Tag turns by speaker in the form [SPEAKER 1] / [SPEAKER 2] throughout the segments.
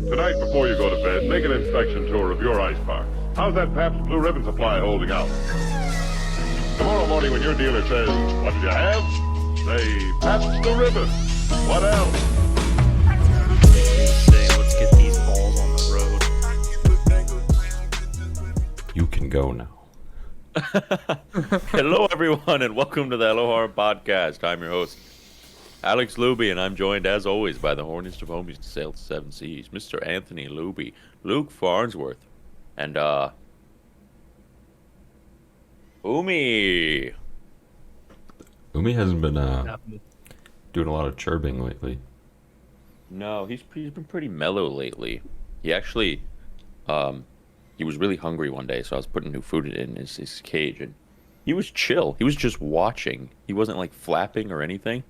[SPEAKER 1] Tonight, before you go to bed, make an inspection tour of your ice box. How's that Pabst Blue Ribbon supply holding out? Tomorrow morning when your dealer says, "What did you have?" say, "Pabst Blue Ribbon." What else?
[SPEAKER 2] Say, let's get these balls on the road.
[SPEAKER 3] You can go now.
[SPEAKER 4] Hello, everyone, and welcome to the Hello Harem podcast. I'm your host, Alex Luby, and I'm joined, as always, by the horniest of homies to sail the seven seas, Mr. Anthony Luby, Luke Farnsworth, and, Umi.
[SPEAKER 3] Umi hasn't been doing a lot of chirping lately.
[SPEAKER 4] No, he's been pretty mellow lately. He actually, he was really hungry one day, so I was putting new food in his cage, and he was chill. He was just watching. He wasn't, like, flapping or anything.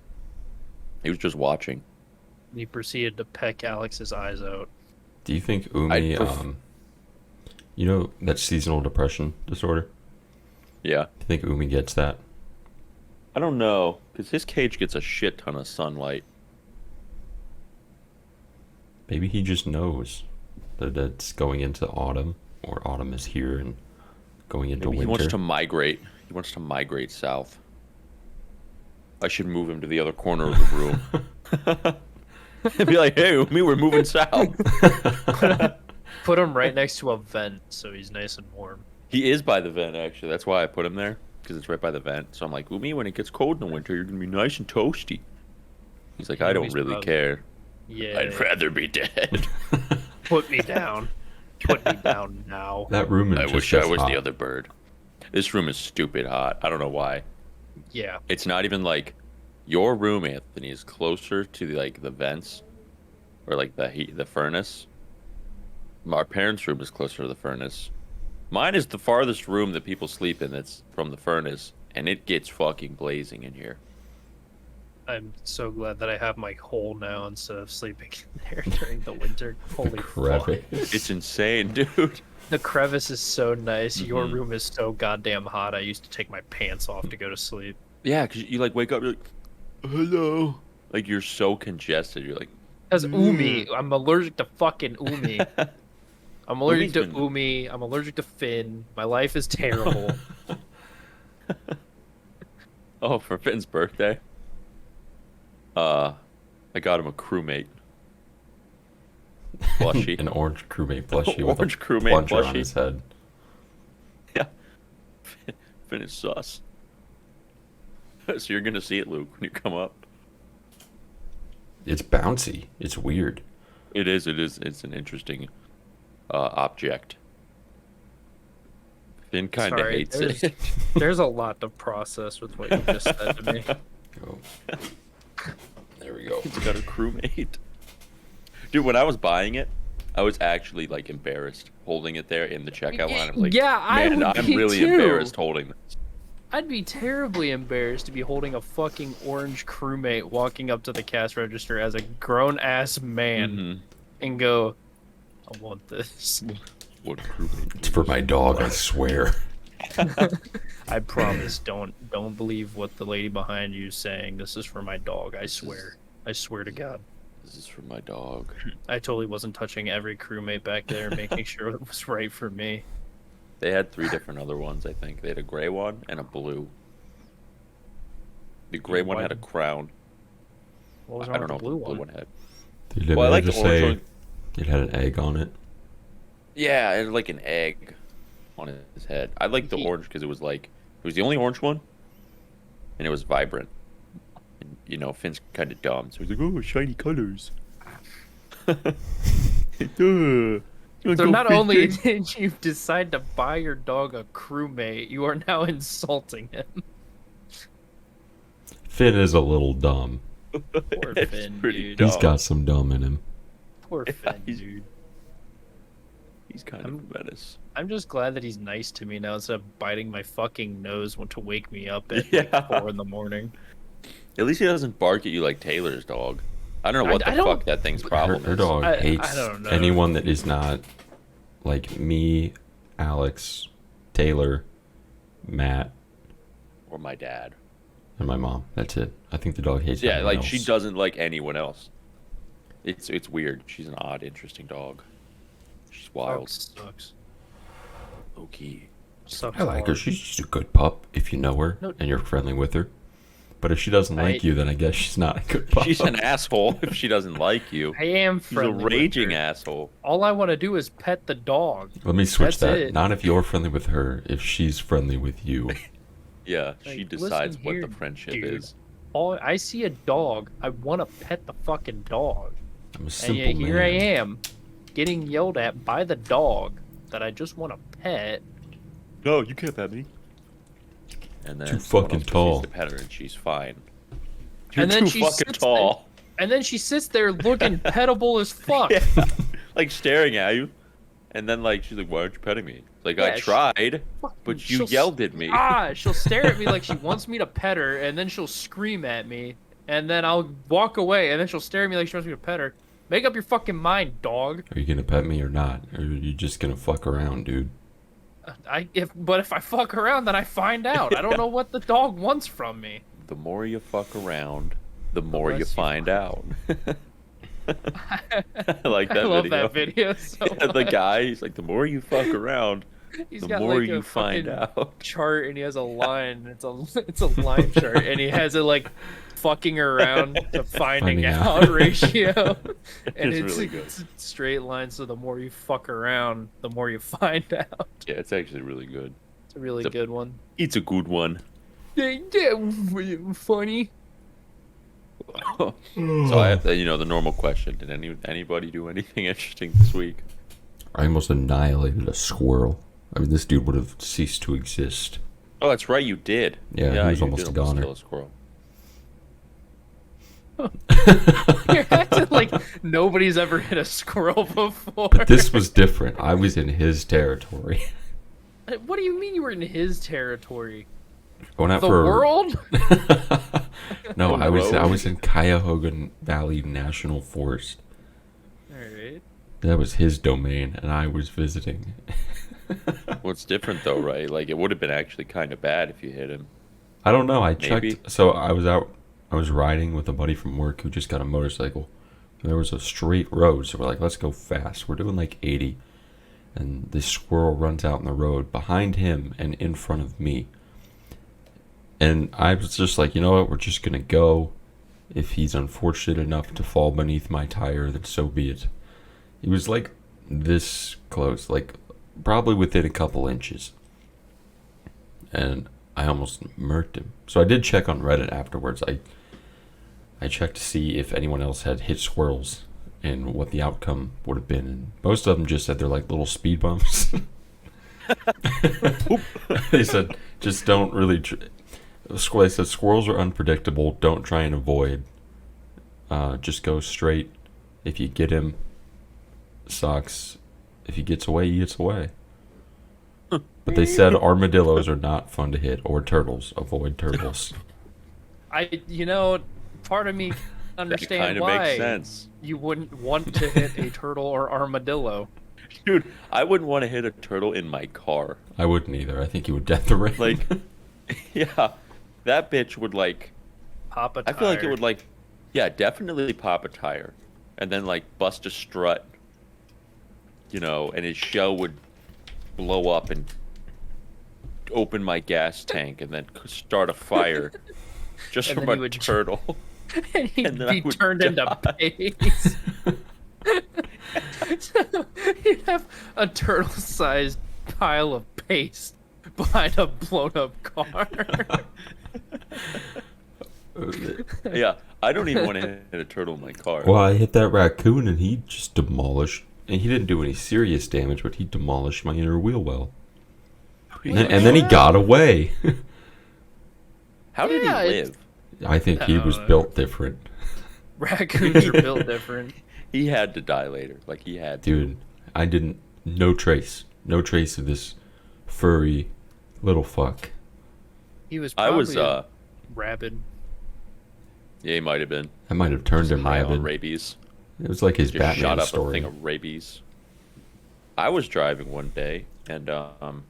[SPEAKER 4] He was just watching.
[SPEAKER 2] He proceeded to peck Alex's eyes out.
[SPEAKER 3] Do you think Umi, you know that seasonal depression disorder?
[SPEAKER 4] Yeah.
[SPEAKER 3] Do you think Umi gets that?
[SPEAKER 4] I don't know, because his cage gets a shit ton of sunlight.
[SPEAKER 3] Maybe he just knows that it's going into autumn, or autumn is here and going into
[SPEAKER 4] Maybe
[SPEAKER 3] winter.
[SPEAKER 4] he wants to migrate. He wants to migrate south. I should move him to the other corner of the room. And be like, "Hey, Umi, we're moving south."
[SPEAKER 2] Put him right next to a vent so he's nice and warm.
[SPEAKER 4] He is by the vent, actually. That's why I put him there, because it's right by the vent. So I'm like, "Umi, when it gets cold in the winter, you're going to be nice and toasty." He's like, "I don't really care.
[SPEAKER 2] Yeah.
[SPEAKER 4] I'd rather be dead."
[SPEAKER 2] Put me down. Put me down now.
[SPEAKER 3] That room is
[SPEAKER 4] I
[SPEAKER 3] just
[SPEAKER 4] wish I
[SPEAKER 3] as
[SPEAKER 4] was
[SPEAKER 3] hot.
[SPEAKER 4] the other bird. This room is stupid hot. I don't know why.
[SPEAKER 2] Yeah.
[SPEAKER 4] It's not even like your room, Anthony, is closer to like the vents or like the heat, the furnace. Our parents' room is closer to the furnace. Mine is the farthest room that people sleep in that's from the furnace, and it gets fucking blazing in here.
[SPEAKER 2] I'm so glad that I have my hole now instead of sleeping in there during the winter. Holy fuck.
[SPEAKER 3] Crevice.
[SPEAKER 4] It's insane, dude.
[SPEAKER 2] The crevice is so nice. Your
[SPEAKER 4] Mhm.
[SPEAKER 2] room is so goddamn hot. I used to take my pants off to go to sleep.
[SPEAKER 4] Yeah, because you like wake up, you're like, "Hello." Like you're so congested. You're like,
[SPEAKER 2] As Umi, I'm allergic to fucking Umi. I'm allergic to
[SPEAKER 4] Umi's been-
[SPEAKER 2] Umi. I'm allergic to Finn. My life is terrible.
[SPEAKER 4] "Oh, for Finn's birthday, I got him a crewmate plushie."
[SPEAKER 3] An orange crewmate plushie with
[SPEAKER 4] Orange
[SPEAKER 3] a
[SPEAKER 4] crewmate
[SPEAKER 3] plunger on
[SPEAKER 4] plushie.
[SPEAKER 3] his head.
[SPEAKER 4] Yeah. Finn is sus. So you're gonna see it, Luke, when you come up.
[SPEAKER 3] It's bouncy. It's weird.
[SPEAKER 4] It is. It's an interesting object. Finn kind of
[SPEAKER 2] Sorry,
[SPEAKER 4] hates
[SPEAKER 2] there's-
[SPEAKER 4] it.
[SPEAKER 2] There's a lot to process with what you just said to me.
[SPEAKER 3] Go. There we go.
[SPEAKER 4] He's got a crewmate. Dude, when I was buying it, I was actually like embarrassed holding it there in the checkout line. I was like,
[SPEAKER 2] Yeah, I
[SPEAKER 4] man,
[SPEAKER 2] would
[SPEAKER 4] I'm
[SPEAKER 2] be
[SPEAKER 4] really
[SPEAKER 2] too.
[SPEAKER 4] embarrassed holding this.
[SPEAKER 2] I'd be terribly embarrassed to be holding a fucking orange crewmate walking up to the cash register as a grown-ass man
[SPEAKER 4] Mhm.
[SPEAKER 2] and go, I want this.
[SPEAKER 4] What crewmate?
[SPEAKER 3] It's for my dog, I swear.
[SPEAKER 2] I promise, don't believe what the lady behind you is saying. This is for my dog, I swear. I swear to God.
[SPEAKER 4] This is for my dog.
[SPEAKER 2] I totally wasn't touching every crewmate back there, making sure it was right for me.
[SPEAKER 4] They had 3 different other ones, I think. They had a gray one and a blue. The gray one had a crown.
[SPEAKER 2] What was
[SPEAKER 4] I
[SPEAKER 2] wrong
[SPEAKER 4] don't
[SPEAKER 2] with
[SPEAKER 4] know
[SPEAKER 2] the
[SPEAKER 4] what
[SPEAKER 2] blue
[SPEAKER 4] the blue
[SPEAKER 2] one?
[SPEAKER 4] one had.
[SPEAKER 3] Did
[SPEAKER 4] Well, I like the
[SPEAKER 3] just
[SPEAKER 4] orange
[SPEAKER 3] say
[SPEAKER 4] one.
[SPEAKER 3] it had an egg on it?
[SPEAKER 4] Yeah, it had like an egg on his head. I liked the
[SPEAKER 2] He-
[SPEAKER 4] orange because it was like, it was the only orange one, and it was vibrant. And, you know, Finn's kind of dumb, so he's like, "Oh, shiny colors."
[SPEAKER 2] So not only did you decide to buy your dog a crewmate, you are now insulting him.
[SPEAKER 3] Finn is a little dumb.
[SPEAKER 2] Poor
[SPEAKER 4] It's
[SPEAKER 2] Finn,
[SPEAKER 4] pretty
[SPEAKER 2] dude.
[SPEAKER 4] dumb.
[SPEAKER 3] He's got some dumb in him.
[SPEAKER 2] Poor Finn,
[SPEAKER 4] he's-
[SPEAKER 2] dude.
[SPEAKER 4] He's kind of a menace.
[SPEAKER 2] I'm just glad that he's nice to me now instead of biting my fucking nose to wake me up at
[SPEAKER 4] Yeah.
[SPEAKER 2] like 4 in the morning.
[SPEAKER 4] At least he doesn't bark at you like Taylor's dog. I don't know what
[SPEAKER 2] I
[SPEAKER 4] the
[SPEAKER 2] don't-
[SPEAKER 4] fuck that thing's problem
[SPEAKER 3] Her
[SPEAKER 4] is.
[SPEAKER 3] dog
[SPEAKER 2] I
[SPEAKER 3] hates
[SPEAKER 2] don't know.
[SPEAKER 3] anyone that is not like me, Alex, Taylor, Matt,
[SPEAKER 4] Or my dad.
[SPEAKER 3] and my mom. That's it. I think the dog hates
[SPEAKER 4] Yeah,
[SPEAKER 3] everyone
[SPEAKER 4] like she
[SPEAKER 3] else.
[SPEAKER 4] doesn't like anyone else. It's weird. She's an odd, interesting dog. She's
[SPEAKER 2] Dog
[SPEAKER 4] wild.
[SPEAKER 2] sucks.
[SPEAKER 4] Okay.
[SPEAKER 2] Sucks
[SPEAKER 3] I like her.
[SPEAKER 2] hard.
[SPEAKER 3] She's just a good pup if you know her
[SPEAKER 2] No.
[SPEAKER 3] and you're friendly with her. But if she doesn't like you, then I guess she's not a good pup.
[SPEAKER 4] She's an asshole if she doesn't like you.
[SPEAKER 2] I am
[SPEAKER 4] She's a
[SPEAKER 2] friendly with
[SPEAKER 4] raging
[SPEAKER 2] her.
[SPEAKER 4] asshole.
[SPEAKER 2] All I want to do is pet the dog.
[SPEAKER 3] Let me switch
[SPEAKER 2] That's
[SPEAKER 3] that.
[SPEAKER 2] it.
[SPEAKER 3] Not if you're friendly with her, if she's friendly with you.
[SPEAKER 4] Yeah, she
[SPEAKER 2] Like,
[SPEAKER 4] decides
[SPEAKER 2] listen
[SPEAKER 4] what
[SPEAKER 2] here,
[SPEAKER 4] the friendship
[SPEAKER 2] dude.
[SPEAKER 4] is.
[SPEAKER 2] All I see a dog, I want to pet the fucking dog.
[SPEAKER 3] I'm a
[SPEAKER 2] And
[SPEAKER 3] simple
[SPEAKER 2] yet here I
[SPEAKER 3] man.
[SPEAKER 2] am, getting yelled at by the dog that I just want to pet.
[SPEAKER 4] No, you can't pet me. And then
[SPEAKER 3] Too
[SPEAKER 4] someone
[SPEAKER 3] fucking
[SPEAKER 4] else proceeds
[SPEAKER 3] tall.
[SPEAKER 4] to pet her, and she's fine. You're
[SPEAKER 2] And then
[SPEAKER 4] too
[SPEAKER 2] she
[SPEAKER 4] fucking
[SPEAKER 2] sits
[SPEAKER 4] tall.
[SPEAKER 2] And then she sits there looking petable as fuck.
[SPEAKER 4] Yeah. Like staring at you, and then like she's like, "Why aren't you petting me?" It's like,
[SPEAKER 2] Yeah,
[SPEAKER 4] I tried,
[SPEAKER 2] Fucking-
[SPEAKER 4] but you
[SPEAKER 2] she'll
[SPEAKER 4] yelled at me.
[SPEAKER 2] She'll stare at me like she wants me to pet her, and then she'll scream at me, and then I'll walk away, and then she'll stare at me like she wants me to pet her. Make up your fucking mind, dog.
[SPEAKER 3] Are you gonna pet me or not? Or are you just gonna fuck around, dude?
[SPEAKER 2] But if I fuck around, then I find out. I don't know what the dog wants from me.
[SPEAKER 4] The more you fuck around, the more you
[SPEAKER 2] less you
[SPEAKER 4] find out. I like that
[SPEAKER 2] I love
[SPEAKER 4] video.
[SPEAKER 2] that video so
[SPEAKER 4] Yeah, the
[SPEAKER 2] much.
[SPEAKER 4] guy, he's like, the more you fuck around,
[SPEAKER 2] He's
[SPEAKER 4] the
[SPEAKER 2] got
[SPEAKER 4] more
[SPEAKER 2] like
[SPEAKER 4] you
[SPEAKER 2] a
[SPEAKER 4] find
[SPEAKER 2] fucking
[SPEAKER 4] out.
[SPEAKER 2] chart, and he has a line. It's a line chart, and he has it like fucking around to finding
[SPEAKER 3] Finding
[SPEAKER 2] out
[SPEAKER 3] out.
[SPEAKER 2] ratio, and
[SPEAKER 4] It's
[SPEAKER 2] it's,
[SPEAKER 4] really good.
[SPEAKER 2] it's straight line. So the more you fuck around, the more you find out.
[SPEAKER 4] Yeah, it's actually really good.
[SPEAKER 2] It's a really
[SPEAKER 4] It's a-
[SPEAKER 2] good one.
[SPEAKER 4] It's a good one.
[SPEAKER 2] Funny.
[SPEAKER 4] So I have the normal question. Did anybody do anything interesting this week?
[SPEAKER 3] I almost annihilated a squirrel. I mean, this dude would have ceased to exist.
[SPEAKER 4] Oh, that's right, you did.
[SPEAKER 3] Yeah, he was
[SPEAKER 4] you
[SPEAKER 3] almost
[SPEAKER 4] did
[SPEAKER 3] a goner.
[SPEAKER 4] kill a squirrel.
[SPEAKER 2] You're acting like nobody's ever hit a squirrel before.
[SPEAKER 3] But this was different. I was in his territory.
[SPEAKER 2] What do you mean you were in his territory?
[SPEAKER 3] Going out
[SPEAKER 2] The
[SPEAKER 3] for
[SPEAKER 2] world?
[SPEAKER 3] No, I was
[SPEAKER 4] road?
[SPEAKER 3] in Cuyahoga Valley National Forest.
[SPEAKER 2] Alright.
[SPEAKER 3] That was his domain, and I was visiting.
[SPEAKER 4] Well, it's different though, right? Like it would have been actually kind of bad if you hit him.
[SPEAKER 3] I don't know. I checked.
[SPEAKER 4] Maybe.
[SPEAKER 3] So I was riding with a buddy from work who just got a motorcycle. There was a straight road, so we're like, let's go fast. We're doing like 80, and this squirrel runs out in the road behind him and in front of me. And I was just like, you know what? We're just gonna go. If he's unfortunate enough to fall beneath my tire, then so be it. He was like this close, like probably within a couple inches. And I almost murked him. So I did check on Reddit afterwards. I checked to see if anyone else had hit squirrels and what the outcome would have been. And most of them just said they're like little speed bumps. They said just don't really. They said squirrels are unpredictable. Don't try and avoid. Just go straight. If you get him, sucks. If he gets away, he gets away. But they said armadillos are not fun to hit, or turtles. Avoid turtles.
[SPEAKER 2] Part of me
[SPEAKER 4] That
[SPEAKER 2] understand
[SPEAKER 4] kind of
[SPEAKER 2] why
[SPEAKER 4] makes sense.
[SPEAKER 2] you wouldn't want to hit a turtle or armadillo.
[SPEAKER 4] Dude, I wouldn't want to hit a turtle in my car.
[SPEAKER 3] I wouldn't either. I think he would dent the rim.
[SPEAKER 4] Like, yeah, that bitch would like.
[SPEAKER 2] Pop a
[SPEAKER 4] I
[SPEAKER 2] tire.
[SPEAKER 4] feel like it would like, yeah, definitely pop a tire, and then like bust a strut. And his shell would blow up and open my gas tank, and then start a fire, just
[SPEAKER 2] And
[SPEAKER 4] from
[SPEAKER 2] then he
[SPEAKER 4] a
[SPEAKER 2] would
[SPEAKER 4] turtle.
[SPEAKER 2] and he'd
[SPEAKER 4] and then I
[SPEAKER 2] be
[SPEAKER 4] would
[SPEAKER 2] turned into
[SPEAKER 4] die.
[SPEAKER 2] paste. You'd have a turtle-sized pile of paste behind a blown-up car.
[SPEAKER 4] Yeah, I don't even want to hit a turtle in my car.
[SPEAKER 3] Well, I hit that raccoon and he just demolished. And he didn't do any serious damage, but he demolished my inner wheel well. And then he got away.
[SPEAKER 4] How did
[SPEAKER 2] Yeah,
[SPEAKER 4] he
[SPEAKER 2] it's-
[SPEAKER 4] live?
[SPEAKER 3] I think he was built different.
[SPEAKER 2] Raccoons are built different.
[SPEAKER 4] He had to die later. Like he had to.
[SPEAKER 3] Dude, I didn't. No trace of this furry little fuck.
[SPEAKER 2] He was
[SPEAKER 4] I
[SPEAKER 2] probably
[SPEAKER 4] was
[SPEAKER 2] rabid.
[SPEAKER 4] Yeah, he might have been
[SPEAKER 3] I might have turned him
[SPEAKER 4] high on
[SPEAKER 3] rabid.
[SPEAKER 4] rabies.
[SPEAKER 3] It was like his
[SPEAKER 4] Just shot
[SPEAKER 3] Batman
[SPEAKER 4] up a
[SPEAKER 3] story.
[SPEAKER 4] thing of rabies. I was driving one day, and I'm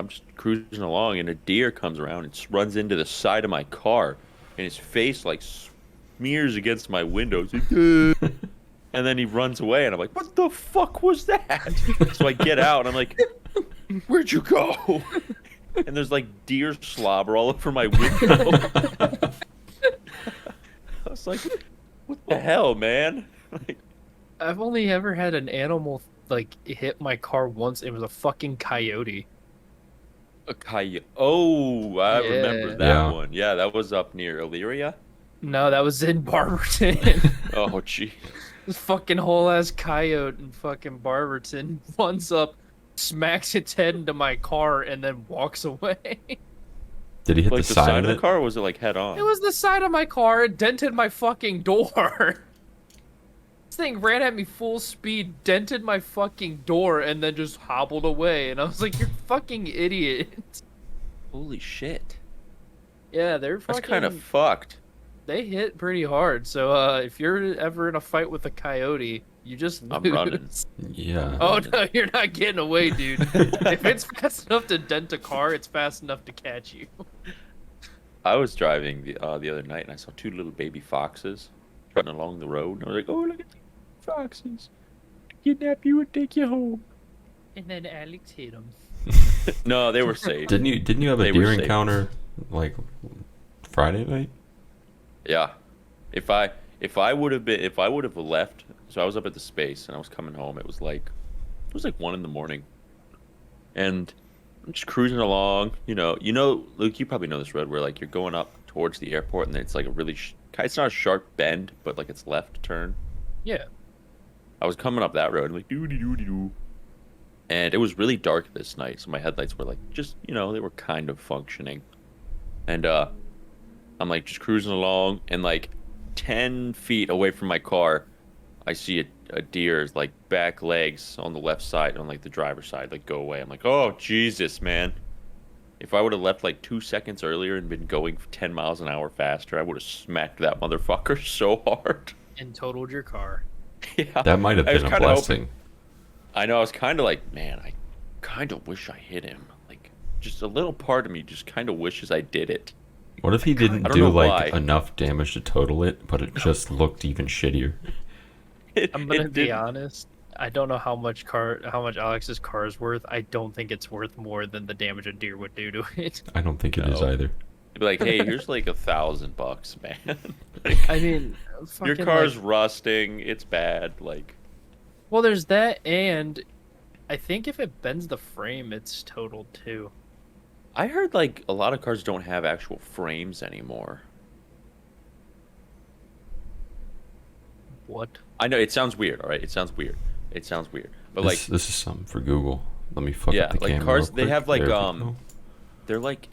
[SPEAKER 4] just cruising along, and a deer comes around and runs into the side of my car, and his face like smears against my window. It's like, And then he runs away, and I'm like, what the fuck was that? So I get out, and I'm like, where'd you go? And there's like deer slobber all over my window. I was like, what the hell, man? Like,
[SPEAKER 2] I've only ever had an animal like hit my car once. It was a fucking coyote.
[SPEAKER 4] a coyote. Oh, I remember
[SPEAKER 2] Yeah.
[SPEAKER 4] that
[SPEAKER 3] Yeah.
[SPEAKER 4] one. Yeah, that was up near Illyria.
[SPEAKER 2] No, that was in Barberton.
[SPEAKER 4] Oh, gee.
[SPEAKER 2] This fucking whole ass coyote in fucking Barberton runs up, smacks its head into my car, and then walks away.
[SPEAKER 3] Did he hit
[SPEAKER 4] Like
[SPEAKER 3] the side of
[SPEAKER 4] the
[SPEAKER 3] it?
[SPEAKER 4] car, or was it like head on?
[SPEAKER 2] It was the side of my car. It dented my fucking door. This thing ran at me full speed, dented my fucking door, and then just hobbled away. And I was like, "You're a fucking idiot."
[SPEAKER 4] Holy shit.
[SPEAKER 2] Yeah, they're
[SPEAKER 4] That's
[SPEAKER 2] fucking.
[SPEAKER 4] kind of fucked.
[SPEAKER 2] They hit pretty hard. So if you're ever in a fight with a coyote, you just lose.
[SPEAKER 4] I'm running.
[SPEAKER 3] Yeah.
[SPEAKER 2] Oh no, you're not getting away, dude. If it's fast enough to dent a car, it's fast enough to catch you.
[SPEAKER 4] I was driving the other night, and I saw two little baby foxes running along the road. And I was like, oh, look at these foxes. Kidnap you and take you home.
[SPEAKER 2] And then Alex hit him.
[SPEAKER 4] No, they were safe.
[SPEAKER 3] Didn't you have a
[SPEAKER 4] They were
[SPEAKER 3] deer
[SPEAKER 4] safe.
[SPEAKER 3] encounter like Friday night?
[SPEAKER 4] Yeah. If I would have left, so I was up at the space and I was coming home. It was like 1 a.m. And I'm just cruising along. Luke, you probably know this road where like you're going up towards the airport and then it's like a really it's not a sharp bend, but like it's left turn.
[SPEAKER 2] Yeah.
[SPEAKER 4] I was coming up that road and like doo. And it was really dark this night, so my headlights were like just, they were kind of functioning. And I'm like just cruising along, and like 10 feet away from my car, I see a deer's like back legs on the left side, on like the driver's side, like go away. I'm like, oh Jesus, man! If I would have left like 2 seconds earlier and been going 10 miles an hour faster, I would have smacked that motherfucker so hard.
[SPEAKER 2] And totaled your car.
[SPEAKER 4] Yeah,
[SPEAKER 3] That might have
[SPEAKER 4] I was
[SPEAKER 3] been a
[SPEAKER 4] kinda
[SPEAKER 3] blessing.
[SPEAKER 4] I know. I was kind of like, man, I kind of wish I hit him. Like, just a little part of me just kind of wishes I did it.
[SPEAKER 3] What if he didn't
[SPEAKER 4] I don't
[SPEAKER 3] do
[SPEAKER 4] know
[SPEAKER 3] like
[SPEAKER 4] why.
[SPEAKER 3] enough damage to total it, but it just looked even shittier?
[SPEAKER 2] I'm gonna
[SPEAKER 4] It
[SPEAKER 2] be
[SPEAKER 4] didn't-
[SPEAKER 2] honest. I don't know how much Alex's car is worth. I don't think it's worth more than the damage a deer would do to it.
[SPEAKER 3] I don't think it is
[SPEAKER 4] No.
[SPEAKER 3] either.
[SPEAKER 4] It'd be like, hey, here's like $1,000, man.
[SPEAKER 2] I mean,
[SPEAKER 4] Your
[SPEAKER 2] fucking,
[SPEAKER 4] car's
[SPEAKER 2] like-
[SPEAKER 4] rusting. It's bad. Like,
[SPEAKER 2] well, there's that, and I think if it bends the frame, it's totaled too.
[SPEAKER 4] I heard like a lot of cars don't have actual frames anymore.
[SPEAKER 2] What?
[SPEAKER 4] I know it sounds weird. All right, it sounds weird. But like,
[SPEAKER 3] This is something for Google. Let me fuck
[SPEAKER 4] yeah,
[SPEAKER 3] up the
[SPEAKER 4] like
[SPEAKER 3] camera
[SPEAKER 4] cars,
[SPEAKER 3] real
[SPEAKER 4] they
[SPEAKER 3] quick.
[SPEAKER 4] have like
[SPEAKER 3] There we go.
[SPEAKER 4] they're like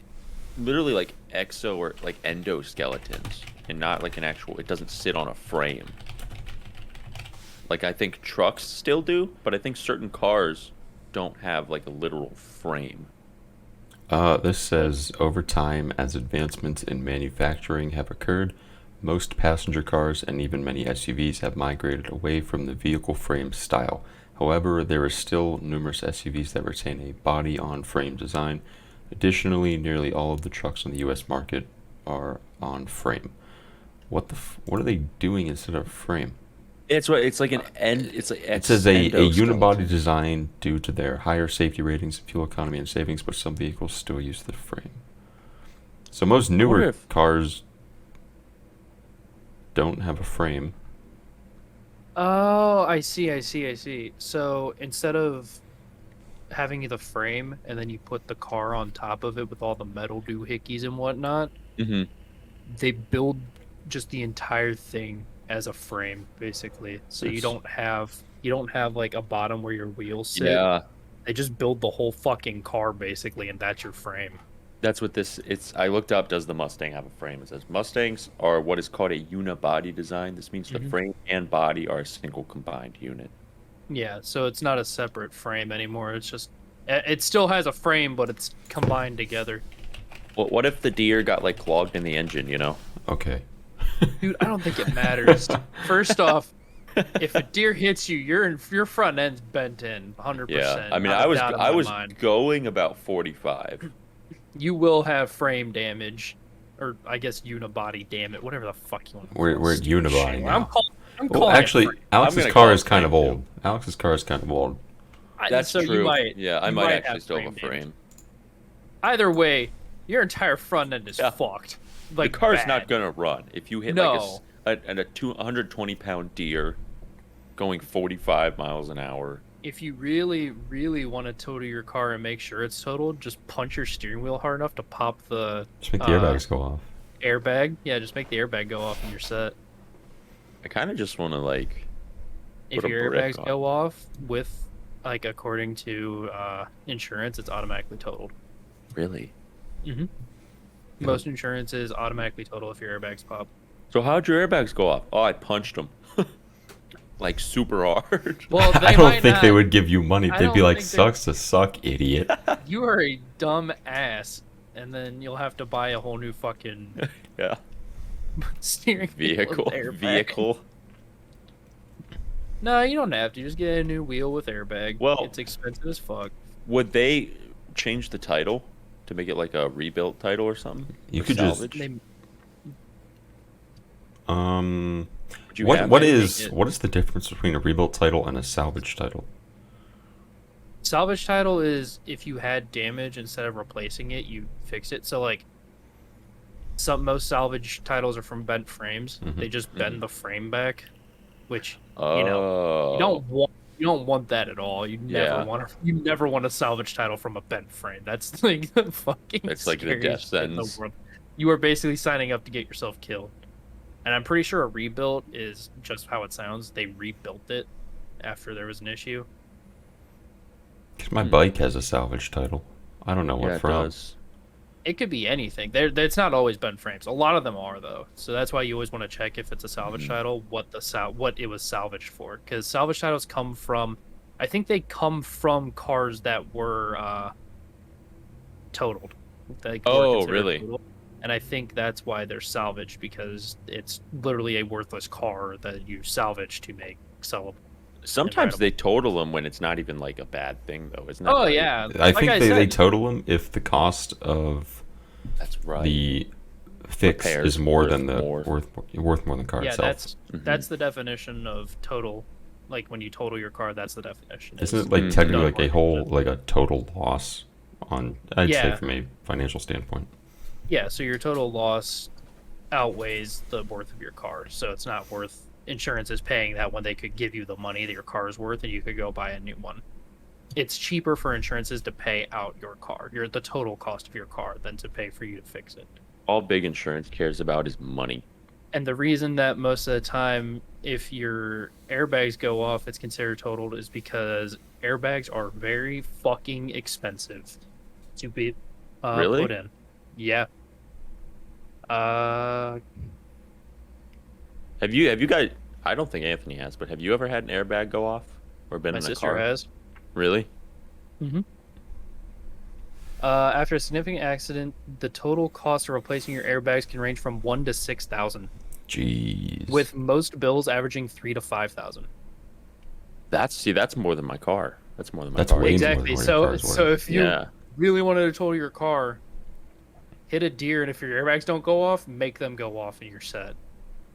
[SPEAKER 4] literally like exo or like endoskeletons, and not like an actual. It doesn't sit on a frame. Like I think trucks still do, but I think certain cars don't have like a literal frame.
[SPEAKER 3] This says, over time, as advancements in manufacturing have occurred, most passenger cars and even many SUVs have migrated away from the vehicle frame style. However, there are still numerous SUVs that retain a body-on-frame design. Additionally, nearly all of the trucks on the U.S. market are on frame. What are they doing instead of frame?
[SPEAKER 4] It's like an end. It's like
[SPEAKER 3] It says a unibody design due to their higher safety ratings, fuel economy, and savings, but some vehicles still use the frame. So most
[SPEAKER 4] wonder
[SPEAKER 3] newer
[SPEAKER 4] if-
[SPEAKER 3] cars don't have a frame.
[SPEAKER 2] Oh, I see. So instead of having the frame and then you put the car on top of it with all the metal doohickeys and whatnot,
[SPEAKER 4] Hmm.
[SPEAKER 2] they build just the entire thing as a frame, basically. So you
[SPEAKER 3] That's-
[SPEAKER 2] don't have like a bottom where your wheels sit.
[SPEAKER 4] Yeah,
[SPEAKER 2] They just build the whole fucking car basically, and that's your frame.
[SPEAKER 4] that's what this. I looked up. Does the Mustang have a frame? It says Mustangs are what is called a unibody design. This means the
[SPEAKER 2] Mhm.
[SPEAKER 4] frame and body are a single combined unit.
[SPEAKER 2] Yeah, so it's not a separate frame anymore. It's just it still has a frame, but it's combined together.
[SPEAKER 4] What if the deer got like clogged in the engine?
[SPEAKER 3] Okay.
[SPEAKER 2] Dude, I don't think it matters. First off, if a deer hits you, your front end's bent in 100%.
[SPEAKER 4] Yeah, I mean,
[SPEAKER 2] not a
[SPEAKER 4] I
[SPEAKER 2] doubt in my
[SPEAKER 4] was
[SPEAKER 2] mind.
[SPEAKER 4] going about 45.
[SPEAKER 2] You will have frame damage, or I guess unibody. Damn it, whatever the fuck you want. To
[SPEAKER 3] We're at unibody now.
[SPEAKER 2] I'm
[SPEAKER 3] Well,
[SPEAKER 2] calling it
[SPEAKER 3] actually,
[SPEAKER 2] frame.
[SPEAKER 3] Alex's
[SPEAKER 4] gonna
[SPEAKER 3] car
[SPEAKER 4] call
[SPEAKER 3] is
[SPEAKER 4] it
[SPEAKER 3] kind of
[SPEAKER 4] frame,
[SPEAKER 3] old. Alex's car is kind of old.
[SPEAKER 4] That's
[SPEAKER 2] so
[SPEAKER 4] true.
[SPEAKER 2] You might,
[SPEAKER 4] yeah, I
[SPEAKER 2] you
[SPEAKER 4] might actually still have a
[SPEAKER 2] damage.
[SPEAKER 4] frame.
[SPEAKER 2] Either way, your entire front end is
[SPEAKER 4] Yeah.
[SPEAKER 2] fucked.
[SPEAKER 4] The
[SPEAKER 2] Like
[SPEAKER 4] car's
[SPEAKER 2] bad.
[SPEAKER 4] not gonna run if you hit
[SPEAKER 2] No.
[SPEAKER 4] like a 120-pound deer going 45 miles an hour.
[SPEAKER 2] If you really, really want to total your car and make sure it's totaled, just punch your steering wheel hard enough to pop the
[SPEAKER 3] Just make the airbags go off.
[SPEAKER 2] airbag. Yeah, just make the airbag go off and you're set.
[SPEAKER 4] I kind of just want to like.
[SPEAKER 2] If
[SPEAKER 4] Put a
[SPEAKER 2] your
[SPEAKER 4] brick
[SPEAKER 2] airbags
[SPEAKER 4] on.
[SPEAKER 2] go off with, like, according to insurance, it's automatically totaled.
[SPEAKER 4] Really?
[SPEAKER 2] Mm-hmm. Most insurances automatically total if your airbags pop.
[SPEAKER 4] So how'd your airbags go off? Oh, I punched them. Like super hard.
[SPEAKER 2] Well, they
[SPEAKER 3] I don't
[SPEAKER 2] might
[SPEAKER 3] think they
[SPEAKER 2] not-
[SPEAKER 3] would give you money.
[SPEAKER 2] I
[SPEAKER 3] They'd be
[SPEAKER 2] don't
[SPEAKER 3] like,
[SPEAKER 2] think they-
[SPEAKER 3] sucks to suck, idiot.
[SPEAKER 2] You are a dumb ass, and then you'll have to buy a whole new fucking
[SPEAKER 4] Yeah.
[SPEAKER 2] steering wheel with
[SPEAKER 4] Vehicle.
[SPEAKER 2] airbag.
[SPEAKER 4] Vehicle.
[SPEAKER 2] No, you don't have to. Just get a new wheel with airbag.
[SPEAKER 4] Well-
[SPEAKER 2] it's expensive as fuck.
[SPEAKER 4] Would they change the title to make it like a rebuilt title or something?
[SPEAKER 3] You
[SPEAKER 4] Or
[SPEAKER 3] could just-
[SPEAKER 4] salvage?
[SPEAKER 2] They,
[SPEAKER 4] Would you
[SPEAKER 3] what
[SPEAKER 4] have
[SPEAKER 3] what
[SPEAKER 4] it?
[SPEAKER 3] is
[SPEAKER 2] it-
[SPEAKER 3] what is the difference between a rebuilt title and a salvage title?
[SPEAKER 2] salvage title is if you had damage, instead of replacing it, you fix it. So like, most salvage titles are from bent frames.
[SPEAKER 3] Mhm.
[SPEAKER 2] They just bend the frame back, which
[SPEAKER 4] Oh.
[SPEAKER 2] you don't want that at all. You
[SPEAKER 4] Yeah.
[SPEAKER 2] never want a salvage title from a bent frame. That's like the fucking.
[SPEAKER 4] It's like the
[SPEAKER 2] scariest
[SPEAKER 4] death
[SPEAKER 2] shit in the
[SPEAKER 4] sentence.
[SPEAKER 2] world. You are basically signing up to get yourself killed. And I'm pretty sure a rebuilt is just how it sounds. They rebuilt it after there was an issue.
[SPEAKER 3] 'Cause my bike has a salvage title. I don't know what
[SPEAKER 4] Yeah, it
[SPEAKER 3] from.
[SPEAKER 4] does.
[SPEAKER 2] It could be anything. It's not always bent frames. A lot of them are though. So that's why you always want to check if it's a salvage title, what it was salvaged for. Because salvage titles come from, I think they come from cars that were totaled. Like, were
[SPEAKER 4] Oh,
[SPEAKER 2] considered
[SPEAKER 4] really?
[SPEAKER 2] totaled. And I think that's why they're salvaged, because it's literally a worthless car that you salvage to make sellable.
[SPEAKER 4] Sometimes
[SPEAKER 2] Incredible.
[SPEAKER 4] they total them when it's not even like a bad thing though, isn't that
[SPEAKER 2] Oh
[SPEAKER 4] right?
[SPEAKER 2] yeah,
[SPEAKER 3] I
[SPEAKER 2] like
[SPEAKER 3] think
[SPEAKER 2] I
[SPEAKER 3] they
[SPEAKER 2] said,
[SPEAKER 3] total them if the cost of
[SPEAKER 4] That's right.
[SPEAKER 3] the fix
[SPEAKER 4] Repairs
[SPEAKER 3] is more
[SPEAKER 4] worth
[SPEAKER 3] than the
[SPEAKER 4] more.
[SPEAKER 3] worth more than the car
[SPEAKER 2] yeah,
[SPEAKER 3] itself.
[SPEAKER 2] that's the definition of total. Like when you total your car, that's the definition.
[SPEAKER 3] Isn't
[SPEAKER 2] is
[SPEAKER 3] it like
[SPEAKER 4] Mhm.
[SPEAKER 3] technically
[SPEAKER 2] done
[SPEAKER 3] like a
[SPEAKER 2] work.
[SPEAKER 3] whole like a total loss on? I'd say
[SPEAKER 2] Yeah.
[SPEAKER 3] from a financial standpoint.
[SPEAKER 2] Yeah, so your total loss outweighs the worth of your car. So it's not worth, insurance is paying that when they could give you the money that your car is worth and you could go buy a new one. It's cheaper for insurances to pay out your car, the total cost of your car, than to pay for you to fix it.
[SPEAKER 4] All big insurance cares about is money.
[SPEAKER 2] And the reason that most of the time, if your airbags go off, it's considered totaled is because airbags are very fucking expensive to be
[SPEAKER 4] Really?
[SPEAKER 2] put in. Yeah.
[SPEAKER 4] Have you guys? I don't think Anthony has, but have you ever had an airbag go off or been
[SPEAKER 2] My
[SPEAKER 4] in a
[SPEAKER 2] sister
[SPEAKER 4] car?
[SPEAKER 2] has.
[SPEAKER 4] Really?
[SPEAKER 2] After a significant accident, the total cost of replacing your airbags can range from 1 to 6,000,
[SPEAKER 3] Jeez.
[SPEAKER 2] with most bills averaging 3 to 5,000.
[SPEAKER 4] That's more than my car. That's more than my
[SPEAKER 3] That's
[SPEAKER 4] car.
[SPEAKER 3] way more
[SPEAKER 2] Exactly.
[SPEAKER 3] than what your
[SPEAKER 2] So,
[SPEAKER 3] car's worth.
[SPEAKER 2] so if you
[SPEAKER 4] Yeah.
[SPEAKER 2] really wanted to total your car, hit a deer, and if your airbags don't go off, make them go off, and you're set.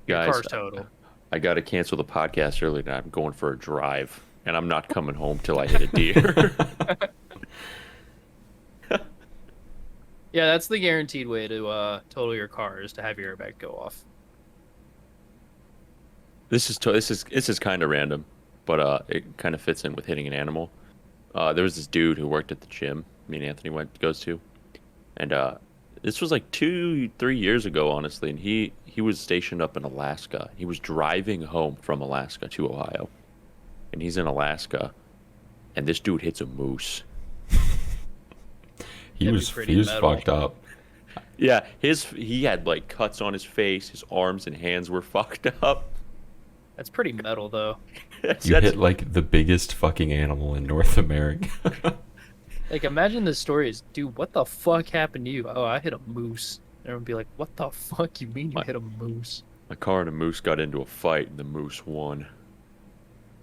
[SPEAKER 2] Your
[SPEAKER 4] Guys,
[SPEAKER 2] car's total.
[SPEAKER 4] I got to cancel the podcast early tonight. I'm going for a drive, and I'm not coming home till I hit a deer.
[SPEAKER 2] Yeah, that's the guaranteed way to total your car, is to have your airbag go off.
[SPEAKER 4] This is kind of random, but it kind of fits in with hitting an animal. There was this dude who worked at the gym me and Anthony goes to, and this was like 2-3 years ago, honestly. And he was stationed up in Alaska. He was driving home from Alaska to Ohio, and he's in Alaska, and this dude hits a moose.
[SPEAKER 3] he
[SPEAKER 2] That'd
[SPEAKER 3] was
[SPEAKER 2] be pretty
[SPEAKER 3] he was
[SPEAKER 2] metal.
[SPEAKER 3] fucked up.
[SPEAKER 4] Yeah, he had like cuts on his face. His arms and hands were fucked up.
[SPEAKER 2] That's pretty metal, though.
[SPEAKER 3] You hit like the biggest fucking animal in North America.
[SPEAKER 2] Like, imagine the story is, dude, what the fuck happened to you? Oh, I hit a moose. Everyone would be like, what the fuck you mean you hit a moose?
[SPEAKER 4] My car and a moose got into a fight, and the moose won.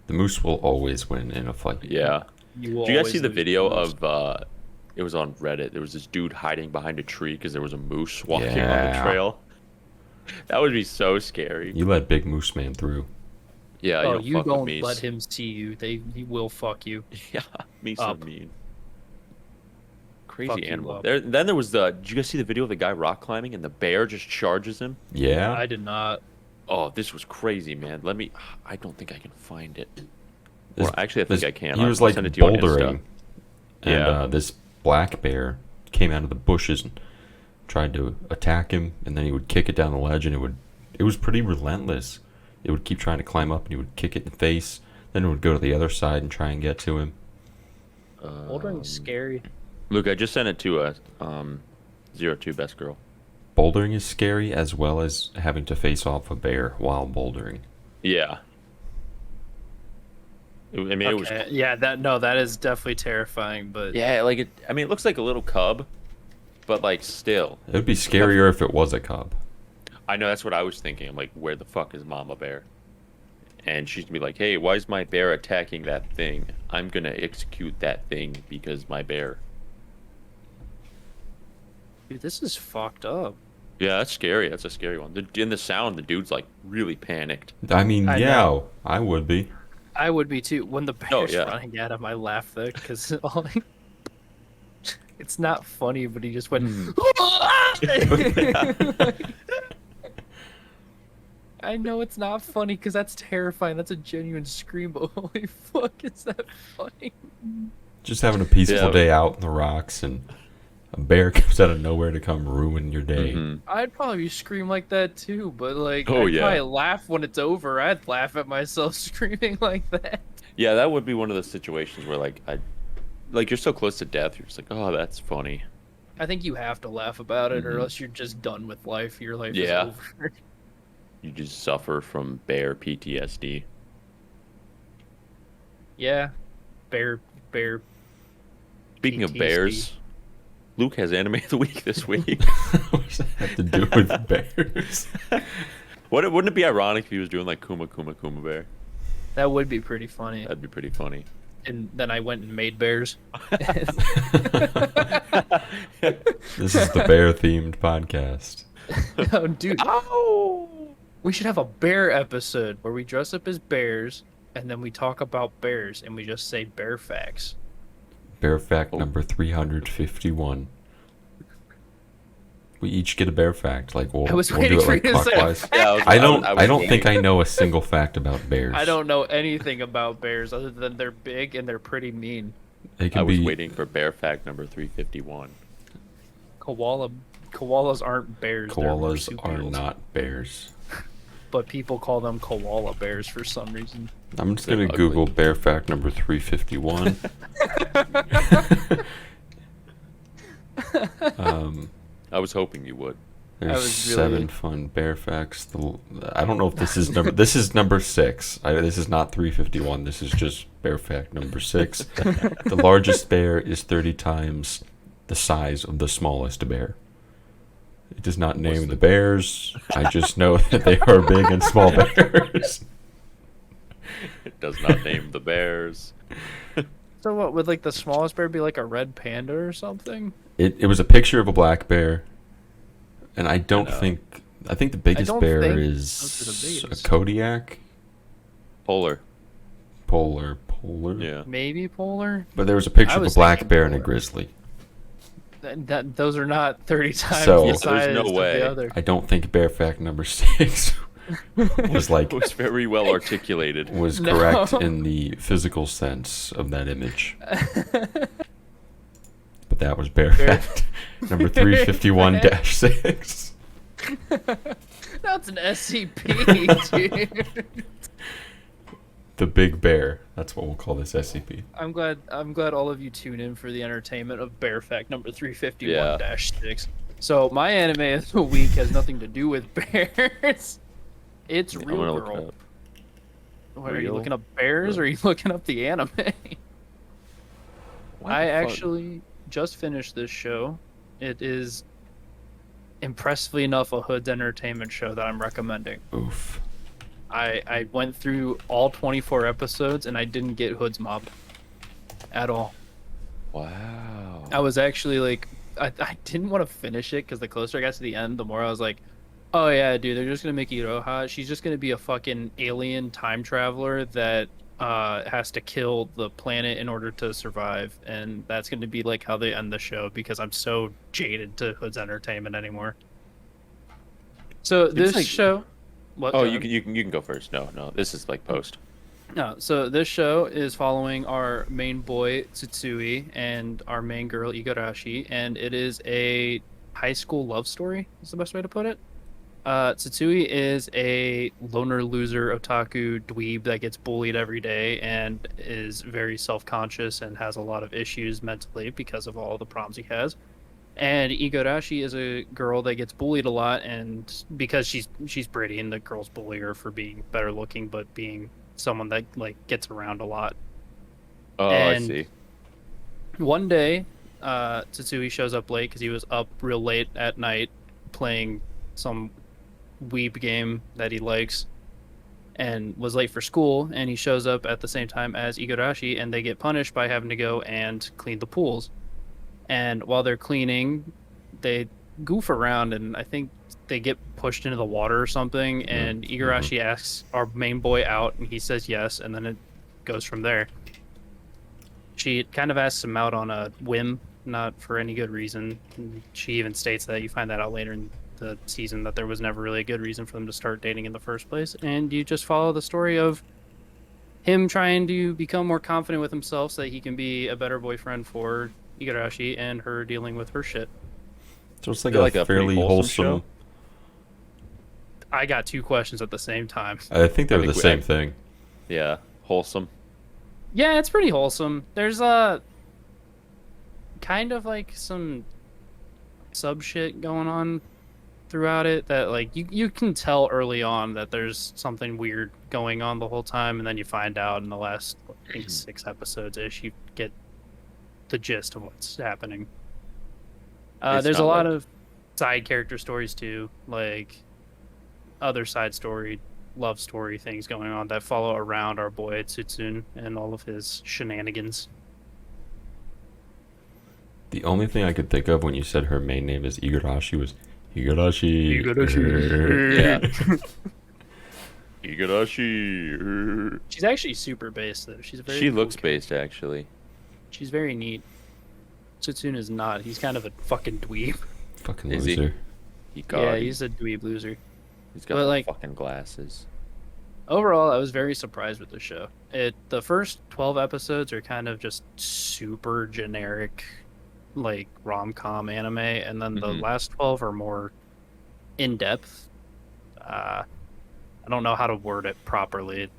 [SPEAKER 3] The moose will always win in a fight.
[SPEAKER 4] Yeah.
[SPEAKER 2] You will
[SPEAKER 4] Did you guys
[SPEAKER 2] always
[SPEAKER 4] see the
[SPEAKER 2] lose
[SPEAKER 4] video
[SPEAKER 2] to a moose.
[SPEAKER 4] of it was on Reddit. There was this dude hiding behind a tree because there was a moose walking on the
[SPEAKER 3] Yeah.
[SPEAKER 4] trail. That would be so scary.
[SPEAKER 3] You let Big Moose Man through.
[SPEAKER 4] Yeah,
[SPEAKER 2] Oh,
[SPEAKER 4] don't
[SPEAKER 2] you
[SPEAKER 4] fuck with
[SPEAKER 2] don't
[SPEAKER 4] Mies.
[SPEAKER 2] let him see you. He will fuck you.
[SPEAKER 4] Yeah, Mies so
[SPEAKER 2] Up.
[SPEAKER 4] mean. Crazy
[SPEAKER 2] Fuck you
[SPEAKER 4] animal.
[SPEAKER 2] up.
[SPEAKER 4] Then there was the. Did you guys see the video of the guy rock climbing and the bear just charges him?
[SPEAKER 3] Yeah.
[SPEAKER 2] I did not.
[SPEAKER 4] Oh, this was crazy, man. Let me. I don't think I can find it.
[SPEAKER 3] This-
[SPEAKER 4] Or actually, I think
[SPEAKER 3] this-
[SPEAKER 4] I can.
[SPEAKER 3] He was
[SPEAKER 4] I'll
[SPEAKER 3] like
[SPEAKER 4] send it to you on
[SPEAKER 3] bouldering,
[SPEAKER 4] Insta.
[SPEAKER 3] and
[SPEAKER 4] Yeah.
[SPEAKER 3] this black bear came out of the bushes and tried to attack him, and then he would kick it down the ledge, and it was pretty relentless. It would keep trying to climb up, and he would kick it in the face. Then it would go to the other side and try and get to him.
[SPEAKER 2] Bouldering's scary.
[SPEAKER 4] Luke, I just sent it to 02 Best Girl.
[SPEAKER 3] Bouldering is scary, as well as having to face off a bear while bouldering.
[SPEAKER 4] Yeah. I mean, it was.
[SPEAKER 2] Okay, yeah, that is definitely terrifying, but
[SPEAKER 4] Yeah, like it. I mean, it looks like a little cub, but like still.
[SPEAKER 3] It would be scarier if it was a cub.
[SPEAKER 4] I know that's what I was thinking. I'm like, where the fuck is Mama Bear? And she's gonna be like, hey, why is my bear attacking that thing? I'm gonna execute that thing because my bear.
[SPEAKER 2] dude, this is fucked up.
[SPEAKER 4] Yeah, that's scary. That's a scary one. In the sound, the dude's like really panicked.
[SPEAKER 3] I mean,
[SPEAKER 2] I
[SPEAKER 3] yeah,
[SPEAKER 2] know.
[SPEAKER 3] I would be.
[SPEAKER 2] I would be too. When the bear's
[SPEAKER 4] Oh, yeah.
[SPEAKER 2] running at him, I laugh though, because it's not funny, but he just went. I know it's not funny because that's terrifying. That's a genuine scream, but holy fuck, is that funny?
[SPEAKER 3] Just having a peaceful
[SPEAKER 4] Yeah.
[SPEAKER 3] day out in the rocks, and a bear comes out of nowhere to come ruin your day.
[SPEAKER 4] Mhm.
[SPEAKER 2] I'd probably scream like that too, but like,
[SPEAKER 4] Oh,
[SPEAKER 2] I'd
[SPEAKER 4] yeah.
[SPEAKER 2] probably laugh when it's over. I'd laugh at myself screaming like that.
[SPEAKER 4] Yeah, that would be one of the situations where like you're so close to death, you're just like, oh, that's funny.
[SPEAKER 2] I think you have to laugh about it, or
[SPEAKER 4] Mhm.
[SPEAKER 2] else you're just done with life. Your life
[SPEAKER 4] Yeah.
[SPEAKER 2] is over.
[SPEAKER 4] You just suffer from bear PTSD.
[SPEAKER 2] Yeah, bear.
[SPEAKER 4] Speaking of
[SPEAKER 2] PTSD.
[SPEAKER 4] bears, Luke has anime of the week this week.
[SPEAKER 3] What does that have to do with bears?
[SPEAKER 4] Wouldn't it be ironic if he was doing like Kuma Kuma Kuma Bear?
[SPEAKER 2] That would be pretty funny.
[SPEAKER 4] That'd be pretty funny.
[SPEAKER 2] And then I went and made bears.
[SPEAKER 3] This is the bear-themed podcast.
[SPEAKER 2] Oh, dude,
[SPEAKER 4] Oh!
[SPEAKER 2] we should have a bear episode where we dress up as bears and then we talk about bears and we just say bear facts.
[SPEAKER 3] Bear fact
[SPEAKER 4] Oh.
[SPEAKER 3] number 351. We each get a bear fact. Like we'll,
[SPEAKER 2] I was
[SPEAKER 3] we'll
[SPEAKER 2] waiting
[SPEAKER 3] do it
[SPEAKER 2] for
[SPEAKER 3] like
[SPEAKER 2] you to say
[SPEAKER 3] clockwise.
[SPEAKER 4] Yeah,
[SPEAKER 3] I don't.
[SPEAKER 4] was
[SPEAKER 3] I don't
[SPEAKER 4] waiting.
[SPEAKER 3] think I know a single fact about bears.
[SPEAKER 2] I don't know anything about bears other than they're big and they're pretty mean.
[SPEAKER 3] They can
[SPEAKER 4] I was
[SPEAKER 3] be.
[SPEAKER 4] waiting for bear fact number 351.
[SPEAKER 2] Koalas aren't bears. they're
[SPEAKER 3] Koalas are
[SPEAKER 2] marsupials.
[SPEAKER 3] not bears.
[SPEAKER 2] But people call them koala bears for some reason.
[SPEAKER 3] I'm just
[SPEAKER 4] They're
[SPEAKER 3] gonna
[SPEAKER 4] ugly.
[SPEAKER 3] Google bear fact number 351.
[SPEAKER 4] I was hoping you would.
[SPEAKER 3] There's
[SPEAKER 2] was really-
[SPEAKER 3] 7 fun bear facts. I don't know if this is number. This is number 6. This is not 351. This is just bear fact number 6. The largest bear is 30 times the size of the smallest bear. It does not name the bears. I just know that they are big and small bears.
[SPEAKER 4] It does not name the bears.
[SPEAKER 2] So what would like the smallest bear be like a red panda or something?
[SPEAKER 3] It was a picture of a black bear, and I don't
[SPEAKER 4] know.
[SPEAKER 3] think. I think the biggest
[SPEAKER 2] don't
[SPEAKER 3] bear
[SPEAKER 2] think
[SPEAKER 3] is
[SPEAKER 2] those are the
[SPEAKER 3] a
[SPEAKER 2] biggest.
[SPEAKER 3] Kodiak,
[SPEAKER 4] Polar.
[SPEAKER 3] polar.
[SPEAKER 4] Yeah.
[SPEAKER 2] Maybe polar.
[SPEAKER 3] But there was a picture
[SPEAKER 2] I
[SPEAKER 3] of a
[SPEAKER 2] was
[SPEAKER 3] black
[SPEAKER 2] thinking
[SPEAKER 3] bear and a
[SPEAKER 2] polar.
[SPEAKER 3] grizzly.
[SPEAKER 2] Those are not 30 times
[SPEAKER 3] So-
[SPEAKER 2] the
[SPEAKER 3] There's
[SPEAKER 2] size
[SPEAKER 4] no
[SPEAKER 2] of
[SPEAKER 4] way.
[SPEAKER 2] the other.
[SPEAKER 3] I don't think bear fact number 6 was like
[SPEAKER 4] It was very well articulated.
[SPEAKER 3] was
[SPEAKER 2] No.
[SPEAKER 3] correct in the physical sense of that image. But that was bear fact number 351-6.
[SPEAKER 2] That's an SCP, dude.
[SPEAKER 3] The big bear. That's what we'll call this SCP.
[SPEAKER 2] I'm glad all of you tune in for the entertainment of Bear Fact number 351-6. So my anime of the week has nothing to do with bears. It's
[SPEAKER 4] I'm
[SPEAKER 2] Real
[SPEAKER 4] gonna look it
[SPEAKER 2] Girl.
[SPEAKER 4] up.
[SPEAKER 2] What, are you
[SPEAKER 4] Real
[SPEAKER 2] looking up bears or are you looking up the anime?
[SPEAKER 4] What
[SPEAKER 2] I
[SPEAKER 4] the fuck?
[SPEAKER 2] actually just finished this show. It is impressively enough a Hood's entertainment show that I'm recommending.
[SPEAKER 3] Oof.
[SPEAKER 2] I went through all 24 episodes and I didn't get Hood's mob at all.
[SPEAKER 4] Wow.
[SPEAKER 2] I was actually like, I didn't want to finish it because the closer I got to the end, the more I was like, Oh yeah, dude, they're just gonna make Iroha. She's just gonna be a fucking alien time traveler that has to kill the planet in order to survive, and that's gonna be like how they end the show because I'm so jaded to Hood's entertainment anymore. So
[SPEAKER 4] It's
[SPEAKER 2] this
[SPEAKER 4] like,
[SPEAKER 2] show, what?
[SPEAKER 4] oh,
[SPEAKER 2] Go
[SPEAKER 4] you
[SPEAKER 2] ahead.
[SPEAKER 4] can go first. No, no, this is like post.
[SPEAKER 2] No, so this show is following our main boy Tsutsui and our main girl Igarashi, and it is a high school love story. Is the best way to put it. Tsutsui is a loner loser otaku dweeb that gets bullied every day and is very self-conscious and has a lot of issues mentally because of all the problems he has. And Igarashi is a girl that gets bullied a lot, and because she's pretty, and the girls bully her for being better looking, but being someone that like gets around a lot.
[SPEAKER 4] Oh, I
[SPEAKER 2] And
[SPEAKER 4] see.
[SPEAKER 2] one day, Tsutsui shows up late because he was up real late at night playing some weeb game that he likes, and was late for school. And he shows up at the same time as Igarashi, and they get punished by having to go and clean the pools. And while they're cleaning, they goof around, and I think they get pushed into the water or something. And Igarashi asks our main boy out, and he says yes, and then it goes from there. She kind of asks him out on a whim, not for any good reason. And she even states that you find that out later in the season that there was never really a good reason for them to start dating in the first place. And you just follow the story of him trying to become more confident with himself so that he can be a better boyfriend for Igarashi, and her dealing with her shit.
[SPEAKER 3] So it's like
[SPEAKER 4] Is it
[SPEAKER 3] a
[SPEAKER 4] like a pretty
[SPEAKER 3] fairly
[SPEAKER 4] wholesome
[SPEAKER 3] wholesome.
[SPEAKER 4] show?
[SPEAKER 2] I got two questions at the same time.
[SPEAKER 3] I think they're
[SPEAKER 4] I think
[SPEAKER 3] the
[SPEAKER 4] we-
[SPEAKER 3] same thing.
[SPEAKER 4] Yeah, wholesome.
[SPEAKER 2] Yeah, it's pretty wholesome. There's a kind of like some sub shit going on throughout it that like you can tell early on that there's something weird going on the whole time, and then you find out in the last I think 6 episodes ish you get the gist of what's happening.
[SPEAKER 4] It's
[SPEAKER 2] There's a
[SPEAKER 4] not
[SPEAKER 2] lot
[SPEAKER 4] like-
[SPEAKER 2] of side character stories too, like other side story, love story things going on that follow around our boy Tsutsun and all of his shenanigans.
[SPEAKER 3] The only thing I could think of when you said her main name is Igarashi was Igarashi.
[SPEAKER 2] Yeah.
[SPEAKER 4] Igarashi.
[SPEAKER 2] She's actually super based though. She's a very
[SPEAKER 4] She
[SPEAKER 2] cool
[SPEAKER 4] looks
[SPEAKER 2] character.
[SPEAKER 4] based actually.
[SPEAKER 2] She's very neat. Tsutsun is not. He's kind of a fucking dweeb.
[SPEAKER 3] Fucking
[SPEAKER 4] Is he?
[SPEAKER 3] loser.
[SPEAKER 4] He got.
[SPEAKER 2] Yeah, he's a dweeb loser.
[SPEAKER 4] He's got
[SPEAKER 2] but,
[SPEAKER 4] the
[SPEAKER 2] like-
[SPEAKER 4] fucking glasses.
[SPEAKER 2] Overall, I was very surprised with the show. The first 12 episodes are kind of just super generic, like rom-com anime, and then the
[SPEAKER 4] Mhm.
[SPEAKER 2] last 12 are more in depth. I don't know how to word it properly.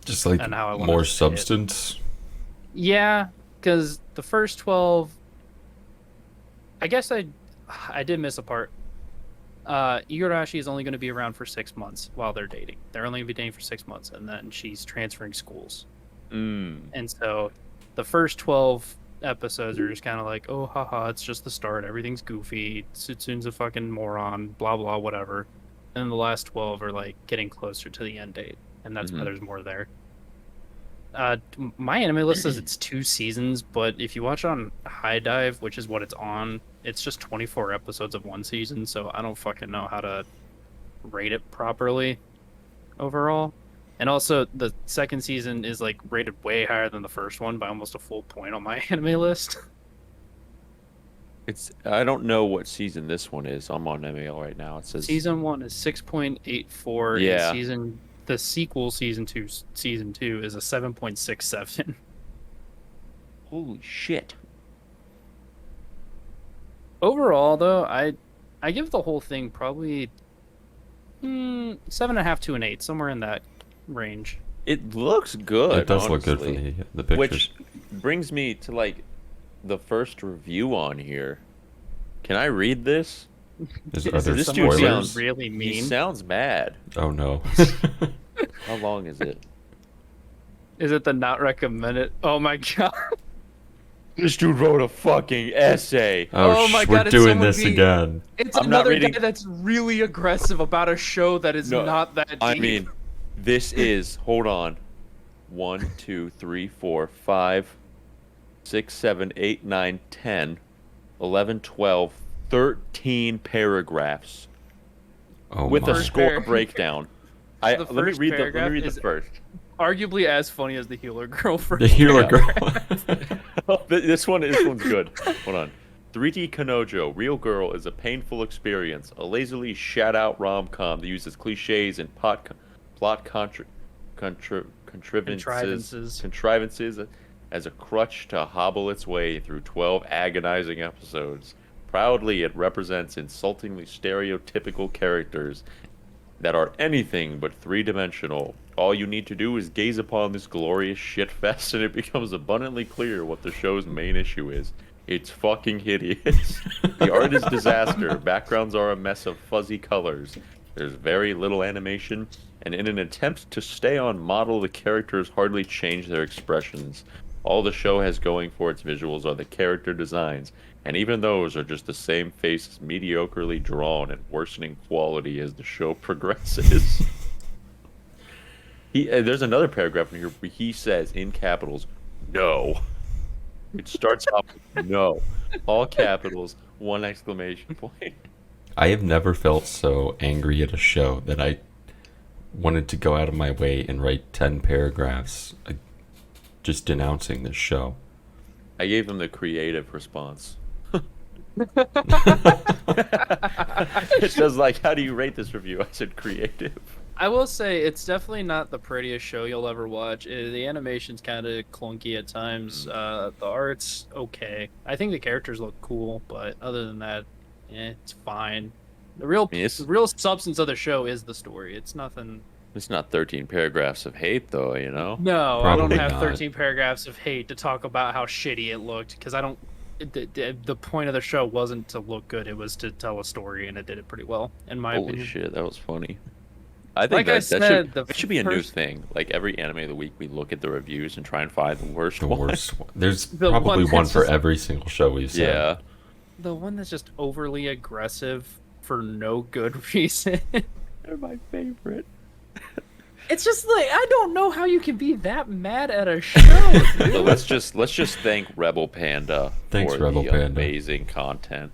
[SPEAKER 3] Just like
[SPEAKER 2] And how I wanted
[SPEAKER 3] more
[SPEAKER 2] to say it.
[SPEAKER 3] substance.
[SPEAKER 2] Yeah, because the first 12, I guess I did miss a part. Igarashi is only going to be around for 6 months while they're dating. They're only going to be dating for 6 months, and then she's transferring schools.
[SPEAKER 4] Mm.
[SPEAKER 2] And so the first 12 episodes are just kind of like, oh, haha, it's just the start. Everything's goofy. Tsutsun's a fucking moron, blah, blah, whatever. And then the last 12 are like getting closer to the end date. And that's why
[SPEAKER 4] Mhm.
[SPEAKER 2] there's more there. My anime list says it's 2 seasons, but if you watch on High Dive, which is what it's on, it's just 24 episodes of one season. So I don't fucking know how to rate it properly overall. And also, the second season is like rated way higher than the first one by almost a full point on my anime list.
[SPEAKER 4] It's. I don't know what season this one is. I'm on MAL right now. It says
[SPEAKER 2] Season 1 is 6.84.
[SPEAKER 4] Yeah.
[SPEAKER 2] And the sequel, season 2 is a 7.67.
[SPEAKER 4] Holy shit!
[SPEAKER 2] Overall, though, I give the whole thing probably 7.5 to an 8, somewhere in that range.
[SPEAKER 4] It looks good.
[SPEAKER 3] It does look good from
[SPEAKER 4] honestly.
[SPEAKER 3] the pictures.
[SPEAKER 4] Which brings me to like the first review on here. Can I read this?
[SPEAKER 3] Are there
[SPEAKER 4] this dude
[SPEAKER 3] spoilers?
[SPEAKER 4] sounds-
[SPEAKER 2] really
[SPEAKER 4] He
[SPEAKER 2] mean.
[SPEAKER 4] sounds mad.
[SPEAKER 3] Oh no.
[SPEAKER 4] How long is it?
[SPEAKER 2] Is it the not recommended? Oh my god.
[SPEAKER 4] This dude wrote a fucking essay.
[SPEAKER 2] Oh my
[SPEAKER 3] we're
[SPEAKER 2] God, it's
[SPEAKER 3] doing
[SPEAKER 2] someone
[SPEAKER 3] this
[SPEAKER 2] being-
[SPEAKER 3] again.
[SPEAKER 2] It's
[SPEAKER 4] I'm not
[SPEAKER 2] another
[SPEAKER 4] reading-
[SPEAKER 2] guy that's really aggressive about a show that is
[SPEAKER 4] No,
[SPEAKER 2] not that deep.
[SPEAKER 4] I mean, this is, hold on. 1, 2, 3, 4, 5, 6, 7, 8, 9, 10, 11, 12, 13 paragraphs.
[SPEAKER 3] Oh
[SPEAKER 4] with
[SPEAKER 3] my.
[SPEAKER 4] a score
[SPEAKER 2] First
[SPEAKER 4] breakdown.
[SPEAKER 2] The
[SPEAKER 4] Let me
[SPEAKER 2] first
[SPEAKER 4] read the
[SPEAKER 2] paragraph
[SPEAKER 4] first.
[SPEAKER 2] arguably as funny as the healer girl first.
[SPEAKER 3] The healer
[SPEAKER 2] paragraph.
[SPEAKER 3] girl.
[SPEAKER 4] Oh, this one's good. Hold on. 3D Kanojo, Real Girl is a painful experience, a lazily shat-out rom-com that uses cliches and contrivances as a crutch to hobble its way through 12 agonizing episodes. Proudly, it represents insultingly stereotypical characters that are anything but three-dimensional. All you need to do is gaze upon this glorious shitfest and it becomes abundantly clear what the show's main issue is. It's fucking hideous. The art is disaster. Backgrounds are a mess of fuzzy colors. There's very little animation, and in an attempt to stay on model, the characters hardly change their expressions. All the show has going for its visuals are the character designs, and even those are just the same faces mediocrely drawn and worsening quality as the show progresses. There's another paragraph in here where he says in capitals, "No." It starts off with "no," all capitals, one exclamation point.
[SPEAKER 3] I have never felt so angry at a show that I wanted to go out of my way and write 10 paragraphs just denouncing this show.
[SPEAKER 4] I gave him the creative response. It says like, "How do you rate this review?" I said creative.
[SPEAKER 2] I will say it's definitely not the prettiest show you'll ever watch. The animation's kind of clunky at times. The art's okay. I think the characters look cool, but other than that, it's fine. The real substance of the show is the story. It's nothing.
[SPEAKER 4] It's not 13 paragraphs of hate, though, you know?
[SPEAKER 2] No,
[SPEAKER 3] Probably
[SPEAKER 2] I don't have
[SPEAKER 3] not.
[SPEAKER 2] 13 paragraphs of hate to talk about how shitty it looked, because I don't. The point of the show wasn't to look good; it was to tell a story, and it did it pretty well, in my
[SPEAKER 4] Holy
[SPEAKER 2] opinion.
[SPEAKER 4] shit, that was funny. I think
[SPEAKER 2] Like I
[SPEAKER 4] that
[SPEAKER 2] said,
[SPEAKER 4] that should be a new
[SPEAKER 2] first-
[SPEAKER 4] thing. Like every anime of the week, we look at the reviews and try and find the worst
[SPEAKER 3] The
[SPEAKER 4] one.
[SPEAKER 3] worst one. There's
[SPEAKER 2] The
[SPEAKER 3] probably
[SPEAKER 2] one
[SPEAKER 3] one
[SPEAKER 2] that's
[SPEAKER 3] for
[SPEAKER 2] just-
[SPEAKER 3] every single show we've said.
[SPEAKER 4] Yeah.
[SPEAKER 2] The one that's just overly aggressive for no good reason.
[SPEAKER 4] They're my favorite.
[SPEAKER 2] It's just like I don't know how you can be that mad at a show.
[SPEAKER 4] So
[SPEAKER 2] dude.
[SPEAKER 4] let's just thank Rebel Panda
[SPEAKER 3] Thanks,
[SPEAKER 4] for
[SPEAKER 3] Rebel
[SPEAKER 4] the
[SPEAKER 3] Panda.
[SPEAKER 4] amazing content.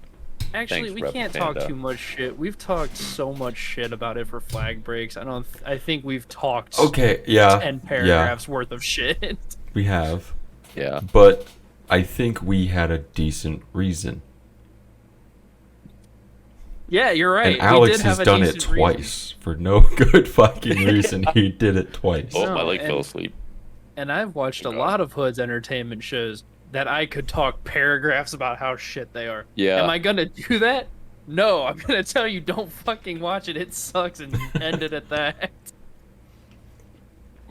[SPEAKER 2] Actually,
[SPEAKER 4] Thanks,
[SPEAKER 2] we
[SPEAKER 4] Rebel
[SPEAKER 2] can't
[SPEAKER 4] Panda.
[SPEAKER 2] talk too much shit. We've talked so much shit about it for flag breaks. I think we've talked
[SPEAKER 3] Okay, yeah.
[SPEAKER 2] 10 paragraphs worth of shit.
[SPEAKER 3] We have.
[SPEAKER 4] Yeah.
[SPEAKER 3] But I think we had a decent reason.
[SPEAKER 2] Yeah, you're right.
[SPEAKER 3] And Alex
[SPEAKER 2] we did have
[SPEAKER 3] has
[SPEAKER 2] a
[SPEAKER 3] done it
[SPEAKER 2] decent reason.
[SPEAKER 3] twice. For no good fucking reason, he did it twice.
[SPEAKER 4] Oh,
[SPEAKER 2] No,
[SPEAKER 4] my leg
[SPEAKER 2] and-
[SPEAKER 4] fell asleep.
[SPEAKER 2] And I've watched a
[SPEAKER 4] God.
[SPEAKER 2] lot of Hood's entertainment shows that I could talk paragraphs about how shit they are.
[SPEAKER 4] Yeah.
[SPEAKER 2] Am I gonna do that? No, I'm gonna tell you don't fucking watch it. It sucks and end it at that.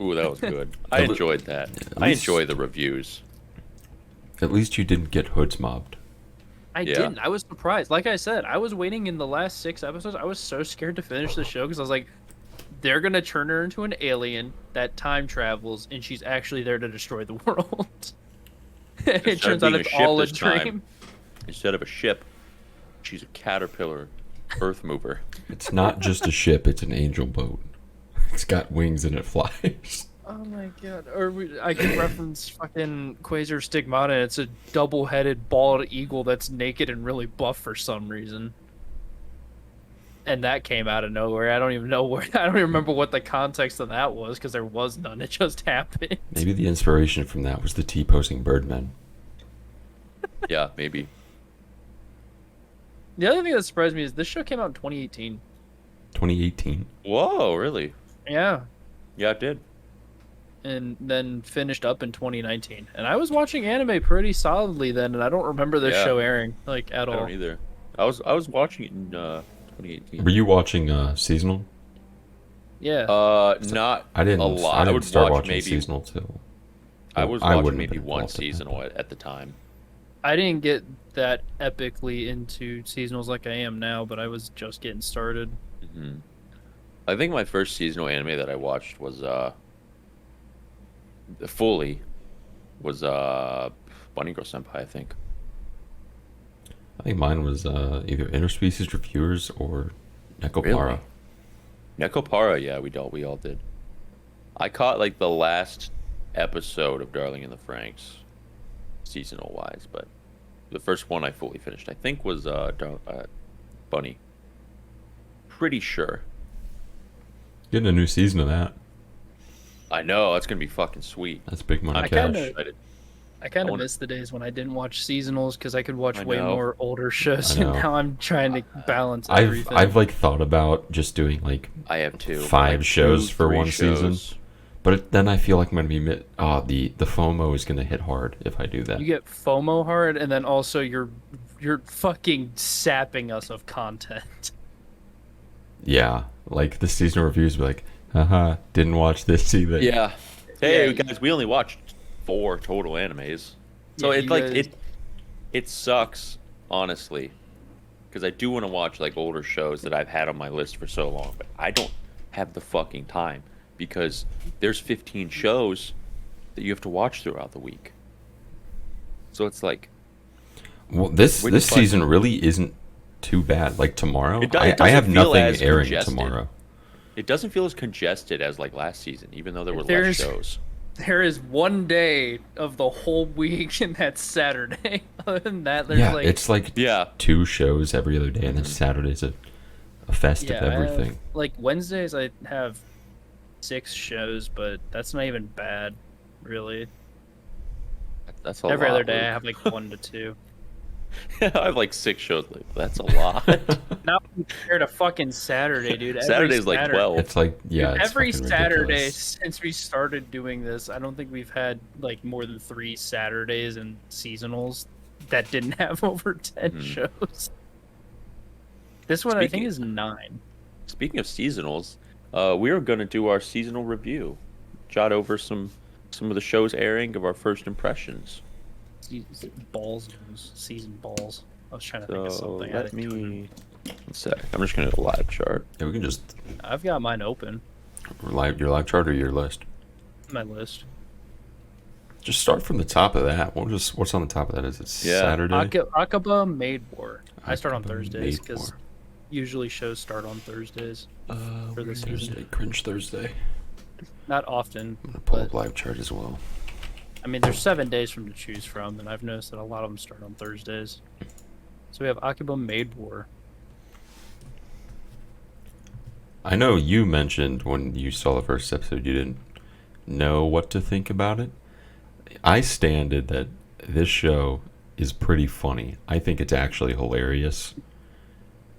[SPEAKER 4] Ooh, that was good. I
[SPEAKER 3] At le-
[SPEAKER 4] enjoyed that.
[SPEAKER 3] at
[SPEAKER 4] I
[SPEAKER 3] least-
[SPEAKER 4] enjoy the reviews.
[SPEAKER 3] At least you didn't get hoods mobbed.
[SPEAKER 2] I
[SPEAKER 4] Yeah.
[SPEAKER 2] didn't. I was surprised. Like I said, I was waiting in the last 6 episodes. I was so scared to finish the show because I was like, they're gonna turn her into an alien that time travels, and she's actually there to destroy the world. It
[SPEAKER 4] Instead of
[SPEAKER 2] turns out
[SPEAKER 4] being a
[SPEAKER 2] it's
[SPEAKER 4] ship
[SPEAKER 2] all a
[SPEAKER 4] this time.
[SPEAKER 2] dream.
[SPEAKER 4] Instead of a ship, she's a caterpillar earth mover.
[SPEAKER 3] It's not just a ship, it's an angel boat. It's got wings and it flies.
[SPEAKER 2] Oh my god. I can reference fucking Quasar Stigmata. It's a double-headed bald eagle that's naked and really buff for some reason. And that came out of nowhere. I don't even know where. I don't even remember what the context of that was because there was none. It just happened.
[SPEAKER 3] Maybe the inspiration from that was the T-posing Birdmen.
[SPEAKER 4] Yeah, maybe.
[SPEAKER 2] The other thing that surprised me is this show came out in 2018.
[SPEAKER 3] 2018.
[SPEAKER 4] Whoa, really?
[SPEAKER 2] Yeah.
[SPEAKER 4] Yeah, it did.
[SPEAKER 2] And then finished up in 2019. And I was watching anime pretty solidly then, and I don't remember this
[SPEAKER 4] Yeah.
[SPEAKER 2] show airing like at
[SPEAKER 4] I
[SPEAKER 2] all.
[SPEAKER 4] don't either. I was watching it in 2018.
[SPEAKER 3] Were you watching seasonal?
[SPEAKER 2] Yeah.
[SPEAKER 4] Not
[SPEAKER 3] I didn't.
[SPEAKER 4] a lot.
[SPEAKER 3] I didn't
[SPEAKER 4] would
[SPEAKER 3] start
[SPEAKER 4] watch
[SPEAKER 3] watching
[SPEAKER 4] maybe.
[SPEAKER 3] seasonal till.
[SPEAKER 4] I was
[SPEAKER 3] I
[SPEAKER 4] watching
[SPEAKER 3] wouldn't have
[SPEAKER 4] maybe
[SPEAKER 3] been
[SPEAKER 4] one
[SPEAKER 3] involved in that.
[SPEAKER 4] seasonal at the time.
[SPEAKER 2] I didn't get that epically into seasonals like I am now, but I was just getting started.
[SPEAKER 4] Hmm. I think my first seasonal anime that I watched was fully was Bunny Girl Senpai, I think.
[SPEAKER 3] I think mine was either Interspecies Reviewers or Nekopara.
[SPEAKER 4] Really? Nekopara, yeah, we all did. I caught like the last episode of Darling in the Franxx, seasonal wise, but the first one I fully finished, I think, was Bunny. pretty sure.
[SPEAKER 3] Getting a new season of that.
[SPEAKER 4] I know that's gonna be fucking sweet.
[SPEAKER 3] That's big money
[SPEAKER 2] I
[SPEAKER 3] cash.
[SPEAKER 2] kinda-
[SPEAKER 4] Excited.
[SPEAKER 2] I kind
[SPEAKER 4] I
[SPEAKER 2] of
[SPEAKER 4] wanna-
[SPEAKER 2] miss the days when I didn't watch seasonals because I could watch
[SPEAKER 4] I
[SPEAKER 2] way
[SPEAKER 4] know.
[SPEAKER 2] more older shows,
[SPEAKER 3] I
[SPEAKER 2] and
[SPEAKER 3] know.
[SPEAKER 2] now I'm trying to balance
[SPEAKER 3] I've
[SPEAKER 2] everything.
[SPEAKER 3] I've like thought about just doing like
[SPEAKER 4] I have two.
[SPEAKER 3] 5
[SPEAKER 4] like
[SPEAKER 3] shows for
[SPEAKER 4] 3
[SPEAKER 3] one season.
[SPEAKER 4] shows.
[SPEAKER 3] But then I feel like I'm gonna be the FOMO is gonna hit hard if I do that.
[SPEAKER 2] You get FOMO hard, and then also you're fucking sapping us of content.
[SPEAKER 3] Yeah, like the seasonal reviews be like, haha, didn't watch this either.
[SPEAKER 4] Yeah. Hey
[SPEAKER 2] Yeah,
[SPEAKER 4] guys, we only watched 4 total animes. So
[SPEAKER 2] Yeah,
[SPEAKER 4] it's
[SPEAKER 2] you
[SPEAKER 4] like
[SPEAKER 2] guys-
[SPEAKER 4] it sucks, honestly, because I do want to watch like older shows that I've had on my list for so long, but I don't have the fucking time because there's 15 shows that you have to watch throughout the week. So it's like
[SPEAKER 3] Well, this
[SPEAKER 4] Which is fun.
[SPEAKER 3] season really isn't too bad. Like tomorrow,
[SPEAKER 4] It do- it
[SPEAKER 3] I
[SPEAKER 4] doesn't
[SPEAKER 3] have
[SPEAKER 4] feel
[SPEAKER 3] nothing
[SPEAKER 4] as
[SPEAKER 3] airing
[SPEAKER 4] congested.
[SPEAKER 3] tomorrow.
[SPEAKER 4] it doesn't feel as congested as like last season, even though there were
[SPEAKER 2] There's-
[SPEAKER 4] less shows.
[SPEAKER 2] There is one day of the whole week, and that's Saturday. Other than that, there's
[SPEAKER 3] Yeah,
[SPEAKER 2] like
[SPEAKER 3] it's like
[SPEAKER 4] Yeah.
[SPEAKER 3] 2 shows every other day, and then
[SPEAKER 4] Mhm.
[SPEAKER 3] Saturday's a fest
[SPEAKER 2] yeah,
[SPEAKER 3] of
[SPEAKER 2] I have-
[SPEAKER 3] everything.
[SPEAKER 2] like Wednesdays, I have 6 shows, but that's not even bad, really.
[SPEAKER 4] That's a
[SPEAKER 2] Every
[SPEAKER 4] lot.
[SPEAKER 2] other day, I have like 1 to 2.
[SPEAKER 4] I have like 6 shows. Like, that's a lot.
[SPEAKER 2] Not compared to fucking Saturday, dude. Every
[SPEAKER 4] Saturday's like
[SPEAKER 2] Saturday-
[SPEAKER 4] 12.
[SPEAKER 3] It's like
[SPEAKER 2] Dude,
[SPEAKER 3] it's
[SPEAKER 2] every
[SPEAKER 3] fucking
[SPEAKER 2] Saturday
[SPEAKER 3] ridiculous.
[SPEAKER 2] since we started doing this, I don't think we've had like more than 3 Saturdays and seasonals that didn't have over 10
[SPEAKER 4] Mhm.
[SPEAKER 2] shows. This one I think
[SPEAKER 4] Speaking-
[SPEAKER 2] is 9.
[SPEAKER 4] Speaking of seasonals, we are going to do our seasonal review. Jot over some of the shows airing of our first impressions.
[SPEAKER 2] Balls, season balls. I was trying to think of
[SPEAKER 4] So
[SPEAKER 2] something.
[SPEAKER 4] let me. One sec. I'm just going to do a live chart.
[SPEAKER 3] Yeah, we can just
[SPEAKER 2] I've got mine open.
[SPEAKER 3] your live chart or your list.
[SPEAKER 2] My list.
[SPEAKER 3] Just start from the top of that. What's on the top of that? Is it
[SPEAKER 4] Yeah.
[SPEAKER 3] Saturday?
[SPEAKER 2] Akaba Maid War. I start on
[SPEAKER 3] Akaba
[SPEAKER 2] Thursdays
[SPEAKER 3] Maid
[SPEAKER 2] because
[SPEAKER 3] War.
[SPEAKER 2] usually shows start on Thursdays. for the season.
[SPEAKER 3] Thursday, cringe Thursday.
[SPEAKER 2] Not often.
[SPEAKER 3] I'm gonna pull
[SPEAKER 2] but-
[SPEAKER 3] up live chart as well.
[SPEAKER 2] I mean, there's 7 days from to choose from, and I've noticed that a lot of them start on Thursdays. So we have Akiba Maid War.
[SPEAKER 3] I know you mentioned when you saw the first episode you didn't know what to think about it. I standed that this show is pretty funny. I think it's actually hilarious.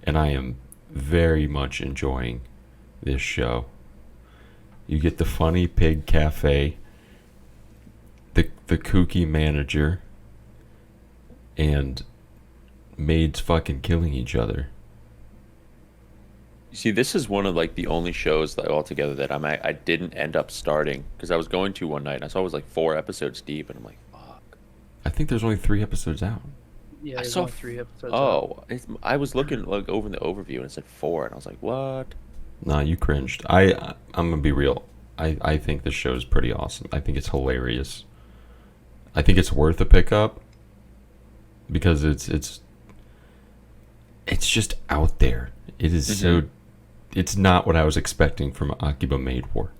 [SPEAKER 3] And I am very much enjoying this show. You get the funny pig cafe, the kooky manager, and maids fucking killing each other.
[SPEAKER 4] You see, this is one of like the only shows that altogether that I didn't end up starting because I was going to one night and I saw it was like 4 episodes deep and I'm like, fuck.
[SPEAKER 3] I think there's only 3 episodes out.
[SPEAKER 2] Yeah,
[SPEAKER 4] I
[SPEAKER 2] there's
[SPEAKER 4] saw
[SPEAKER 2] only 3 episodes. out.
[SPEAKER 4] Oh, I was looking like over in the overview and it said 4 and I was like, what?
[SPEAKER 3] Nah, you cringed. I'm gonna be real. I think this show is pretty awesome. I think it's hilarious. I think it's worth a pickup because it's just out there. It is so. It's not what I was expecting from Akiba Maid War.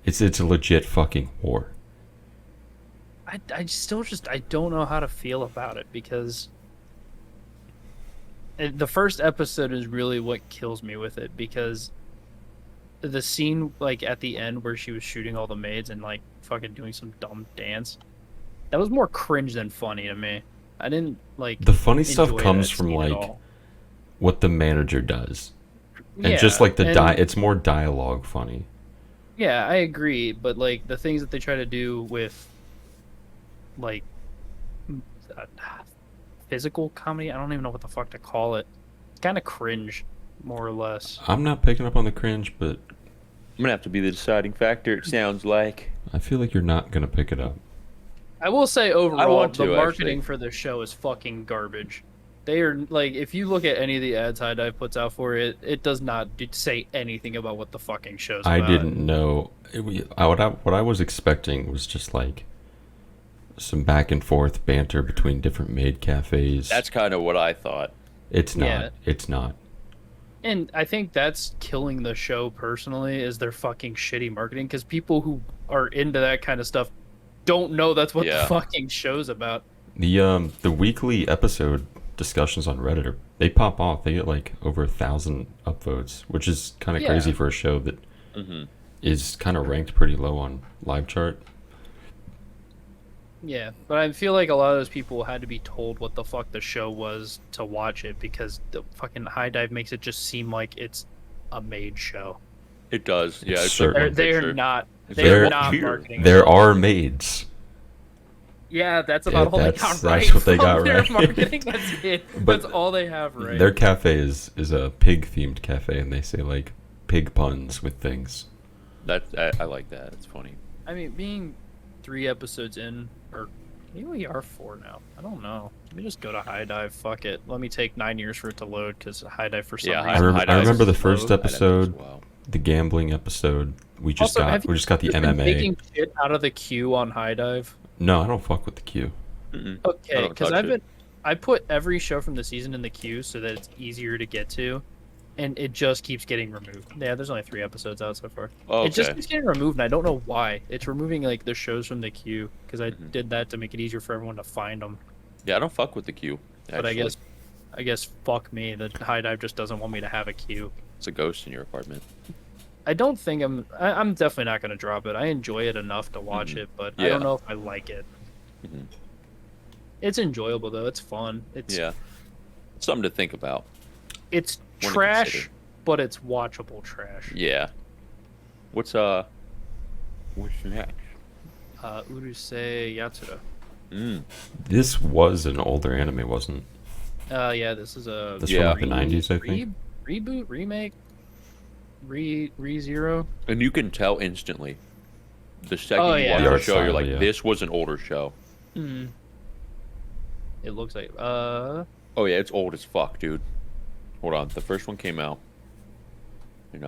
[SPEAKER 3] It's a legit fucking war.
[SPEAKER 2] I still I don't know how to feel about it because the first episode is really what kills me with it because the scene like at the end where she was shooting all the maids and like fucking doing some dumb dance, that was more cringe than funny to me. I didn't like
[SPEAKER 3] The funny stuff
[SPEAKER 2] enjoy
[SPEAKER 3] comes
[SPEAKER 2] that
[SPEAKER 3] from
[SPEAKER 2] scene at
[SPEAKER 3] like
[SPEAKER 2] all.
[SPEAKER 3] what the manager does, and
[SPEAKER 2] Yeah,
[SPEAKER 3] just like the
[SPEAKER 2] and-
[SPEAKER 3] it's more dialogue funny.
[SPEAKER 2] Yeah, I agree, but like the things that they try to do with like uh, physical comedy, I don't even know what the fuck to call it. It's kind of cringe, more or less.
[SPEAKER 3] I'm not picking up on the cringe, but
[SPEAKER 4] I'm gonna have to be the deciding factor. It sounds like.
[SPEAKER 3] I feel like you're not gonna pick it up.
[SPEAKER 2] I will say overall,
[SPEAKER 4] want
[SPEAKER 2] the
[SPEAKER 4] to,
[SPEAKER 2] marketing
[SPEAKER 4] actually.
[SPEAKER 2] for this show is fucking garbage. They are like, if you look at any of the ads High Dive puts out for it, it does not say anything about what the fucking show's
[SPEAKER 3] I
[SPEAKER 2] about.
[SPEAKER 3] didn't know. What I was expecting was just like some back and forth banter between different maid cafes.
[SPEAKER 4] That's kind of what I thought.
[SPEAKER 3] It's not.
[SPEAKER 2] Yeah.
[SPEAKER 3] It's not.
[SPEAKER 2] And I think that's killing the show personally is their fucking shitty marketing because people who are into that kind of stuff don't know that's what
[SPEAKER 4] Yeah.
[SPEAKER 2] the fucking show's about.
[SPEAKER 3] The weekly episode discussions on Reddit, they pop off. They get like over 1,000 upvotes, which is kind of
[SPEAKER 2] Yeah.
[SPEAKER 3] crazy for a show that
[SPEAKER 4] Mm-hmm.
[SPEAKER 3] is kind of ranked pretty low on live chart.
[SPEAKER 2] Yeah, but I feel like a lot of those people had to be told what the fuck the show was to watch it, because the fucking High Dive makes it just seem like it's a made show.
[SPEAKER 4] It does. Yeah, it's
[SPEAKER 3] certain.
[SPEAKER 4] like
[SPEAKER 2] They're
[SPEAKER 4] one picture.
[SPEAKER 2] not.
[SPEAKER 4] It's
[SPEAKER 2] They're
[SPEAKER 3] like
[SPEAKER 2] not
[SPEAKER 4] here.
[SPEAKER 2] marketing.
[SPEAKER 3] There
[SPEAKER 2] it.
[SPEAKER 3] are maids.
[SPEAKER 2] Yeah, that's about
[SPEAKER 3] Yeah,
[SPEAKER 2] all they
[SPEAKER 3] that's-
[SPEAKER 2] got
[SPEAKER 3] that's
[SPEAKER 2] right.
[SPEAKER 3] what they
[SPEAKER 2] from
[SPEAKER 3] got
[SPEAKER 2] their
[SPEAKER 3] right.
[SPEAKER 2] marketing. That's it.
[SPEAKER 3] But
[SPEAKER 2] That's all they have right.
[SPEAKER 3] Their cafe is a pig themed cafe, and they say like pig puns with things.
[SPEAKER 4] I like that. It's funny.
[SPEAKER 2] I mean, being 3 episodes in, or maybe we are 4 now. I don't know. Let me just go to High Dive. Fuck it. Let me take 9 years for it to load, because High Dive for some
[SPEAKER 4] Yeah,
[SPEAKER 2] reason.
[SPEAKER 3] I remember,
[SPEAKER 4] High
[SPEAKER 3] I
[SPEAKER 4] Dive's
[SPEAKER 3] remember the
[SPEAKER 2] slow.
[SPEAKER 3] first
[SPEAKER 4] High Dive takes a
[SPEAKER 3] episode,
[SPEAKER 4] while.
[SPEAKER 3] the gambling episode. We just
[SPEAKER 2] Also, have you
[SPEAKER 3] got the
[SPEAKER 2] been
[SPEAKER 3] MMA.
[SPEAKER 2] taking shit out of the queue on High Dive?
[SPEAKER 3] No, I don't fuck with the queue.
[SPEAKER 4] Mm-mm.
[SPEAKER 2] Okay,
[SPEAKER 4] I don't
[SPEAKER 2] because
[SPEAKER 4] touch it.
[SPEAKER 2] I put every show from the season in the queue so that it's easier to get to, and it just keeps getting removed. Yeah, there's only 3 episodes out so far.
[SPEAKER 4] Oh,
[SPEAKER 2] It just
[SPEAKER 4] okay.
[SPEAKER 2] keeps getting removed, and I don't know why. It's removing like the shows from the queue because I
[SPEAKER 4] Mhm.
[SPEAKER 2] did that to make it easier for everyone to find them.
[SPEAKER 4] Yeah, I don't fuck with the queue.
[SPEAKER 2] But I
[SPEAKER 4] actually.
[SPEAKER 2] guess fuck me. The High Dive just doesn't want me to have a queue.
[SPEAKER 4] It's a ghost in your apartment.
[SPEAKER 2] I don't think I'm definitely not gonna drop it. I enjoy it enough to watch
[SPEAKER 4] Mhm.
[SPEAKER 2] it, but I
[SPEAKER 4] Yeah.
[SPEAKER 2] don't know if I like it.
[SPEAKER 4] Mhm.
[SPEAKER 2] It's enjoyable though. It's fun. It's
[SPEAKER 4] Yeah, something to think about.
[SPEAKER 2] it's
[SPEAKER 4] One to
[SPEAKER 2] trash,
[SPEAKER 4] consider.
[SPEAKER 2] but it's watchable trash.
[SPEAKER 4] Yeah. What's next?
[SPEAKER 2] Urusei Yatsura.
[SPEAKER 3] This was an older anime, wasn't it?
[SPEAKER 2] Yeah, this is a
[SPEAKER 3] This
[SPEAKER 4] Yeah.
[SPEAKER 3] from like the 90s, I think.
[SPEAKER 2] reboot, remake, re-zero.
[SPEAKER 4] And you can tell instantly. The second
[SPEAKER 2] Oh,
[SPEAKER 4] you
[SPEAKER 2] yeah.
[SPEAKER 4] watch
[SPEAKER 3] The
[SPEAKER 4] the
[SPEAKER 3] art
[SPEAKER 4] show, you're
[SPEAKER 3] style,
[SPEAKER 4] like,
[SPEAKER 3] yeah.
[SPEAKER 4] this was an older show.
[SPEAKER 2] Mm. It looks like
[SPEAKER 4] Oh yeah, it's old as fuck, dude. Hold on, the first one came out in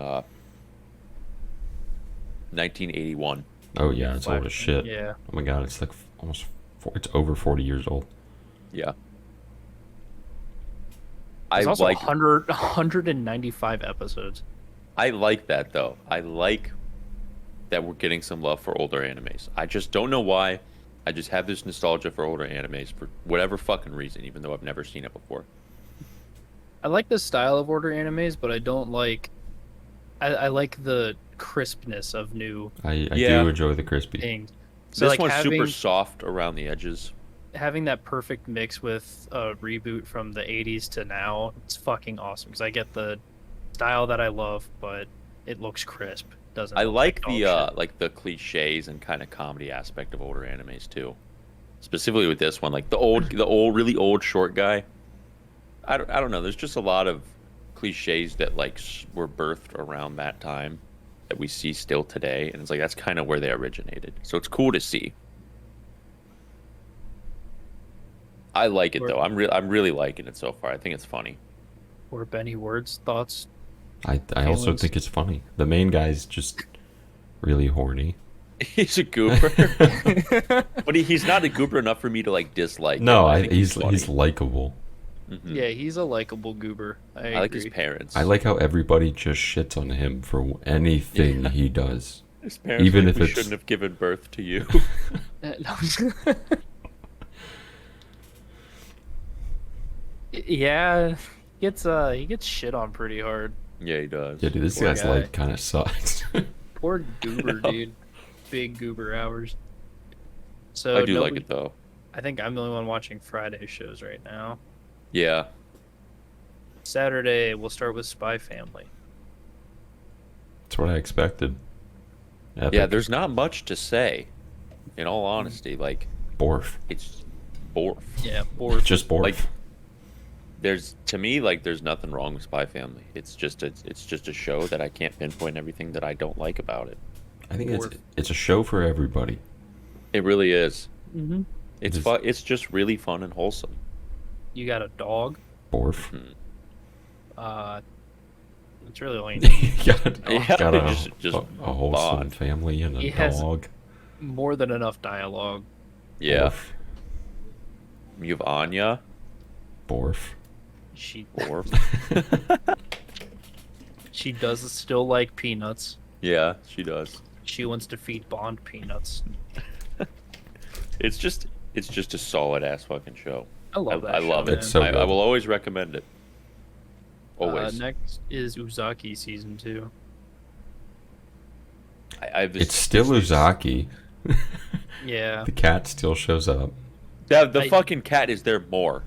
[SPEAKER 4] 1981.
[SPEAKER 3] Oh yeah, it's old as
[SPEAKER 2] Flash-
[SPEAKER 3] shit.
[SPEAKER 2] Yeah.
[SPEAKER 3] Oh my god, it's like almost it's over 40 years old.
[SPEAKER 4] Yeah.
[SPEAKER 2] There's
[SPEAKER 4] I
[SPEAKER 2] also
[SPEAKER 4] like
[SPEAKER 2] 195 episodes.
[SPEAKER 4] I like that though. I like that we're getting some love for older animes. I just don't know why. I just have this nostalgia for older animes for whatever fucking reason, even though I've never seen it before.
[SPEAKER 2] I like the style of older animes, but I don't like. I like the crispness of new
[SPEAKER 3] I
[SPEAKER 4] Yeah.
[SPEAKER 3] do enjoy the crispy.
[SPEAKER 2] things. So
[SPEAKER 4] This
[SPEAKER 2] like
[SPEAKER 4] one's
[SPEAKER 2] having,
[SPEAKER 4] super soft around the edges.
[SPEAKER 2] having that perfect mix with a reboot from the 80s to now, it's fucking awesome because I get the style that I love, but it looks crisp. Doesn't
[SPEAKER 4] I
[SPEAKER 2] look
[SPEAKER 4] like
[SPEAKER 2] dog
[SPEAKER 4] the
[SPEAKER 2] shit.
[SPEAKER 4] like the cliches and kind of comedy aspect of older animes too. Specifically with this one, like the old really old short guy. I don't know. There's just a lot of cliches that like were birthed around that time that we see still today, and it's like that's kind of where they originated. So it's cool to see. I like it though. I'm really liking it so far. I think it's funny.
[SPEAKER 2] Or Benny Word's thoughts.
[SPEAKER 3] I also
[SPEAKER 2] Feelings.
[SPEAKER 3] think it's funny. The main guy's just really horny.
[SPEAKER 4] He's a goober, but he's not a goober enough for me to like dislike.
[SPEAKER 3] No,
[SPEAKER 4] him. I think
[SPEAKER 3] he's
[SPEAKER 4] funny.
[SPEAKER 3] likable.
[SPEAKER 4] Mhm.
[SPEAKER 2] Yeah, he's a likable goober. I
[SPEAKER 4] I like
[SPEAKER 2] agree.
[SPEAKER 4] his parents.
[SPEAKER 3] I like how everybody just shits on him for anything he does.
[SPEAKER 4] his parents.
[SPEAKER 3] even
[SPEAKER 4] like,
[SPEAKER 3] if
[SPEAKER 4] we
[SPEAKER 3] it's-
[SPEAKER 4] shouldn't have given birth to you.
[SPEAKER 2] No. Yeah, he gets shit on pretty hard.
[SPEAKER 4] Yeah, he does.
[SPEAKER 3] Yeah, dude, this
[SPEAKER 2] Poor
[SPEAKER 3] guy's
[SPEAKER 2] guy.
[SPEAKER 3] life kind of sucks.
[SPEAKER 2] Poor goober,
[SPEAKER 4] know.
[SPEAKER 2] dude. Big goober hours. So
[SPEAKER 4] I do like
[SPEAKER 2] nobody-
[SPEAKER 4] it though.
[SPEAKER 2] I think I'm the only one watching Friday shows right now.
[SPEAKER 4] Yeah.
[SPEAKER 2] Saturday we'll start with Spy Family.
[SPEAKER 3] That's what I expected. Epic.
[SPEAKER 4] Yeah, there's not much to say. In all honesty, like
[SPEAKER 3] Borf.
[SPEAKER 4] it's borf.
[SPEAKER 2] Yeah, or
[SPEAKER 3] Just Borf.
[SPEAKER 4] Like there's to me like there's nothing wrong with Spy Family. It's just a show that I can't pinpoint everything that I don't like about it.
[SPEAKER 3] I think
[SPEAKER 2] Borf.
[SPEAKER 3] it's a show for everybody.
[SPEAKER 4] It really is.
[SPEAKER 2] Mhm.
[SPEAKER 4] It's
[SPEAKER 3] Just-
[SPEAKER 4] fun. It's just really fun and wholesome.
[SPEAKER 2] You got a dog.
[SPEAKER 3] Borf.
[SPEAKER 2] It's really all you need.
[SPEAKER 3] got got a,
[SPEAKER 4] just
[SPEAKER 3] a wholesome
[SPEAKER 4] bond.
[SPEAKER 3] family and a
[SPEAKER 2] He has-
[SPEAKER 3] dog.
[SPEAKER 2] More than enough dialogue.
[SPEAKER 4] Yeah.
[SPEAKER 3] Borf.
[SPEAKER 4] You have Anya.
[SPEAKER 2] She
[SPEAKER 4] Borf.
[SPEAKER 2] she does still like peanuts.
[SPEAKER 4] Yeah, she does.
[SPEAKER 2] She wants to feed Bond peanuts.
[SPEAKER 4] It's just a solid ass fucking show.
[SPEAKER 2] I love that
[SPEAKER 4] I
[SPEAKER 2] show,
[SPEAKER 4] love it.
[SPEAKER 3] It's so
[SPEAKER 4] I
[SPEAKER 3] good.
[SPEAKER 4] will always recommend it. Always.
[SPEAKER 2] Next is Uzaki season 2.
[SPEAKER 4] I have this,
[SPEAKER 3] It's still Uzaki.
[SPEAKER 2] Yeah.
[SPEAKER 3] The cat still shows up.
[SPEAKER 4] The fucking cat is there more.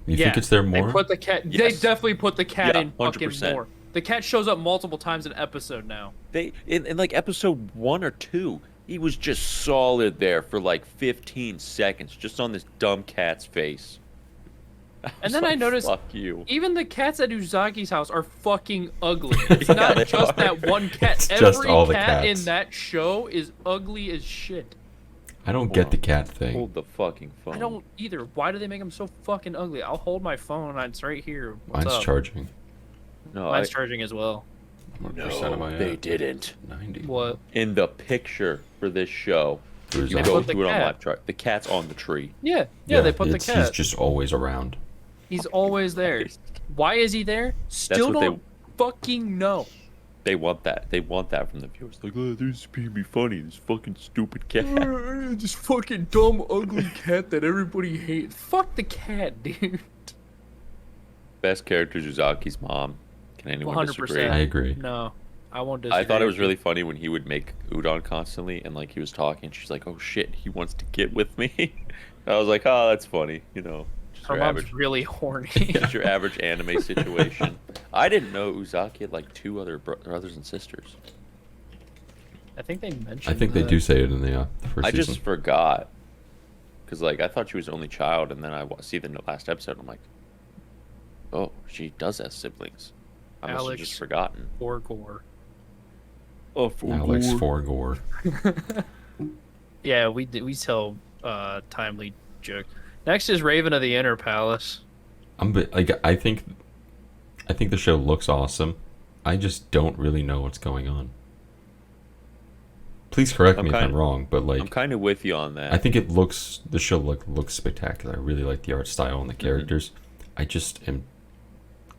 [SPEAKER 3] You think it's there more?
[SPEAKER 2] They put the cat. They
[SPEAKER 4] Yes.
[SPEAKER 2] definitely put the cat
[SPEAKER 4] Yeah,
[SPEAKER 2] in fucking
[SPEAKER 4] 100%.
[SPEAKER 2] more. The cat shows up multiple times an episode now.
[SPEAKER 4] They in like episode 1 or 2, he was just solid there for like 15 seconds, just on this dumb cat's face.
[SPEAKER 2] And then I noticed
[SPEAKER 4] fuck you.
[SPEAKER 2] even the cats at Uzaki's house are fucking ugly. It's not
[SPEAKER 4] they
[SPEAKER 2] just
[SPEAKER 4] are.
[SPEAKER 2] that one cat.
[SPEAKER 3] It's
[SPEAKER 2] Every
[SPEAKER 3] just all the
[SPEAKER 2] cat
[SPEAKER 3] cats.
[SPEAKER 2] in that show is ugly as shit.
[SPEAKER 3] I don't get the cat thing.
[SPEAKER 4] Hold the fucking phone.
[SPEAKER 2] I don't either. Why do they make them so fucking ugly? I'll hold my phone. It's right here. What's
[SPEAKER 3] Mine's
[SPEAKER 2] up?
[SPEAKER 3] charging.
[SPEAKER 4] No,
[SPEAKER 2] Mine's charging as well.
[SPEAKER 3] 100% of my
[SPEAKER 4] they didn't.
[SPEAKER 3] 90.
[SPEAKER 2] What?
[SPEAKER 4] In the picture for this show,
[SPEAKER 3] Who's
[SPEAKER 4] you
[SPEAKER 3] on?
[SPEAKER 4] go
[SPEAKER 2] Put the
[SPEAKER 4] to it on
[SPEAKER 2] cat.
[SPEAKER 4] live chart. The cat's on the tree.
[SPEAKER 2] Yeah, they put the
[SPEAKER 3] He's
[SPEAKER 2] cat.
[SPEAKER 3] just always around.
[SPEAKER 2] He's always there. Why is he there? Still
[SPEAKER 4] what
[SPEAKER 2] don't fucking know.
[SPEAKER 4] They want that. They want that from the viewers. Like, oh, this is being me funny. This fucking stupid cat.
[SPEAKER 2] This fucking dumb, ugly cat that everybody hates. Fuck the cat, dude.
[SPEAKER 4] Best character is Uzaki's mom. Can anyone
[SPEAKER 2] 100%.
[SPEAKER 4] disagree?
[SPEAKER 3] I agree.
[SPEAKER 2] No, I won't disagree.
[SPEAKER 4] I thought it was
[SPEAKER 2] with
[SPEAKER 4] really
[SPEAKER 2] you.
[SPEAKER 4] funny when he would make udon constantly, and like he was talking. She's like, "Oh shit, he wants to get with me." I was like, "Oh, that's funny." You know, just
[SPEAKER 2] Her
[SPEAKER 4] your
[SPEAKER 2] mom's
[SPEAKER 4] average,
[SPEAKER 2] really horny.
[SPEAKER 4] just your average anime situation. I didn't know Uzaki had like 2 other brothers and sisters.
[SPEAKER 2] I think they mentioned.
[SPEAKER 3] I think they
[SPEAKER 2] that.
[SPEAKER 3] do say it in the first
[SPEAKER 4] I
[SPEAKER 3] season.
[SPEAKER 4] just forgot, because like I thought she was the only child, and then I see the last episode. I'm like, oh, she does have siblings. I must have
[SPEAKER 2] Alex
[SPEAKER 4] just forgotten.
[SPEAKER 2] Or Gore.
[SPEAKER 4] Oh,
[SPEAKER 3] Alex Forgore.
[SPEAKER 2] Yeah, we tell timely joke. Next is Raven of the Inner Palace.
[SPEAKER 3] I think the show looks awesome. I just don't really know what's going on. Please correct me if I'm wrong, but
[SPEAKER 4] I'm
[SPEAKER 3] like
[SPEAKER 4] kind of with you on that.
[SPEAKER 3] I think the show looks spectacular. I really like the art style and the characters. I just am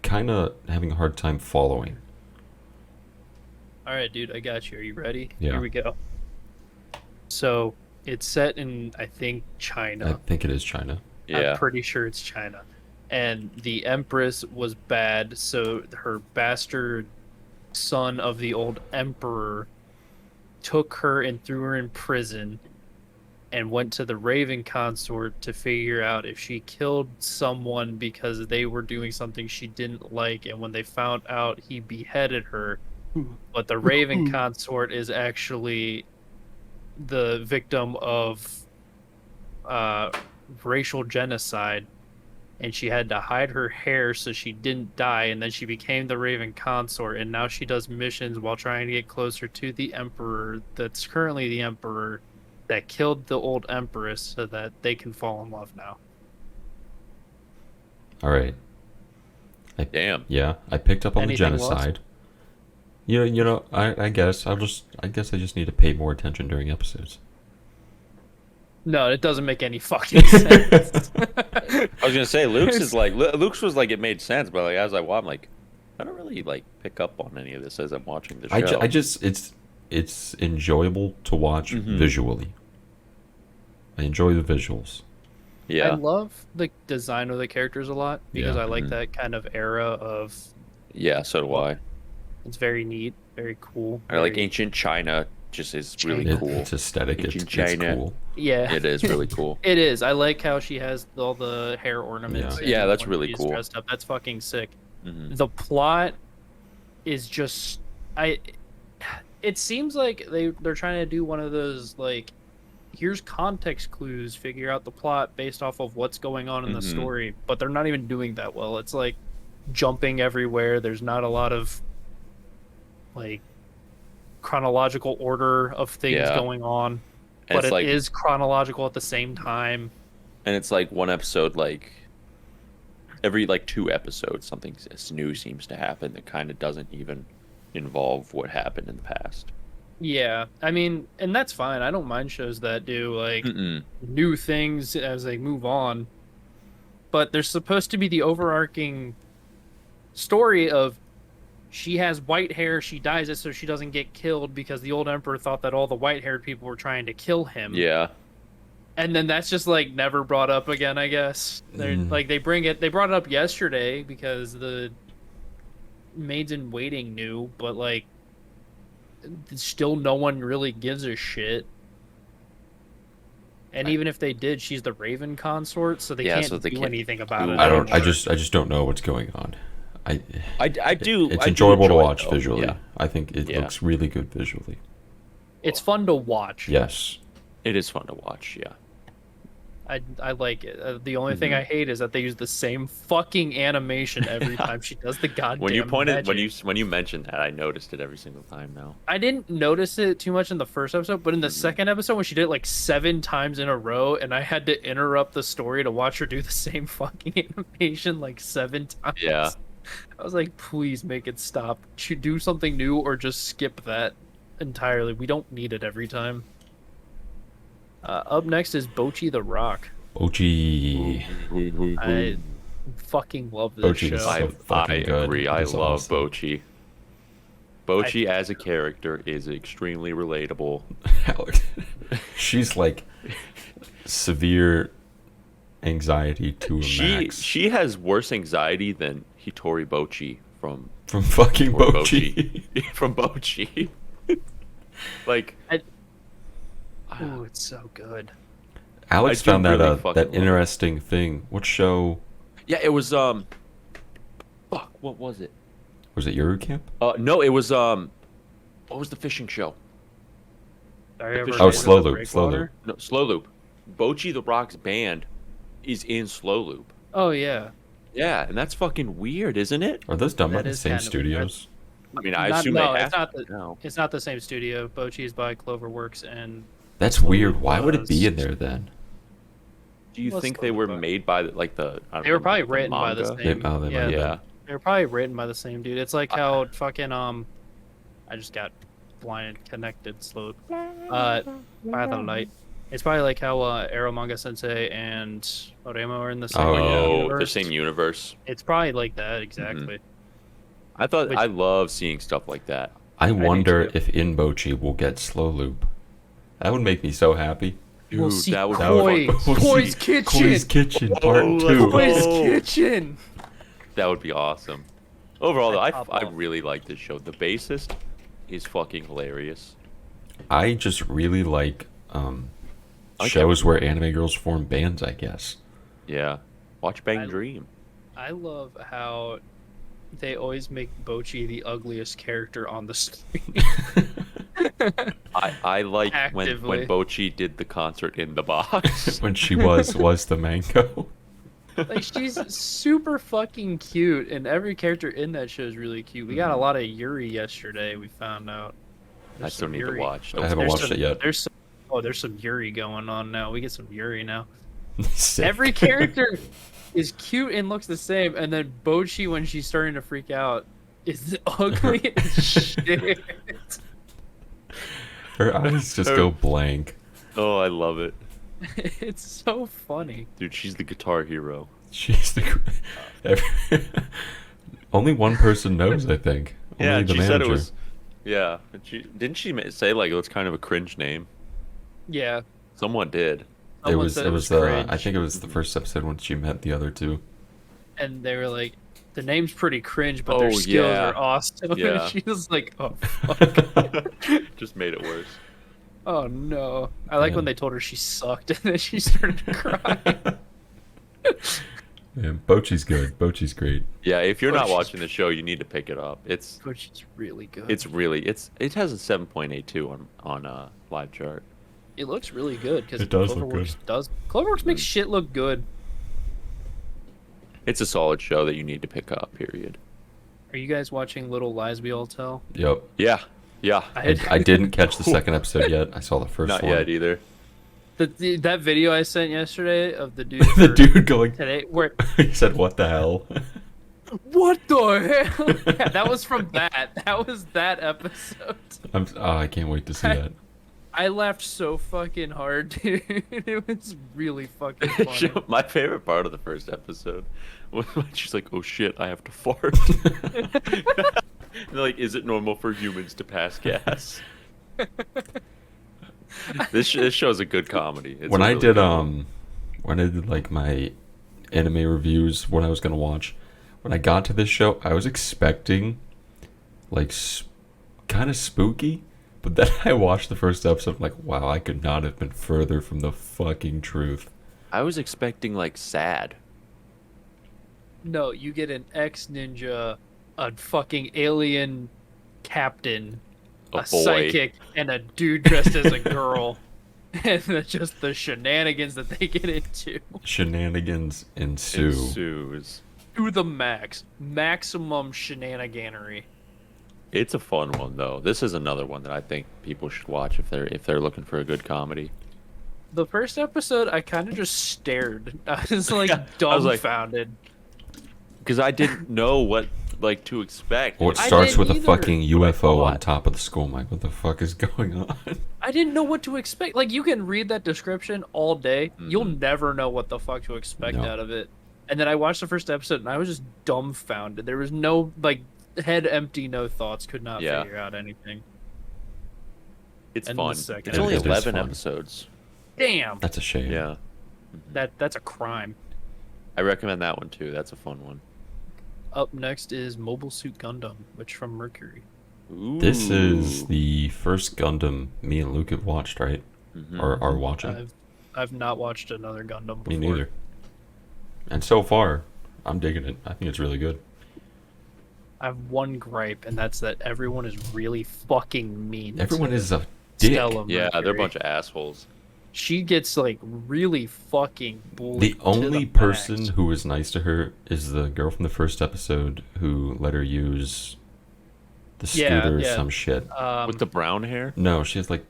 [SPEAKER 3] kind of having a hard time following.
[SPEAKER 2] All right, dude, I got you. Are you ready?
[SPEAKER 3] Yeah.
[SPEAKER 2] Here we go. So it's set in, I think,
[SPEAKER 3] I
[SPEAKER 2] China.
[SPEAKER 3] think it is China.
[SPEAKER 4] Yeah.
[SPEAKER 2] I'm pretty sure it's China. And the Empress was bad, so her bastard son of the old emperor took her and threw her in prison and went to the Raven consort to figure out if she killed someone because they were doing something she didn't like. And when they found out, he beheaded her. But the Raven consort is actually the victim of racial genocide, and she had to hide her hair so she didn't die, and then she became the Raven consort, and now she does missions while trying to get closer to the emperor that's currently the emperor that killed the old empress so that they can fall in love now.
[SPEAKER 3] All right.
[SPEAKER 4] Damn.
[SPEAKER 3] Yeah, I picked up on
[SPEAKER 2] Anything
[SPEAKER 3] the
[SPEAKER 2] lost?
[SPEAKER 3] genocide. You know, I guess I guess I just need to pay more attention during episodes.
[SPEAKER 2] No, it doesn't make any fucking sense.
[SPEAKER 4] I was gonna say Luke's is like Luke's was like it made sense, but like as I watch, I'm like I don't really like pick up on any of this as I'm watching the show.
[SPEAKER 3] I just it's enjoyable to watch visually. I enjoy the visuals.
[SPEAKER 2] I
[SPEAKER 4] yeah,
[SPEAKER 2] love the design of the characters a lot because
[SPEAKER 3] Yeah.
[SPEAKER 2] I like that kind of era of.
[SPEAKER 4] yeah. So do I.
[SPEAKER 2] It's very neat, very cool.
[SPEAKER 4] I like
[SPEAKER 2] very-
[SPEAKER 4] ancient China. Just is really
[SPEAKER 2] China.
[SPEAKER 4] cool.
[SPEAKER 3] It's aesthetic. It's
[SPEAKER 4] Ancient China.
[SPEAKER 3] cool.
[SPEAKER 2] Yeah,
[SPEAKER 4] It is really cool.
[SPEAKER 2] It is. I like how she has all the hair ornaments.
[SPEAKER 3] Yeah.
[SPEAKER 2] and
[SPEAKER 4] Yeah, that's
[SPEAKER 2] when
[SPEAKER 4] really
[SPEAKER 2] she's
[SPEAKER 4] cool.
[SPEAKER 2] Dressed up. That's fucking sick.
[SPEAKER 4] Mhm.
[SPEAKER 2] The plot is just it seems like they're trying to do one of those like here's context clues, figure out the plot based off of what's going on in the
[SPEAKER 4] Mhm.
[SPEAKER 2] story, but they're not even doing that well. It's like jumping everywhere. There's not a lot of like chronological order of things
[SPEAKER 4] Yeah.
[SPEAKER 2] going on,
[SPEAKER 4] And
[SPEAKER 2] but
[SPEAKER 4] it's
[SPEAKER 2] it is
[SPEAKER 4] like,
[SPEAKER 2] chronological at the same time.
[SPEAKER 4] and it's like one episode like every like 2 episodes something new seems to happen that kind of doesn't even involve what happened in the past.
[SPEAKER 2] Yeah, I mean, and that's fine. I don't mind shows that do like
[SPEAKER 4] Mm-mm.
[SPEAKER 2] new things as they move on. But there's supposed to be the overarching story of she has white hair, she dyes it so she doesn't get killed because the old emperor thought that all the white-haired people were trying to kill him.
[SPEAKER 4] Yeah.
[SPEAKER 2] And then that's just like never brought up again, I guess. They're like they brought it up yesterday because the maids in waiting knew, but like still no one really gives a shit. And even if they did, she's the Raven consort, so they
[SPEAKER 4] Yeah,
[SPEAKER 2] can't
[SPEAKER 4] so they
[SPEAKER 2] do
[SPEAKER 4] can't
[SPEAKER 2] anything about it.
[SPEAKER 3] I don't. I
[SPEAKER 2] anymore.
[SPEAKER 3] just don't know what's going on.
[SPEAKER 4] I do.
[SPEAKER 3] It's
[SPEAKER 4] I do
[SPEAKER 3] enjoyable to
[SPEAKER 4] enjoy it,
[SPEAKER 3] watch
[SPEAKER 4] though.
[SPEAKER 3] visually.
[SPEAKER 4] Yeah,
[SPEAKER 3] I think it
[SPEAKER 4] Yeah.
[SPEAKER 3] looks really good visually.
[SPEAKER 2] It's fun to watch.
[SPEAKER 3] Yes.
[SPEAKER 4] it is fun to watch. Yeah.
[SPEAKER 2] I like it. The only thing I hate is that they use the same fucking animation every time she does the goddamn
[SPEAKER 4] When you pointed,
[SPEAKER 2] magic.
[SPEAKER 4] when you mentioned that, I noticed it every single time now.
[SPEAKER 2] I didn't notice it too much in the first episode, but in the second episode when she did it like 7 times in a row, and I had to interrupt the story to watch her do the same fucking animation like 7 times.
[SPEAKER 4] Yeah.
[SPEAKER 2] I was like, please make it stop. Should do something new or just skip that entirely. We don't need it every time. Up next is Bocchi the Rock.
[SPEAKER 3] Ochi.
[SPEAKER 2] I fucking love this
[SPEAKER 3] Bocchi is
[SPEAKER 2] show.
[SPEAKER 3] so fucking good.
[SPEAKER 4] agree. I
[SPEAKER 3] It's
[SPEAKER 4] love
[SPEAKER 3] awesome.
[SPEAKER 4] Bocchi. Bocchi as a character is extremely relatable.
[SPEAKER 3] She's like severe anxiety to a max.
[SPEAKER 4] She has worse anxiety than Hitori Bocchi from
[SPEAKER 3] From fucking
[SPEAKER 4] or
[SPEAKER 3] Bocchi.
[SPEAKER 4] from Bocchi. Like,
[SPEAKER 2] Ooh, it's so good.
[SPEAKER 3] Alex
[SPEAKER 4] I do
[SPEAKER 3] found that
[SPEAKER 4] really fucking
[SPEAKER 3] that
[SPEAKER 4] love it.
[SPEAKER 3] interesting thing. What show
[SPEAKER 4] yeah, it was fuck, what was it?
[SPEAKER 3] was it? Yuru Camp?
[SPEAKER 4] No, it was what was the fishing show?
[SPEAKER 2] Are you ever
[SPEAKER 4] Oh,
[SPEAKER 2] been to
[SPEAKER 3] Slow
[SPEAKER 2] the
[SPEAKER 3] Loop,
[SPEAKER 2] Breakwater?
[SPEAKER 4] No, Slow Loop. Bocchi the Rock's band is in Slow Loop.
[SPEAKER 2] Oh yeah.
[SPEAKER 4] Yeah, and that's fucking weird, isn't it?
[SPEAKER 3] Are those done by
[SPEAKER 2] That
[SPEAKER 3] the
[SPEAKER 2] is
[SPEAKER 3] same
[SPEAKER 2] kind of
[SPEAKER 3] studios?
[SPEAKER 4] I mean, I
[SPEAKER 2] Not-
[SPEAKER 4] assume
[SPEAKER 2] no,
[SPEAKER 4] they
[SPEAKER 2] it's
[SPEAKER 4] have
[SPEAKER 2] not the
[SPEAKER 4] no.
[SPEAKER 2] it's not the same studio. Bocchi is by Cloverworks, and
[SPEAKER 3] That's weird. Why would it be in
[SPEAKER 2] was-
[SPEAKER 3] there then?
[SPEAKER 4] Do you
[SPEAKER 2] Well,
[SPEAKER 4] think
[SPEAKER 2] Slow
[SPEAKER 4] they were
[SPEAKER 2] Loop,
[SPEAKER 4] made by like the? I don't
[SPEAKER 2] they were
[SPEAKER 4] know,
[SPEAKER 2] probably
[SPEAKER 4] the
[SPEAKER 2] written by the
[SPEAKER 4] manga?
[SPEAKER 2] same.
[SPEAKER 3] They might
[SPEAKER 2] yeah,
[SPEAKER 3] have been.
[SPEAKER 4] Yeah.
[SPEAKER 2] they were probably written by the same dude. It's like how fucking I just got blind connected slow. By the light. It's probably like how Arrow Manga Sensei and Oremo are in the same
[SPEAKER 3] Oh, yeah.
[SPEAKER 4] Oh,
[SPEAKER 2] universe.
[SPEAKER 4] the same universe.
[SPEAKER 2] It's probably like that exactly.
[SPEAKER 4] I thought
[SPEAKER 2] Which-
[SPEAKER 4] I love seeing stuff like that.
[SPEAKER 3] I wonder
[SPEAKER 2] too.
[SPEAKER 3] if in Bocchi we'll get Slow Loop. That would make me so happy.
[SPEAKER 2] We'll
[SPEAKER 4] Dude,
[SPEAKER 2] see
[SPEAKER 4] that would be
[SPEAKER 2] Koi.
[SPEAKER 4] fun.
[SPEAKER 2] Koi's Kitchen.
[SPEAKER 3] Koi's Kitchen Part
[SPEAKER 4] let's
[SPEAKER 3] 2.
[SPEAKER 4] go.
[SPEAKER 2] Koi's
[SPEAKER 4] Oh.
[SPEAKER 2] Kitchen.
[SPEAKER 4] That would be awesome. Overall, though,
[SPEAKER 2] I'd pop
[SPEAKER 4] I
[SPEAKER 2] off.
[SPEAKER 4] really like this show. The bassist is fucking hilarious.
[SPEAKER 3] I just really like
[SPEAKER 4] like
[SPEAKER 3] shows where anime girls form bands, I guess.
[SPEAKER 4] Yeah, watch Bang
[SPEAKER 2] I-
[SPEAKER 4] Dream.
[SPEAKER 2] I love how they always make Bocchi the ugliest character on the screen.
[SPEAKER 4] I like
[SPEAKER 2] Actively.
[SPEAKER 4] when Bocchi did the concert in the box.
[SPEAKER 3] When she was the mango.
[SPEAKER 2] Like she's super fucking cute, and every character in that show is really cute. We got a lot of Yuri yesterday. We found out.
[SPEAKER 4] I
[SPEAKER 2] There's
[SPEAKER 4] still
[SPEAKER 2] some
[SPEAKER 4] need to
[SPEAKER 2] Yuri.
[SPEAKER 4] watch.
[SPEAKER 3] I haven't
[SPEAKER 2] There's
[SPEAKER 3] watched
[SPEAKER 2] some-
[SPEAKER 3] it yet.
[SPEAKER 2] There's some Yuri going on now. We get some Yuri now.
[SPEAKER 3] Sick.
[SPEAKER 2] Every character is cute and looks the same, and then Bocchi, when she's starting to freak out, is ugly as shit.
[SPEAKER 3] Her eyes just go blank.
[SPEAKER 4] Oh, I love it,
[SPEAKER 2] It's so funny.
[SPEAKER 4] dude. She's the guitar hero.
[SPEAKER 3] She's the. Only one person knows, I think.
[SPEAKER 4] Yeah,
[SPEAKER 3] Only
[SPEAKER 4] and
[SPEAKER 3] the
[SPEAKER 4] she
[SPEAKER 3] manager.
[SPEAKER 4] said it was. Yeah, and didn't she say like it was kind of a cringe name?
[SPEAKER 2] Yeah.
[SPEAKER 4] Someone did.
[SPEAKER 3] It
[SPEAKER 2] Someone
[SPEAKER 3] was.
[SPEAKER 2] said
[SPEAKER 3] It was.
[SPEAKER 2] cringe,
[SPEAKER 3] I think it was the first episode when she met the other two.
[SPEAKER 2] and they were like, the name's pretty cringe, but
[SPEAKER 4] Oh,
[SPEAKER 2] their skills
[SPEAKER 4] yeah.
[SPEAKER 2] are awesome.
[SPEAKER 4] Yeah.
[SPEAKER 2] And she was like, oh, fuck.
[SPEAKER 4] Just made it worse.
[SPEAKER 2] Oh, no. I like when
[SPEAKER 3] Man.
[SPEAKER 2] they told her she sucked, and then she started to cry.
[SPEAKER 3] Yeah, Bocchi's good. Bocchi's great.
[SPEAKER 4] Yeah, if you're not
[SPEAKER 2] Bocchi's-
[SPEAKER 4] watching the show, you need to pick it up. It's
[SPEAKER 2] Which is really good.
[SPEAKER 4] it has a 7.82 on live chart.
[SPEAKER 2] It looks really good because
[SPEAKER 3] It does look good.
[SPEAKER 2] Cloverworks makes shit look good.
[SPEAKER 4] It's a solid show that you need to pick up. Period.
[SPEAKER 2] Are you guys watching Little Lies We All Tell?
[SPEAKER 3] Yep.
[SPEAKER 4] Yeah, yeah.
[SPEAKER 3] I didn't catch the second episode yet. I saw the first
[SPEAKER 4] Not
[SPEAKER 3] one.
[SPEAKER 4] yet either.
[SPEAKER 2] That video I sent yesterday of the dude
[SPEAKER 3] The
[SPEAKER 2] for
[SPEAKER 3] dude going.
[SPEAKER 2] today where
[SPEAKER 3] He said, "What the hell?"
[SPEAKER 2] what the hell? Yeah, that was from that. That was that episode.
[SPEAKER 3] I can't wait to see that.
[SPEAKER 2] I laughed so fucking hard, dude. It was really fucking funny.
[SPEAKER 4] My favorite part of the first episode was when she's like, "Oh shit, I have to fart." And they're like, "Is it normal for humans to pass gas?" This show's a good comedy. It's
[SPEAKER 3] when
[SPEAKER 4] a
[SPEAKER 3] I
[SPEAKER 4] really
[SPEAKER 3] did
[SPEAKER 4] good one.
[SPEAKER 3] when I did like my anime reviews, what I was gonna watch, when I got to this show, I was expecting like kind of spooky, but then I watched the first episode. I'm like, wow, I could not have been further from the fucking truth.
[SPEAKER 4] I was expecting like sad.
[SPEAKER 2] No, you get an ex-ninja, a fucking alien captain,
[SPEAKER 4] A
[SPEAKER 2] a
[SPEAKER 4] boy.
[SPEAKER 2] psychic, and a dude dressed as a girl. And just the shenanigans that they get into.
[SPEAKER 3] Shenanigans ensue.
[SPEAKER 4] Ensues.
[SPEAKER 2] To the max. Maximum shenaniganery.
[SPEAKER 4] It's a fun one though. This is another one that I think people should watch if they're looking for a good comedy.
[SPEAKER 2] The first episode, I kind of just stared. I was like
[SPEAKER 4] Yeah, I was like-
[SPEAKER 2] dumbfounded.
[SPEAKER 4] Because I didn't know what like to expect.
[SPEAKER 3] Well, it
[SPEAKER 2] I
[SPEAKER 3] starts
[SPEAKER 2] didn't
[SPEAKER 3] with a
[SPEAKER 2] either.
[SPEAKER 3] fucking UFO on
[SPEAKER 4] thought.
[SPEAKER 3] top of the school. I'm like, what the fuck is going on?
[SPEAKER 2] I didn't know what to expect. Like, you can read that description all day. You'll
[SPEAKER 4] Mhm.
[SPEAKER 2] never know what the fuck to expect
[SPEAKER 3] No.
[SPEAKER 2] out of it. And then I watched the first episode, and I was just dumbfounded. There was no, like, head empty, no thoughts. Could not
[SPEAKER 4] Yeah.
[SPEAKER 2] figure out anything.
[SPEAKER 4] It's
[SPEAKER 2] And the
[SPEAKER 4] fun.
[SPEAKER 2] second
[SPEAKER 4] It's only
[SPEAKER 3] episode is
[SPEAKER 4] 11
[SPEAKER 3] fun.
[SPEAKER 4] episodes.
[SPEAKER 2] Damn!
[SPEAKER 3] That's a shame.
[SPEAKER 4] Yeah.
[SPEAKER 2] That's a crime.
[SPEAKER 4] I recommend that one too. That's a fun one.
[SPEAKER 2] Up next is Mobile Suit Gundam, which from Mercury.
[SPEAKER 4] Ooh.
[SPEAKER 3] This is the first Gundam me and Luke have watched, right?
[SPEAKER 4] Mhm.
[SPEAKER 3] Or are watching.
[SPEAKER 2] I've not watched another Gundam before.
[SPEAKER 3] Me neither. And so far, I'm digging it. I think it's really good.
[SPEAKER 2] I have one gripe, and that's that everyone is really fucking mean.
[SPEAKER 3] Everyone
[SPEAKER 2] to
[SPEAKER 3] is a dick.
[SPEAKER 2] Stella
[SPEAKER 4] Yeah, they're a
[SPEAKER 2] Mercury.
[SPEAKER 4] bunch of assholes.
[SPEAKER 2] She gets like really fucking bullied.
[SPEAKER 3] The
[SPEAKER 2] to
[SPEAKER 3] only
[SPEAKER 2] the
[SPEAKER 3] person
[SPEAKER 2] max.
[SPEAKER 3] who was nice to her is the girl from the first episode who let her use the
[SPEAKER 2] Yeah,
[SPEAKER 3] scooter or
[SPEAKER 2] yeah.
[SPEAKER 3] some shit.
[SPEAKER 4] With the brown hair?
[SPEAKER 3] No, she has like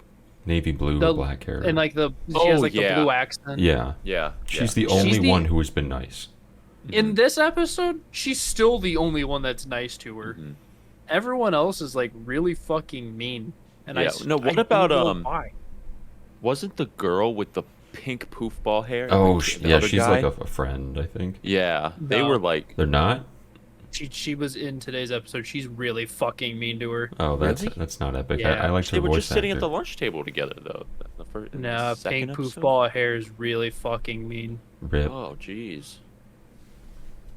[SPEAKER 3] navy blue
[SPEAKER 2] the-
[SPEAKER 3] or black hair.
[SPEAKER 2] and like she
[SPEAKER 4] Oh,
[SPEAKER 2] has like
[SPEAKER 4] yeah.
[SPEAKER 2] the blue accent.
[SPEAKER 3] yeah,
[SPEAKER 4] Yeah.
[SPEAKER 3] she's
[SPEAKER 4] yeah.
[SPEAKER 3] the only
[SPEAKER 2] She's the-
[SPEAKER 3] one who has been nice.
[SPEAKER 2] In this episode, she's still the only one that's nice to her.
[SPEAKER 4] Mhm.
[SPEAKER 2] Everyone else is like really fucking mean. And
[SPEAKER 4] Yeah, no, what
[SPEAKER 2] I
[SPEAKER 4] about,
[SPEAKER 2] don't know why.
[SPEAKER 4] Wasn't the girl with the pink poof ball hair?
[SPEAKER 3] Oh,
[SPEAKER 4] like, the
[SPEAKER 3] yeah,
[SPEAKER 4] other
[SPEAKER 3] she's
[SPEAKER 4] guy?
[SPEAKER 3] like a friend, I think.
[SPEAKER 4] Yeah, they
[SPEAKER 2] No.
[SPEAKER 4] were like,
[SPEAKER 3] They're not?
[SPEAKER 2] She was in today's episode. She's really fucking mean to her.
[SPEAKER 3] Oh,
[SPEAKER 4] Really?
[SPEAKER 3] that's not epic.
[SPEAKER 2] Yeah.
[SPEAKER 3] I liked
[SPEAKER 4] they
[SPEAKER 3] her
[SPEAKER 4] were
[SPEAKER 3] voice
[SPEAKER 4] just sitting at
[SPEAKER 3] actor.
[SPEAKER 4] the lunch table together though. The first, in the
[SPEAKER 2] Nah,
[SPEAKER 4] second
[SPEAKER 2] pink poof
[SPEAKER 4] episode?
[SPEAKER 2] ball of hair is really fucking mean.
[SPEAKER 3] Rip.
[SPEAKER 4] Oh, jeez.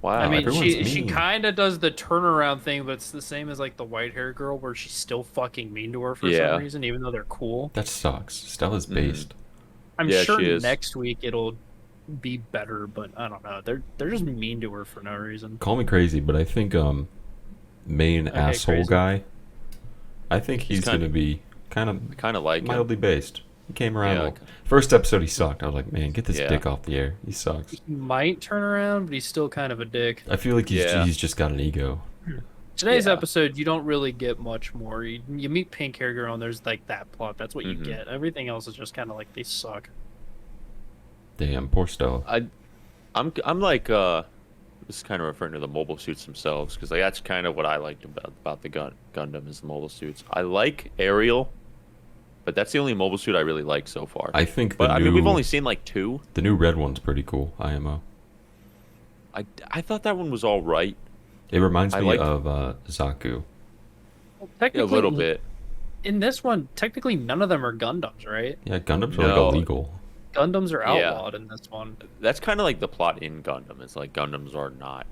[SPEAKER 4] Wow.
[SPEAKER 2] I mean,
[SPEAKER 3] everyone's
[SPEAKER 2] she
[SPEAKER 3] mean.
[SPEAKER 2] kind of does the turnaround thing, but it's the same as like the white hair girl, where she's still fucking mean to her for
[SPEAKER 4] Yeah.
[SPEAKER 2] some reason, even though they're cool.
[SPEAKER 3] That sucks. Stella's
[SPEAKER 4] Mhm.
[SPEAKER 3] based.
[SPEAKER 2] I'm
[SPEAKER 4] Yeah,
[SPEAKER 2] sure
[SPEAKER 4] she is.
[SPEAKER 2] next week it'll be better, but I don't know. They're just mean to her for no reason.
[SPEAKER 3] Call me crazy, but I think main
[SPEAKER 2] Okay,
[SPEAKER 3] asshole
[SPEAKER 2] crazy.
[SPEAKER 3] guy. I think
[SPEAKER 4] He's
[SPEAKER 3] he's
[SPEAKER 4] kinda-
[SPEAKER 3] gonna be kind
[SPEAKER 4] I
[SPEAKER 3] of
[SPEAKER 4] kind of like him.
[SPEAKER 3] mildly based. He came around.
[SPEAKER 4] Yeah,
[SPEAKER 3] well. First episode, he sucked. I was like, man, get this
[SPEAKER 4] Yeah.
[SPEAKER 3] dick off the air. He sucks.
[SPEAKER 2] He might turn around, but he's still kind of a dick.
[SPEAKER 3] I feel like
[SPEAKER 4] Yeah.
[SPEAKER 3] he's just got an ego.
[SPEAKER 2] Today's
[SPEAKER 4] Yeah.
[SPEAKER 2] episode, you don't really get much more. You meet pink hair girl, and there's like that plot. That's what you
[SPEAKER 4] Mhm.
[SPEAKER 2] get. Everything else is just kind of like they suck.
[SPEAKER 3] Damn, poor Stella.
[SPEAKER 4] I'm like this is kind of referring to the mobile suits themselves because like that's kind of what I liked about the Gundam is the mobile suits. I like Ariel, but that's the only mobile suit I really like so far.
[SPEAKER 3] I think the
[SPEAKER 4] but I
[SPEAKER 3] new
[SPEAKER 4] mean we've only seen like two.
[SPEAKER 3] the new red one's pretty cool. IMO.
[SPEAKER 4] I thought that one was all right.
[SPEAKER 3] It reminds
[SPEAKER 4] I
[SPEAKER 3] me
[SPEAKER 4] like-
[SPEAKER 3] of Zaku.
[SPEAKER 2] Well,
[SPEAKER 4] Yeah, a
[SPEAKER 2] technically,
[SPEAKER 4] little bit.
[SPEAKER 2] In this one, technically none of them are Gundams, right?
[SPEAKER 3] Yeah, Gundams are
[SPEAKER 4] No.
[SPEAKER 3] like illegal.
[SPEAKER 2] Gundams are
[SPEAKER 4] Yeah.
[SPEAKER 2] outlawed in this one.
[SPEAKER 4] That's kind of like the plot in Gundam. It's like Gundams are not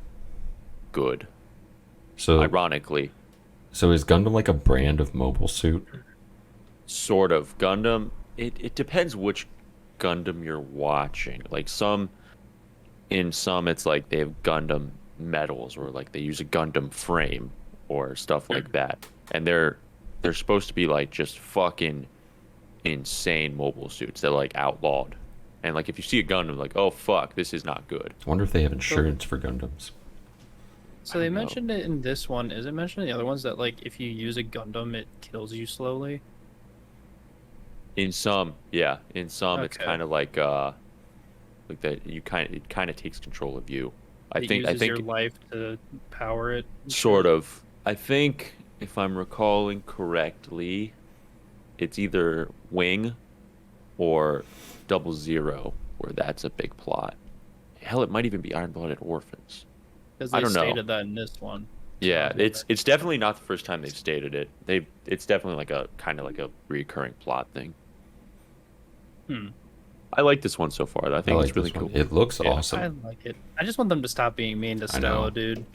[SPEAKER 4] good.
[SPEAKER 3] So
[SPEAKER 4] Ironically,
[SPEAKER 3] so is Gundam like a brand of mobile suit?
[SPEAKER 4] sort of Gundam. It depends which Gundam you're watching. Like in some it's like they have Gundam medals or like they use a Gundam frame or stuff like that. And they're supposed to be like just fucking insane mobile suits. They're like outlawed. And like if you see a Gundam like, "Oh fuck, this is not good."
[SPEAKER 3] I wonder if they have insurance for Gundams.
[SPEAKER 2] So they
[SPEAKER 4] don't know.
[SPEAKER 2] mentioned it in this one. Is it mentioned in the other ones that like if you use a Gundam, it kills you slowly?
[SPEAKER 4] In some, yeah. In some it's
[SPEAKER 2] Okay.
[SPEAKER 4] kind of like that it kind of takes control of you. I
[SPEAKER 2] It
[SPEAKER 4] think
[SPEAKER 2] uses your life to power it.
[SPEAKER 4] sort of. I think if I'm recalling correctly, it's either Wing or 00 where that's a big plot. Hell, it might even be Iron-Blooded Orphans.
[SPEAKER 2] Because
[SPEAKER 4] I
[SPEAKER 2] they
[SPEAKER 4] don't know.
[SPEAKER 2] stated that in this one.
[SPEAKER 4] Yeah, it's definitely not the first time they've stated it. It's definitely like a kind of like a recurring plot thing. I like this one so far. I think
[SPEAKER 3] I
[SPEAKER 4] it's
[SPEAKER 3] like
[SPEAKER 4] really
[SPEAKER 3] this
[SPEAKER 4] cool.
[SPEAKER 3] one. It looks
[SPEAKER 4] Yeah.
[SPEAKER 3] awesome.
[SPEAKER 2] I like it. I just want them to stop being mean to
[SPEAKER 3] I know.
[SPEAKER 2] Stella, dude.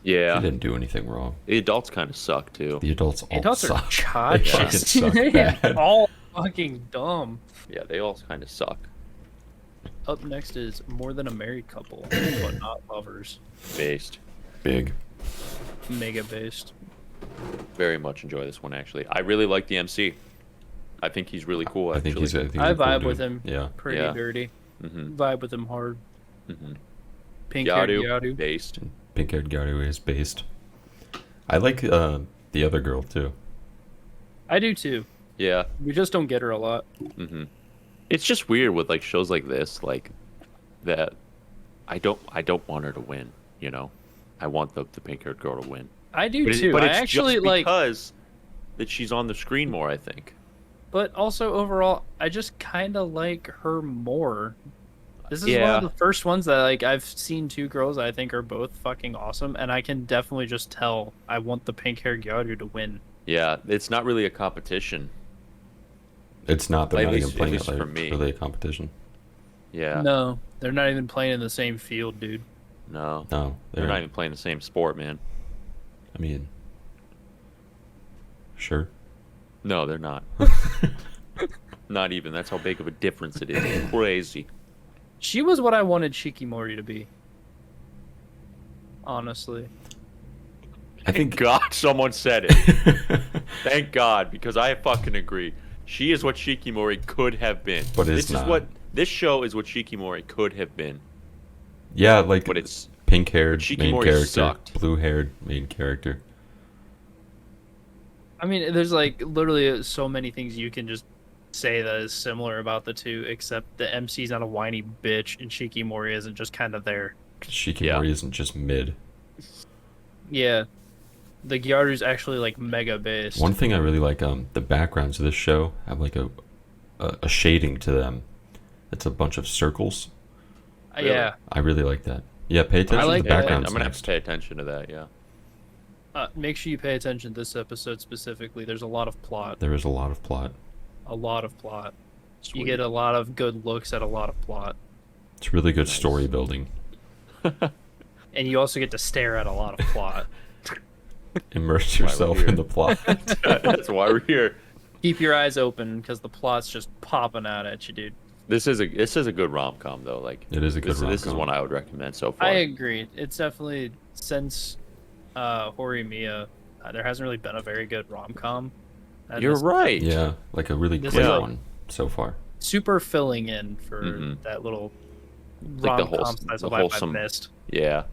[SPEAKER 3] She
[SPEAKER 4] Yeah,
[SPEAKER 3] didn't do anything wrong.
[SPEAKER 4] the adults kind of suck too.
[SPEAKER 3] The adults all
[SPEAKER 2] Adults are
[SPEAKER 3] suck.
[SPEAKER 2] childish.
[SPEAKER 3] They fucking suck
[SPEAKER 2] They're
[SPEAKER 3] bad.
[SPEAKER 2] all fucking dumb.
[SPEAKER 4] Yeah, they all kind of suck.
[SPEAKER 2] Up next is More Than a Married Couple, but not lovers.
[SPEAKER 4] Based.
[SPEAKER 3] Big.
[SPEAKER 2] Mega based.
[SPEAKER 4] Very much enjoy this one actually. I really like the MC. I think he's really cool.
[SPEAKER 3] I
[SPEAKER 4] Actually.
[SPEAKER 3] think he's. I, think
[SPEAKER 2] I
[SPEAKER 3] he's a cool
[SPEAKER 2] vibe with
[SPEAKER 3] dude.
[SPEAKER 2] him.
[SPEAKER 3] Yeah.
[SPEAKER 2] Pretty
[SPEAKER 4] Yeah.
[SPEAKER 2] dirty.
[SPEAKER 4] Mm-hmm.
[SPEAKER 2] Vibe with him hard.
[SPEAKER 4] Mm-hmm.
[SPEAKER 2] Pink haired
[SPEAKER 4] Yadu,
[SPEAKER 2] Yadu.
[SPEAKER 4] based.
[SPEAKER 3] Pink-haired guy who is based. I like the other girl too.
[SPEAKER 2] I do too.
[SPEAKER 4] Yeah.
[SPEAKER 2] We just don't get her a lot.
[SPEAKER 4] Mm-hmm. It's just weird with like shows like this, like that. I don't want her to win. You know, I want the pink-haired girl to win.
[SPEAKER 2] I do
[SPEAKER 4] But,
[SPEAKER 2] too.
[SPEAKER 4] but
[SPEAKER 2] I
[SPEAKER 4] it's
[SPEAKER 2] actually
[SPEAKER 4] just
[SPEAKER 2] like,
[SPEAKER 4] because that she's on the screen more. I think.
[SPEAKER 2] but also overall, I just kind of like her more. This is one
[SPEAKER 4] Yeah.
[SPEAKER 2] of the first ones that like I've seen two girls that I think are both fucking awesome, and I can definitely just tell I want the pink-haired Gyaru to win.
[SPEAKER 4] Yeah, it's not really a competition.
[SPEAKER 3] It's not. They're
[SPEAKER 4] At
[SPEAKER 3] not
[SPEAKER 4] least-
[SPEAKER 3] even
[SPEAKER 4] at
[SPEAKER 3] playing
[SPEAKER 4] least
[SPEAKER 3] it like
[SPEAKER 4] for me.
[SPEAKER 3] really a competition.
[SPEAKER 4] Yeah.
[SPEAKER 2] No, they're not even playing in the same field, dude.
[SPEAKER 4] No.
[SPEAKER 3] No,
[SPEAKER 4] They're not even playing the same sport, man.
[SPEAKER 3] I mean, sure.
[SPEAKER 4] No, they're not. Not even. That's how big of a difference it is. Crazy.
[SPEAKER 2] She was what I wanted Shikimori to be. Honestly.
[SPEAKER 3] I
[SPEAKER 4] Thank
[SPEAKER 3] think.
[SPEAKER 4] God someone said it. Thank God, because I fucking agree. She is what Shikimori could have been.
[SPEAKER 3] But is
[SPEAKER 4] this
[SPEAKER 3] not.
[SPEAKER 4] is what this show is what Shikimori could have been.
[SPEAKER 3] Yeah, like
[SPEAKER 4] But it's
[SPEAKER 3] pink-haired main
[SPEAKER 4] Shikimori
[SPEAKER 3] character,
[SPEAKER 4] sucked.
[SPEAKER 3] blue-haired main character.
[SPEAKER 2] I mean, there's like literally so many things you can just say that is similar about the two, except the MC's not a whiny bitch and Shikimori isn't just kind of there.
[SPEAKER 3] Shikimori isn't just mid.
[SPEAKER 2] Yeah. The Gyaru's actually like mega based.
[SPEAKER 3] One thing I really like, the backgrounds of this show have like a shading to them. It's a bunch of circles.
[SPEAKER 2] Yeah.
[SPEAKER 3] I really like that. Yeah, pay attention
[SPEAKER 2] like
[SPEAKER 3] to the
[SPEAKER 2] that.
[SPEAKER 3] backgrounds
[SPEAKER 4] I'm gonna have
[SPEAKER 3] next.
[SPEAKER 4] to pay attention to that. Yeah.
[SPEAKER 2] Make sure you pay attention to this episode specifically. There's a lot of plot.
[SPEAKER 3] There is a lot of plot.
[SPEAKER 2] A lot of plot.
[SPEAKER 4] Sweet.
[SPEAKER 2] You get a lot of good looks at a lot of plot.
[SPEAKER 3] It's really good
[SPEAKER 4] Nice.
[SPEAKER 3] story building.
[SPEAKER 2] And you also get to stare at a lot of plot.
[SPEAKER 3] Immerse
[SPEAKER 4] we're
[SPEAKER 3] yourself
[SPEAKER 4] here.
[SPEAKER 3] in the plot.
[SPEAKER 4] That's why we're here.
[SPEAKER 2] Keep your eyes open because the plot's just popping out at you, dude.
[SPEAKER 4] This is a good rom com though. Like
[SPEAKER 3] It is a good
[SPEAKER 4] this is
[SPEAKER 3] rom-com.
[SPEAKER 4] one I would recommend so far.
[SPEAKER 2] I agree. It's definitely since Horimiya, there hasn't really been a very good rom com.
[SPEAKER 4] You're right.
[SPEAKER 3] Yeah, like a really
[SPEAKER 2] This
[SPEAKER 3] great
[SPEAKER 4] is like-
[SPEAKER 3] one so far.
[SPEAKER 2] Super filling in for
[SPEAKER 4] Mhm.
[SPEAKER 2] that little
[SPEAKER 4] Like the
[SPEAKER 2] rom com
[SPEAKER 4] wholesome-
[SPEAKER 2] size
[SPEAKER 4] the
[SPEAKER 2] of life
[SPEAKER 4] wholesome-
[SPEAKER 2] I've missed.
[SPEAKER 4] Yeah.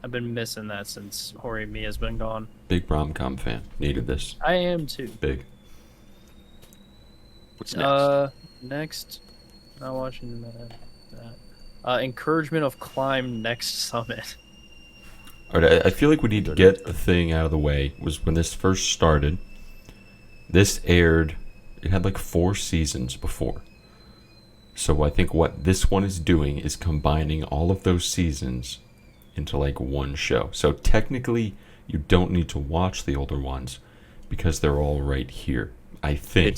[SPEAKER 2] I've been missing that since Horimiya's been gone.
[SPEAKER 3] Big rom-com fan. Needed this.
[SPEAKER 2] I am too.
[SPEAKER 3] Big.
[SPEAKER 4] What's next?
[SPEAKER 2] Next, not watching that. Encouragement of Climb Next Summit.
[SPEAKER 3] All right, I feel like we need to get a thing out of the way. Was when this first started. This aired. It had like 4 seasons before. So I think what this one is doing is combining all of those seasons into like one show. So technically, you don't need to watch the older ones because they're all right here. I think.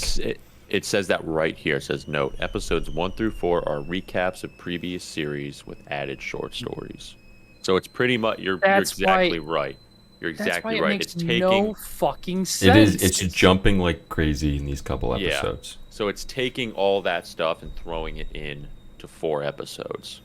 [SPEAKER 4] It says that right here. It says note episodes 1 through 4 are recaps of previous series with added short stories. So it's pretty much you're
[SPEAKER 2] That's
[SPEAKER 4] exactly
[SPEAKER 2] why-
[SPEAKER 4] right. You're
[SPEAKER 2] That's why
[SPEAKER 4] exactly
[SPEAKER 2] it
[SPEAKER 4] right.
[SPEAKER 2] makes
[SPEAKER 4] It's taking
[SPEAKER 2] no fucking sense.
[SPEAKER 3] It is. It's jumping like crazy in these couple
[SPEAKER 4] Yeah.
[SPEAKER 3] episodes.
[SPEAKER 4] so it's taking all that stuff and throwing it in to 4 episodes.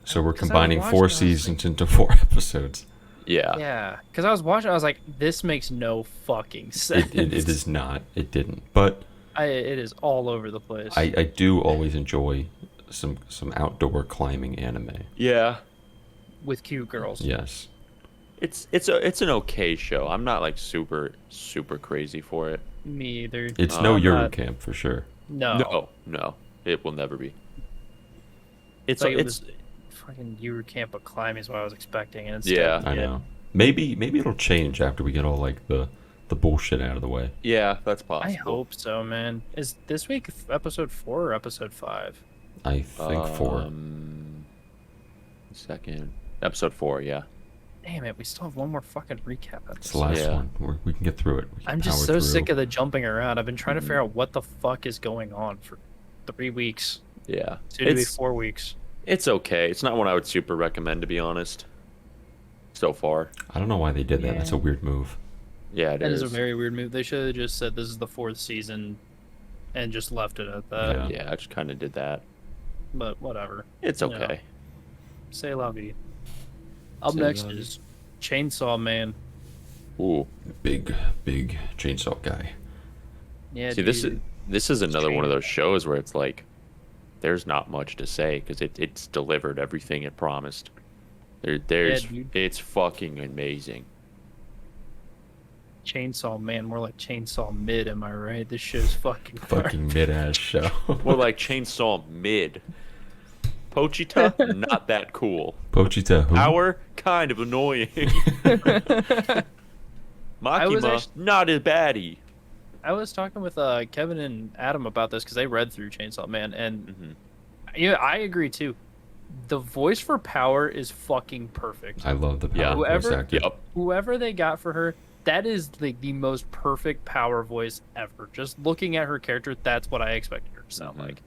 [SPEAKER 3] So we're
[SPEAKER 2] 'Cause I
[SPEAKER 3] combining
[SPEAKER 2] watched
[SPEAKER 3] 4
[SPEAKER 2] it, I was
[SPEAKER 3] seasons into 4 episodes.
[SPEAKER 4] Yeah.
[SPEAKER 2] Yeah, because I was watching, I was like, this makes no fucking sense.
[SPEAKER 3] It is not. It didn't. But
[SPEAKER 2] It is all over the place.
[SPEAKER 3] I do always enjoy some outdoor climbing anime.
[SPEAKER 4] Yeah.
[SPEAKER 2] With cute girls.
[SPEAKER 3] Yes.
[SPEAKER 4] It's an okay show. I'm not like super crazy for it.
[SPEAKER 2] Me either.
[SPEAKER 3] It's no
[SPEAKER 2] I'm
[SPEAKER 3] Euro
[SPEAKER 2] not-
[SPEAKER 3] camp for sure.
[SPEAKER 2] No.
[SPEAKER 4] No. It will never be. It's
[SPEAKER 2] Like, it
[SPEAKER 4] it's
[SPEAKER 2] was fucking Eurocamp of Climb is what I was expecting, and
[SPEAKER 4] Yeah.
[SPEAKER 2] instead,
[SPEAKER 3] I know. Maybe it'll change after we get all like the bullshit out of the way.
[SPEAKER 4] yeah, that's possible.
[SPEAKER 2] I hope so, man. Is this week episode 4 or episode 5?
[SPEAKER 3] I think 4.
[SPEAKER 4] Second episode 4, yeah.
[SPEAKER 2] Damn it, we still have one more fucking recap
[SPEAKER 3] It's the
[SPEAKER 2] episode.
[SPEAKER 3] last
[SPEAKER 4] Yeah.
[SPEAKER 3] one. We can get through it. We can
[SPEAKER 2] I'm just
[SPEAKER 3] power
[SPEAKER 2] so sick
[SPEAKER 3] through.
[SPEAKER 2] of the jumping around. I've been trying to figure out what the fuck is going on for 3 weeks.
[SPEAKER 4] Yeah,
[SPEAKER 2] Soon to be 4 weeks.
[SPEAKER 4] it's okay. It's not one I would super recommend, to be honest. So far,
[SPEAKER 3] I don't know why they did that. That's a
[SPEAKER 2] Yeah.
[SPEAKER 3] weird move.
[SPEAKER 4] yeah, it
[SPEAKER 2] That is
[SPEAKER 4] is.
[SPEAKER 2] a very weird move. They should have just said this is the 4th season and just left it at that.
[SPEAKER 3] Yeah.
[SPEAKER 4] Yeah, I just kind of did that.
[SPEAKER 2] But whatever.
[SPEAKER 4] It's
[SPEAKER 2] Yeah.
[SPEAKER 4] okay.
[SPEAKER 2] Say la vie. Up
[SPEAKER 4] C'est
[SPEAKER 2] next
[SPEAKER 4] la vie.
[SPEAKER 2] is Chainsaw Man.
[SPEAKER 4] Ooh,
[SPEAKER 3] Big chainsaw guy.
[SPEAKER 2] Yeah,
[SPEAKER 4] see,
[SPEAKER 2] dude.
[SPEAKER 4] this is another one of those shows where it's like, there's not much to say because it's delivered everything it promised. There's
[SPEAKER 2] dude.
[SPEAKER 4] it's fucking amazing.
[SPEAKER 2] Chainsaw Man, more like Chainsaw Mid, am I right? This show's fucking
[SPEAKER 3] Fucking mid-ass show.
[SPEAKER 4] More like Chainsaw Mid. Pochita, not that cool.
[SPEAKER 3] Pochita who?
[SPEAKER 4] Power, kind of annoying. Makima, not as baddie.
[SPEAKER 2] I was talking with Kevin and Adam about this because they read through Chainsaw Man, and
[SPEAKER 4] Mhm.
[SPEAKER 2] yeah, I agree too. The voice for Power is fucking perfect.
[SPEAKER 3] I love the
[SPEAKER 4] Yeah.
[SPEAKER 3] power voice
[SPEAKER 2] Whoever-
[SPEAKER 3] actor.
[SPEAKER 4] Yep.
[SPEAKER 2] Whoever they got for her, that is like the most perfect Power voice ever. Just looking at her character, that's what I expected her to sound
[SPEAKER 4] Mhm.
[SPEAKER 2] like.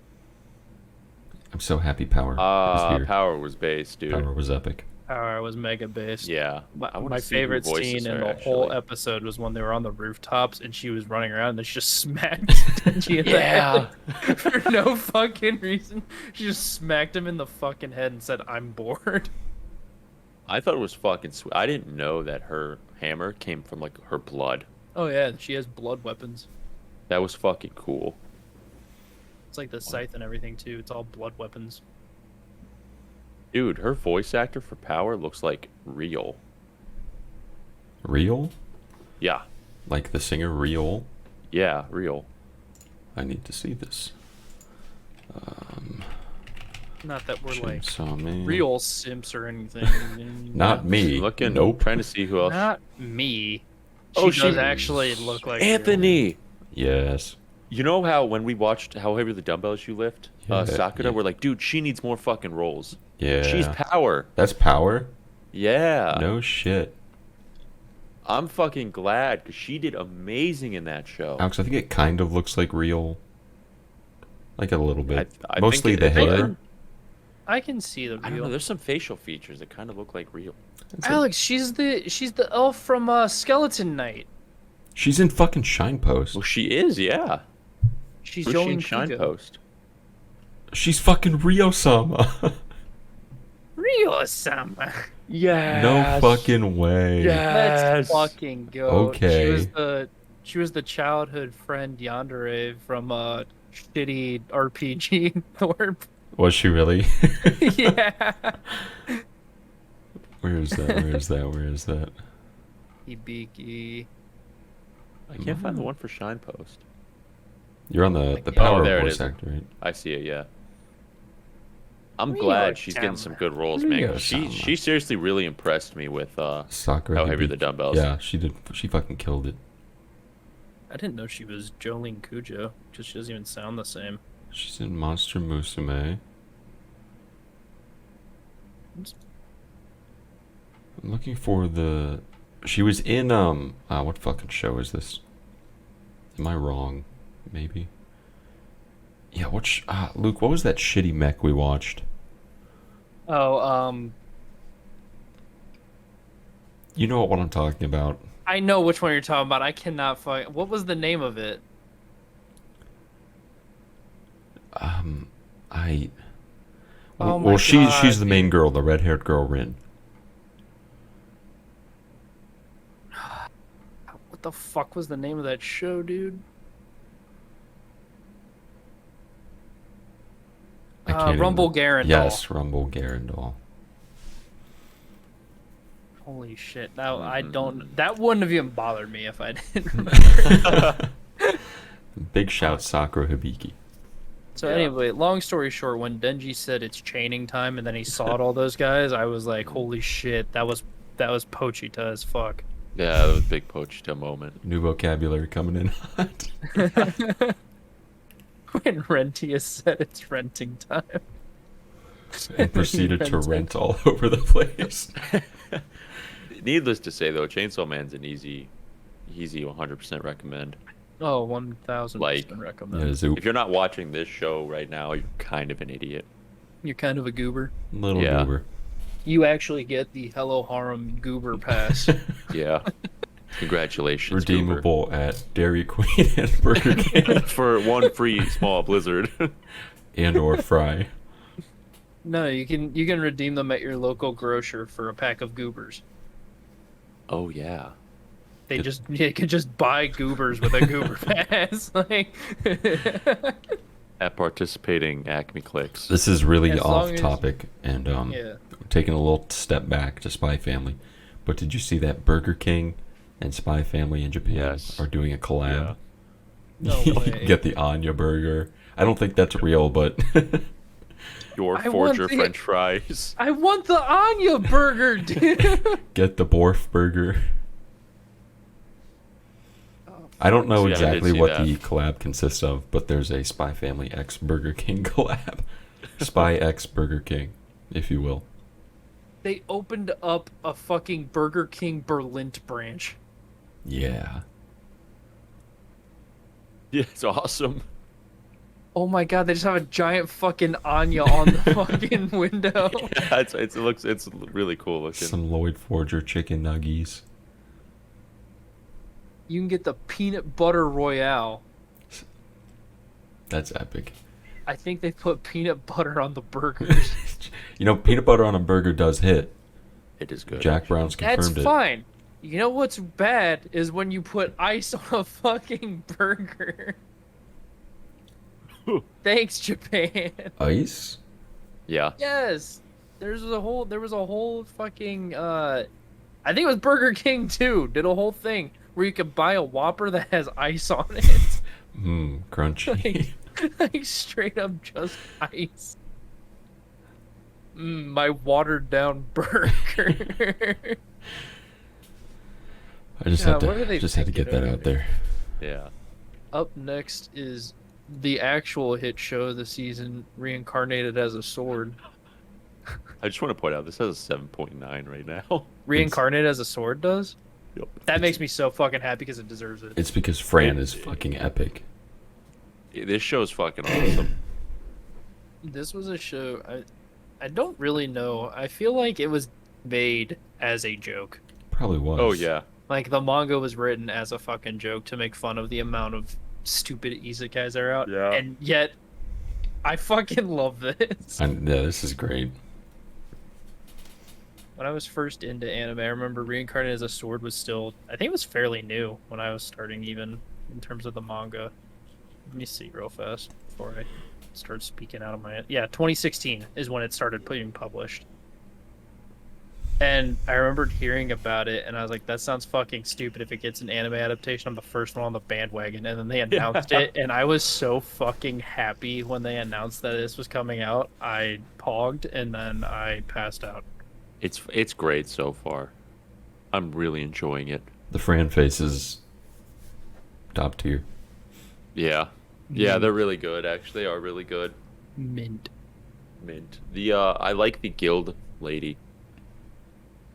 [SPEAKER 3] I'm so happy Power was here.
[SPEAKER 4] Power was based, dude.
[SPEAKER 3] Power was epic.
[SPEAKER 2] Power was mega based.
[SPEAKER 4] Yeah. I wanna
[SPEAKER 2] My
[SPEAKER 4] see who
[SPEAKER 2] favorite
[SPEAKER 4] voices
[SPEAKER 2] scene in
[SPEAKER 4] her,
[SPEAKER 2] the whole
[SPEAKER 4] actually.
[SPEAKER 2] episode was when they were on the rooftops and she was running around and she just smacked Denji in the
[SPEAKER 4] Yeah.
[SPEAKER 2] head for no fucking reason. She just smacked him in the fucking head and said, "I'm bored."
[SPEAKER 4] I thought it was fucking sweet. I didn't know that her hammer came from like her blood.
[SPEAKER 2] Oh yeah, she has blood weapons.
[SPEAKER 4] That was fucking cool.
[SPEAKER 2] It's like the scythe and everything too. It's all blood weapons.
[SPEAKER 4] Dude, her voice actor for Power looks like real.
[SPEAKER 3] Real?
[SPEAKER 4] Yeah.
[SPEAKER 3] Like the singer Real?
[SPEAKER 4] Yeah, real.
[SPEAKER 3] I need to see this.
[SPEAKER 2] Not that we're like
[SPEAKER 3] Chainsaw Man.
[SPEAKER 2] real simps or anything.
[SPEAKER 3] Not me.
[SPEAKER 4] Looking,
[SPEAKER 3] Nope.
[SPEAKER 4] trying to see who else.
[SPEAKER 2] Not me.
[SPEAKER 4] Oh,
[SPEAKER 2] She does
[SPEAKER 4] she-
[SPEAKER 2] actually look like real.
[SPEAKER 4] Anthony.
[SPEAKER 3] Yes.
[SPEAKER 4] You know how when we watched How Heavy the Dumbbells You Lift,
[SPEAKER 3] Yeah,
[SPEAKER 4] Sakura,
[SPEAKER 3] yeah.
[SPEAKER 4] we're like, dude, she needs more fucking roles.
[SPEAKER 3] Yeah.
[SPEAKER 4] She's Power.
[SPEAKER 3] That's Power?
[SPEAKER 4] Yeah.
[SPEAKER 3] No shit.
[SPEAKER 4] I'm fucking glad because she did amazing in that show.
[SPEAKER 3] Alex, I think it kind of looks like Real. Like a little bit.
[SPEAKER 4] I
[SPEAKER 3] Mostly
[SPEAKER 4] think
[SPEAKER 3] the
[SPEAKER 4] it-
[SPEAKER 3] hair.
[SPEAKER 2] I can see the
[SPEAKER 4] I don't know.
[SPEAKER 2] real.
[SPEAKER 4] There's some facial features that kind of look like real.
[SPEAKER 2] Alex, she's the elf from Skeleton Knight.
[SPEAKER 3] She's in fucking Shinepost.
[SPEAKER 4] Well, she is, yeah.
[SPEAKER 2] She's
[SPEAKER 4] Who's she in
[SPEAKER 2] Jolene Kugo.
[SPEAKER 4] Shinepost?
[SPEAKER 3] She's fucking Rio-sama.
[SPEAKER 2] Rio-sama.
[SPEAKER 4] Yeah.
[SPEAKER 3] No fucking way.
[SPEAKER 2] Let's fucking go.
[SPEAKER 3] Okay.
[SPEAKER 2] She was the childhood friend Yandere from shitty RPG Thorpe.
[SPEAKER 3] Was she really?
[SPEAKER 2] Yeah.
[SPEAKER 3] Where is that? Where is that? Where is that?
[SPEAKER 2] Hibiki.
[SPEAKER 4] I can't find the one for Shinepost.
[SPEAKER 3] You're on the
[SPEAKER 2] Oh,
[SPEAKER 3] Power
[SPEAKER 4] there it
[SPEAKER 3] voice
[SPEAKER 4] is.
[SPEAKER 3] actor, right?
[SPEAKER 4] I see it, yeah. I'm
[SPEAKER 2] Rio
[SPEAKER 4] glad she's getting
[SPEAKER 2] Sama.
[SPEAKER 4] some good roles, man.
[SPEAKER 3] Rio
[SPEAKER 4] 'cause She
[SPEAKER 3] Sama.
[SPEAKER 4] she seriously really impressed me with
[SPEAKER 3] Sakura.
[SPEAKER 4] How Heavy
[SPEAKER 3] Hibiki.
[SPEAKER 4] the Dumbbells.
[SPEAKER 3] Yeah, she did. She fucking killed it.
[SPEAKER 2] I didn't know she was Jolene Kujo because she doesn't even sound the same.
[SPEAKER 3] She's in Monster Musume. I'm looking for the. She was in what fucking show is this? Am I wrong? Maybe. Yeah. Luke? What was that shitty mech we watched?
[SPEAKER 2] Oh,
[SPEAKER 3] You know what I'm talking about.
[SPEAKER 2] I know which one you're talking about. I cannot find. What was the name of it?
[SPEAKER 3] I.
[SPEAKER 2] Oh
[SPEAKER 3] well,
[SPEAKER 2] my
[SPEAKER 3] she's
[SPEAKER 2] God,
[SPEAKER 3] the main girl, the red-haired girl, Rin.
[SPEAKER 2] What the fuck was the name of that show, dude?
[SPEAKER 3] I can't
[SPEAKER 2] Rumble
[SPEAKER 3] even-
[SPEAKER 2] Garandol.
[SPEAKER 3] Yes, Rumble Garandol.
[SPEAKER 2] Holy shit! Now I
[SPEAKER 3] Mm-hmm.
[SPEAKER 2] don't. That wouldn't have even bothered me if I didn't remember.
[SPEAKER 3] Big shout, Sakura Hibiki.
[SPEAKER 2] So
[SPEAKER 4] Yeah.
[SPEAKER 2] anyway, long story short, when Denji said it's chaining time, and then he saw all those guys, I was like, "Holy shit! That was Pochita as fuck."
[SPEAKER 4] Yeah, that was a big Pochita moment.
[SPEAKER 3] New vocabulary coming in hot.
[SPEAKER 2] When Rentia said it's renting time.
[SPEAKER 3] And proceeded to
[SPEAKER 2] Renting.
[SPEAKER 3] rent all over the place.
[SPEAKER 4] Needless to say, though, Chainsaw Man's an easy 100% recommend.
[SPEAKER 2] Oh, 1000%
[SPEAKER 4] Like,
[SPEAKER 2] recommend.
[SPEAKER 3] Yeah, Zoop.
[SPEAKER 4] if you're not watching this show right now, you're kind of an idiot.
[SPEAKER 2] You're kind of a goober.
[SPEAKER 3] Little
[SPEAKER 4] Yeah.
[SPEAKER 3] goober.
[SPEAKER 2] You actually get the Hello Harem Goober Pass.
[SPEAKER 4] Yeah. Congratulations, Goober.
[SPEAKER 3] Redeemable at Dairy Queen and Burger King
[SPEAKER 4] For one free small blizzard.
[SPEAKER 3] and or Fry.
[SPEAKER 2] No, you can redeem them at your local grocer for a pack of goobers.
[SPEAKER 4] Oh yeah.
[SPEAKER 2] You can just buy goobers with a goober pass. Like,
[SPEAKER 4] At participating Acme Clicks.
[SPEAKER 3] This is really
[SPEAKER 2] As
[SPEAKER 3] off
[SPEAKER 2] long as-
[SPEAKER 3] topic and
[SPEAKER 2] yeah.
[SPEAKER 3] taking a little step back to Spy Family. But did you see that Burger King and Spy Family in Japan
[SPEAKER 4] Yes.
[SPEAKER 3] are doing a collab?
[SPEAKER 2] No
[SPEAKER 3] You
[SPEAKER 2] way.
[SPEAKER 3] get the Anya burger. I don't think that's real, but
[SPEAKER 4] Your
[SPEAKER 2] I
[SPEAKER 4] Forger
[SPEAKER 2] want the-
[SPEAKER 4] French fries.
[SPEAKER 2] I want the Anya burger, dude.
[SPEAKER 3] get the Borf burger. I don't know
[SPEAKER 4] Yeah, I did
[SPEAKER 3] exactly
[SPEAKER 4] see
[SPEAKER 3] what
[SPEAKER 4] that.
[SPEAKER 3] the collab consists of, but there's a Spy Family X Burger King collab. Spy X Burger King, if you will.
[SPEAKER 2] They opened up a fucking Burger King Berlin branch.
[SPEAKER 3] Yeah.
[SPEAKER 4] Yeah, it's awesome.
[SPEAKER 2] Oh my god, they just have a giant fucking Anya on the fucking window.
[SPEAKER 4] Yeah, it's really cool looking.
[SPEAKER 3] Some Lloyd Forger chicken nuggies.
[SPEAKER 2] You can get the peanut butter royale.
[SPEAKER 3] That's epic.
[SPEAKER 2] I think they put peanut butter on the burgers.
[SPEAKER 3] You know, peanut butter on a burger does hit.
[SPEAKER 4] It is good.
[SPEAKER 3] Jack Brown's
[SPEAKER 2] That's
[SPEAKER 3] confirmed it.
[SPEAKER 2] fine. You know what's bad is when you put ice on a fucking burger. Thanks, Japan.
[SPEAKER 3] Ice?
[SPEAKER 4] Yeah.
[SPEAKER 2] Yes. There was a whole fucking I think it was Burger King too, did a whole thing where you could buy a Whopper that has ice on it.
[SPEAKER 3] Crunchy.
[SPEAKER 2] Like straight up just ice. My watered down burger.
[SPEAKER 3] I just
[SPEAKER 2] God, where do they
[SPEAKER 3] had to
[SPEAKER 2] pick it
[SPEAKER 3] get that
[SPEAKER 2] over
[SPEAKER 3] out there.
[SPEAKER 4] Yeah.
[SPEAKER 2] Up next is the actual hit show of the season, Reincarnated as a Sword.
[SPEAKER 4] I just want to point out this has a 7.9 right now.
[SPEAKER 2] Reincarnated as a Sword does?
[SPEAKER 4] Yep.
[SPEAKER 2] That makes me so fucking happy because it deserves it.
[SPEAKER 3] It's because Fran is fucking epic.
[SPEAKER 4] This show is fucking awesome.
[SPEAKER 2] This was a show I don't really know. I feel like it was made as a joke.
[SPEAKER 3] Probably was.
[SPEAKER 4] Oh yeah.
[SPEAKER 2] Like the manga was written as a fucking joke to make fun of the amount of stupid isekais that are out.
[SPEAKER 4] Yeah.
[SPEAKER 2] And yet I fucking love this.
[SPEAKER 3] Yeah, this is great.
[SPEAKER 2] When I was first into anime, I remember Reincarnated as a Sword was still, I think it was fairly new when I was starting, even in terms of the manga. Let me see real fast before I start speaking out of my... Yeah, 2016 is when it started being published. And I remembered hearing about it, and I was like, that sounds fucking stupid if it gets an anime adaptation. I'm the first one on the bandwagon. And then they announced it, and I was so fucking happy when they announced that this was coming out. I pogged, and then I passed out.
[SPEAKER 4] It's great so far. I'm really enjoying it.
[SPEAKER 3] The Fran face is top tier.
[SPEAKER 4] Yeah. Yeah, they're really good. Actually, they are really good.
[SPEAKER 2] Mint.
[SPEAKER 4] Mint. I like the guild lady.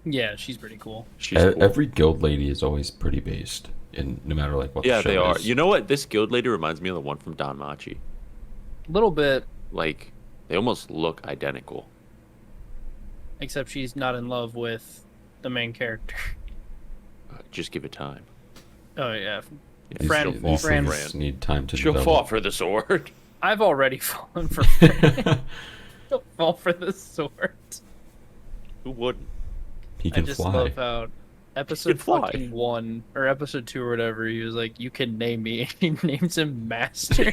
[SPEAKER 2] Yeah, she's pretty cool.
[SPEAKER 4] She's cool.
[SPEAKER 3] Every guild lady is always pretty based, and no matter like what.
[SPEAKER 4] Yeah,
[SPEAKER 3] the show
[SPEAKER 4] they are.
[SPEAKER 3] is.
[SPEAKER 4] You know what? This guild lady reminds me of the one from Danmachi.
[SPEAKER 2] A little bit,
[SPEAKER 4] Like, they almost look identical.
[SPEAKER 2] except she's not in love with the main character.
[SPEAKER 4] Just give it time.
[SPEAKER 2] Oh yeah,
[SPEAKER 3] These,
[SPEAKER 2] Fran-
[SPEAKER 3] these
[SPEAKER 2] Fran-
[SPEAKER 3] things need time to
[SPEAKER 4] She'll
[SPEAKER 3] develop.
[SPEAKER 4] fall for the sword.
[SPEAKER 2] I've already fallen for Fran. She'll fall for the sword.
[SPEAKER 4] Who wouldn't?
[SPEAKER 3] He
[SPEAKER 2] I
[SPEAKER 3] can
[SPEAKER 2] just
[SPEAKER 3] fly.
[SPEAKER 2] love how episode
[SPEAKER 4] fly.
[SPEAKER 2] fucking 1 or episode 2 or whatever, he was like, "You can name me." And he names him Master.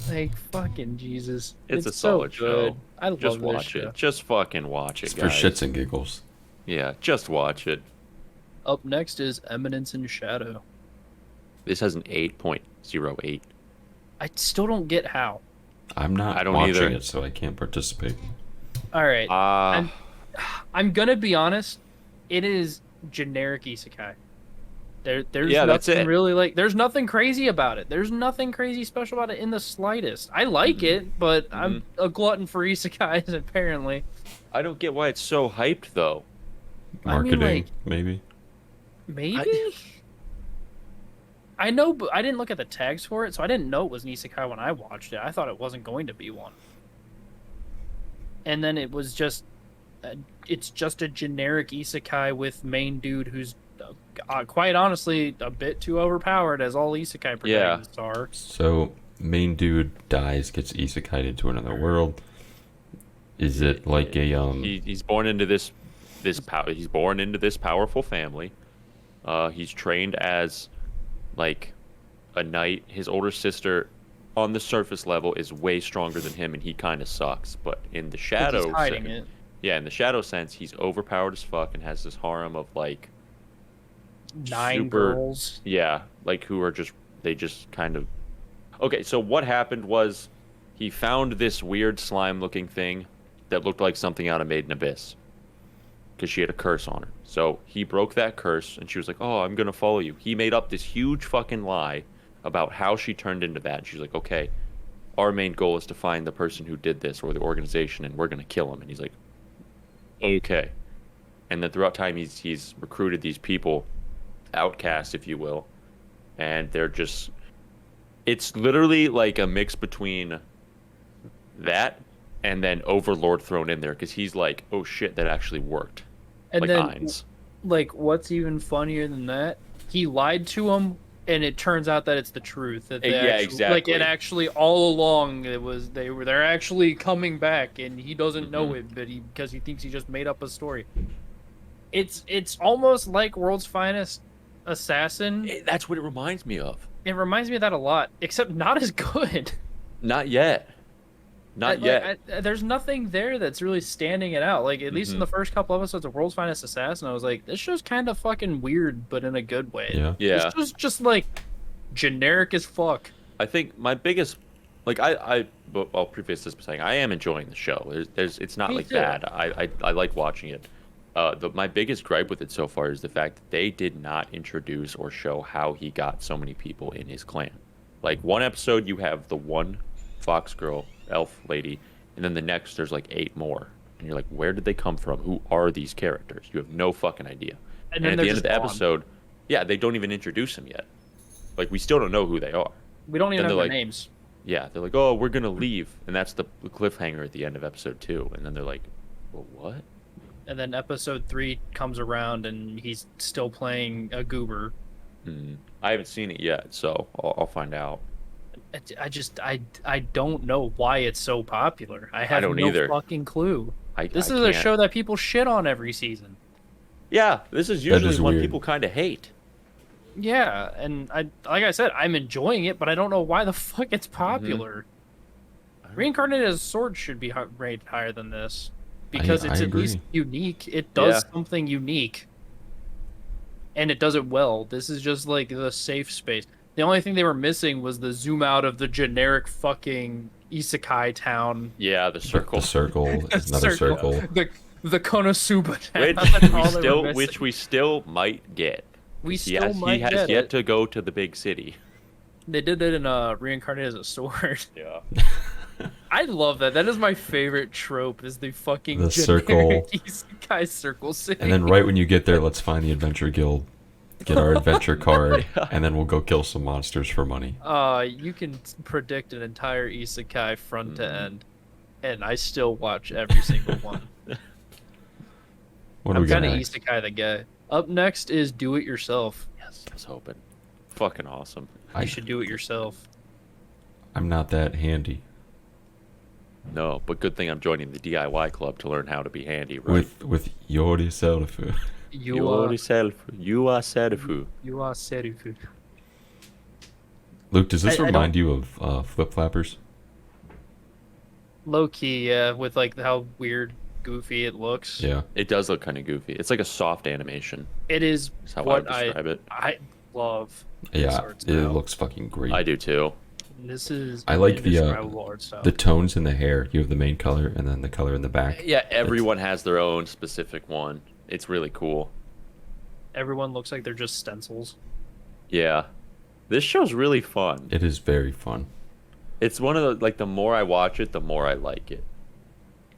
[SPEAKER 2] Like fucking Jesus.
[SPEAKER 4] It's a
[SPEAKER 2] so
[SPEAKER 4] solid
[SPEAKER 2] good.
[SPEAKER 4] show.
[SPEAKER 2] I love
[SPEAKER 4] Just
[SPEAKER 2] this
[SPEAKER 4] watch
[SPEAKER 2] show.
[SPEAKER 4] it. Just fucking watch it,
[SPEAKER 3] It's for
[SPEAKER 4] guys.
[SPEAKER 3] shits and giggles.
[SPEAKER 4] Yeah, just watch it.
[SPEAKER 2] Up next is Eminence in Shadow.
[SPEAKER 4] This has an 8.08.
[SPEAKER 2] I still don't get how.
[SPEAKER 3] I'm not
[SPEAKER 4] I don't
[SPEAKER 3] watching
[SPEAKER 4] either.
[SPEAKER 3] it, so I can't participate.
[SPEAKER 2] All right.
[SPEAKER 4] Ah,
[SPEAKER 2] I'm gonna be honest. It is generic isekai. There's
[SPEAKER 4] Yeah, that's
[SPEAKER 2] nothing
[SPEAKER 4] it.
[SPEAKER 2] really like. There's nothing crazy about it. There's nothing crazy special about it in the slightest. I like it, but I'm a glutton for isekais apparently.
[SPEAKER 4] I don't get why it's so hyped though.
[SPEAKER 2] I mean,
[SPEAKER 3] Marketing,
[SPEAKER 2] like-
[SPEAKER 3] maybe.
[SPEAKER 2] Maybe. I know, but I didn't look at the tags for it, so I didn't know it was an isekai when I watched it. I thought it wasn't going to be one. And then it was just, it's just a generic isekai with main dude who's, quite honestly, a bit too overpowered, as all isekai protagonists are.
[SPEAKER 3] So main dude dies, gets isekai'd into another world. Is it like a
[SPEAKER 4] He's born into this he's born into this powerful family. He's trained as like a knight. His older sister, on the surface level, is way stronger than him, and he kind of sucks. But in the shadow,
[SPEAKER 2] He's hiding it.
[SPEAKER 4] yeah, in the shadow sense, he's overpowered as fuck and has this harem of like
[SPEAKER 2] 9
[SPEAKER 4] super-
[SPEAKER 2] girls.
[SPEAKER 4] yeah, like who are just kind of. Okay, so what happened was he found this weird slime-looking thing that looked like something out of Made in Abyss because she had a curse on her. So he broke that curse, and she was like, "Oh, I'm gonna follow you." He made up this huge fucking lie about how she turned into that. And she's like, "Okay, our main goal is to find the person who did this or the organization, and we're gonna kill him." And he's like, "Okay." And then throughout time, he's recruited these people, outcasts, if you will, and they're just. It's literally like a mix between that and then Overlord thrown in there because he's like, oh shit, that actually worked.
[SPEAKER 2] And
[SPEAKER 4] like
[SPEAKER 2] then,
[SPEAKER 4] Ainz.
[SPEAKER 2] like, what's even funnier than that? He lied to him, and it turns out that it's the truth. That they
[SPEAKER 4] Yeah,
[SPEAKER 2] actually,
[SPEAKER 4] exactly.
[SPEAKER 2] Like, it actually all along it was they're actually coming back, and he doesn't know
[SPEAKER 4] Mhm.
[SPEAKER 2] it, but because he thinks he just made up a story. It's almost like World's Finest Assassin.
[SPEAKER 4] That's what it reminds me of.
[SPEAKER 2] It reminds me of that a lot, except not as good.
[SPEAKER 4] Not yet. Not yet.
[SPEAKER 2] There's nothing there that's really standing it out. Like, at least in the first couple episodes of World's Finest Assassin, I was like, this show's kind of fucking weird, but in a good way.
[SPEAKER 3] Yeah.
[SPEAKER 4] Yeah.
[SPEAKER 2] This show's just like generic as fuck.
[SPEAKER 4] I think my biggest, like but I'll preface this by saying I am enjoying the show. It's not
[SPEAKER 2] Me
[SPEAKER 4] like
[SPEAKER 2] too.
[SPEAKER 4] bad. I like watching it. My biggest gripe with it so far is the fact that they did not introduce or show how he got so many people in his clan. Like one episode, you have the one fox girl, elf lady, and then the next there's like 8 more, and you're like, where did they come from? Who are these characters? You have no fucking idea.
[SPEAKER 2] And
[SPEAKER 4] And
[SPEAKER 2] then
[SPEAKER 4] at
[SPEAKER 2] they're
[SPEAKER 4] the end of
[SPEAKER 2] just
[SPEAKER 4] the
[SPEAKER 2] gone.
[SPEAKER 4] episode, yeah, they don't even introduce them yet. Like we still don't know who they are.
[SPEAKER 2] We don't even
[SPEAKER 4] Then
[SPEAKER 2] know
[SPEAKER 4] they're
[SPEAKER 2] their
[SPEAKER 4] like-
[SPEAKER 2] names.
[SPEAKER 4] Yeah, they're like, oh, we're gonna leave, and that's the cliffhanger at the end of episode 2. And then they're like, well, what?
[SPEAKER 2] And then episode 3 comes around, and he's still playing a goober.
[SPEAKER 4] I haven't seen it yet, so I'll find out.
[SPEAKER 2] I don't know why it's so popular. I have
[SPEAKER 4] don't
[SPEAKER 2] no
[SPEAKER 4] either.
[SPEAKER 2] fucking clue. This
[SPEAKER 4] I
[SPEAKER 2] is a
[SPEAKER 4] can't-
[SPEAKER 2] show that people shit on every season.
[SPEAKER 4] Yeah, this is usually
[SPEAKER 3] is
[SPEAKER 4] one
[SPEAKER 3] weird.
[SPEAKER 4] people kind of hate.
[SPEAKER 2] Yeah, and like I said, I'm enjoying it, but I don't know why the fuck it's popular. Reincarnated as a Sword should be rated higher than this because
[SPEAKER 3] I
[SPEAKER 2] it's at
[SPEAKER 3] agree.
[SPEAKER 2] least unique. It does
[SPEAKER 4] Yeah.
[SPEAKER 2] something unique, and it does it well. This is just like the safe space. The only thing they were missing was the zoom out of the generic fucking isekai town.
[SPEAKER 4] Yeah, the circle.
[SPEAKER 3] The circle is another circle.
[SPEAKER 2] The Konosuba town.
[SPEAKER 4] Which
[SPEAKER 2] That's
[SPEAKER 4] we
[SPEAKER 2] all they were
[SPEAKER 4] still,
[SPEAKER 2] missing.
[SPEAKER 4] which we still might get.
[SPEAKER 2] We
[SPEAKER 4] He
[SPEAKER 2] still
[SPEAKER 4] has,
[SPEAKER 2] might
[SPEAKER 4] he has
[SPEAKER 2] get
[SPEAKER 4] yet
[SPEAKER 2] it.
[SPEAKER 4] to go to the big city.
[SPEAKER 2] They did that in Reincarnated as a Sword.
[SPEAKER 4] Yeah.
[SPEAKER 2] I love that. That is my favorite trope. Is the fucking
[SPEAKER 3] The
[SPEAKER 2] generic
[SPEAKER 3] circle.
[SPEAKER 2] isekai circle city.
[SPEAKER 3] And then right when you get there, let's find the adventure guild, get our adventure card, and then we'll go kill some monsters for money.
[SPEAKER 2] You can predict an entire isekai front to
[SPEAKER 3] Mm-hmm.
[SPEAKER 2] end, and I still watch every single one.
[SPEAKER 3] What do
[SPEAKER 2] I'm
[SPEAKER 3] we got
[SPEAKER 2] kind of
[SPEAKER 3] next?
[SPEAKER 2] isekai the guy. Up next is Do It Yourself.
[SPEAKER 4] Yes, I was hoping. Fucking awesome.
[SPEAKER 2] You should do it yourself.
[SPEAKER 3] I'm not that handy.
[SPEAKER 4] No, but good thing I'm joining the DIY club to learn how to be handy, right?
[SPEAKER 3] With Yori self.
[SPEAKER 2] You are
[SPEAKER 4] yourself. You are Serifu.
[SPEAKER 2] Serifu.
[SPEAKER 3] Luke, does this
[SPEAKER 2] I
[SPEAKER 3] remind you of Flip Flappers?
[SPEAKER 2] Low key, yeah, with like how weird, goofy it looks.
[SPEAKER 3] Yeah.
[SPEAKER 4] It does look kind of goofy. It's like a soft animation.
[SPEAKER 2] It is
[SPEAKER 4] Is how I
[SPEAKER 2] what
[SPEAKER 4] would describe it.
[SPEAKER 2] I love. this
[SPEAKER 3] Yeah.
[SPEAKER 2] art
[SPEAKER 3] It
[SPEAKER 2] style.
[SPEAKER 3] looks fucking great.
[SPEAKER 4] I do too.
[SPEAKER 2] This is
[SPEAKER 3] I like the
[SPEAKER 2] indescribable art style.
[SPEAKER 3] the tones in the hair. You have the main color and then the color in the back.
[SPEAKER 4] Yeah, everyone has their own specific one. It's really cool.
[SPEAKER 2] Everyone looks like they're just stencils.
[SPEAKER 4] Yeah. This show's really fun.
[SPEAKER 3] It is very fun.
[SPEAKER 4] It's one of the, like, the more I watch it, the more I like it.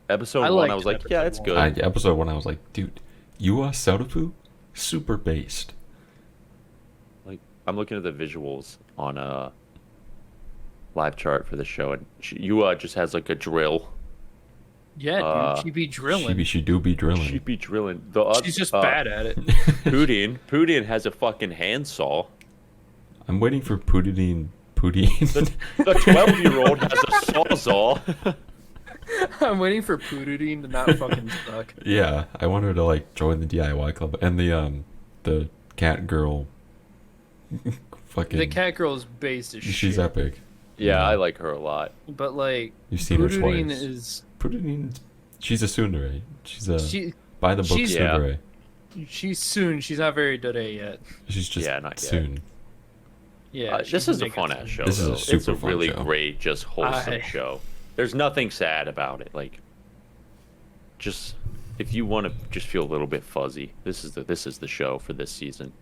[SPEAKER 4] Episode
[SPEAKER 2] I
[SPEAKER 4] 1, I
[SPEAKER 2] liked
[SPEAKER 4] was like,
[SPEAKER 2] episode
[SPEAKER 4] yeah, it's
[SPEAKER 2] one.
[SPEAKER 4] good.
[SPEAKER 3] Episode 1, I was like, dude, you are Serufu? Super based.
[SPEAKER 4] I'm looking at the visuals on a live chart for the show, and Yua just has like a drill.
[SPEAKER 2] Yeah, dude, she be drilling.
[SPEAKER 3] She do be drilling.
[SPEAKER 4] She be drilling. The
[SPEAKER 2] She's just bad at it.
[SPEAKER 4] Poudine has a fucking handsaw.
[SPEAKER 3] I'm waiting for Poudine. Poudine.
[SPEAKER 4] The 12-year-old has a sawzall.
[SPEAKER 2] I'm waiting for Poudine to not fucking suck.
[SPEAKER 3] Yeah, I want her to like join the DIY club and the cat girl. Fucking.
[SPEAKER 2] The cat girl is based as shit.
[SPEAKER 3] She's epic.
[SPEAKER 4] Yeah, I like her a lot.
[SPEAKER 2] But like,
[SPEAKER 3] You've seen her
[SPEAKER 2] Poudine
[SPEAKER 3] twice.
[SPEAKER 2] is
[SPEAKER 3] Poudine. She's a tsundere. She's a by the book
[SPEAKER 2] she's-
[SPEAKER 3] tsundere.
[SPEAKER 2] she's soon. She's not very today yet.
[SPEAKER 3] She's just
[SPEAKER 4] Yeah, not yet.
[SPEAKER 3] soon.
[SPEAKER 2] Yeah,
[SPEAKER 4] This
[SPEAKER 2] she's
[SPEAKER 4] is a
[SPEAKER 2] making
[SPEAKER 4] fun
[SPEAKER 2] some-
[SPEAKER 4] ass show.
[SPEAKER 3] This is a
[SPEAKER 4] though.
[SPEAKER 3] super
[SPEAKER 4] It's a
[SPEAKER 3] fun
[SPEAKER 4] really
[SPEAKER 3] show.
[SPEAKER 4] great, just wholesome
[SPEAKER 2] I-
[SPEAKER 4] show. There's nothing sad about it. Like, just if you want to just feel a little bit fuzzy, this is the show for this season.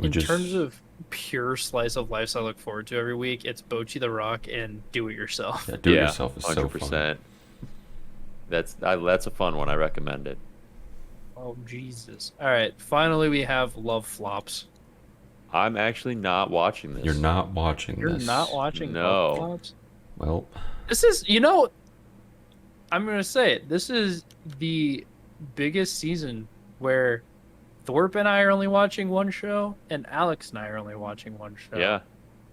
[SPEAKER 2] In terms of pure slice of life I look forward to every week, it's Bocchi the Rock and Do It Yourself.
[SPEAKER 3] yeah, do it yourself is so fun.
[SPEAKER 4] That's a fun one. I recommend it.
[SPEAKER 2] Oh Jesus! All right, finally we have Love Flops.
[SPEAKER 4] I'm actually not watching this.
[SPEAKER 3] You're not watching
[SPEAKER 2] You're
[SPEAKER 3] this.
[SPEAKER 2] not watching
[SPEAKER 4] No.
[SPEAKER 2] Love Flops?
[SPEAKER 3] Well,
[SPEAKER 2] This is, I'm gonna say it. This is the biggest season where Thorpe and I are only watching one show, and Alex and I are only watching one show.
[SPEAKER 4] Yeah.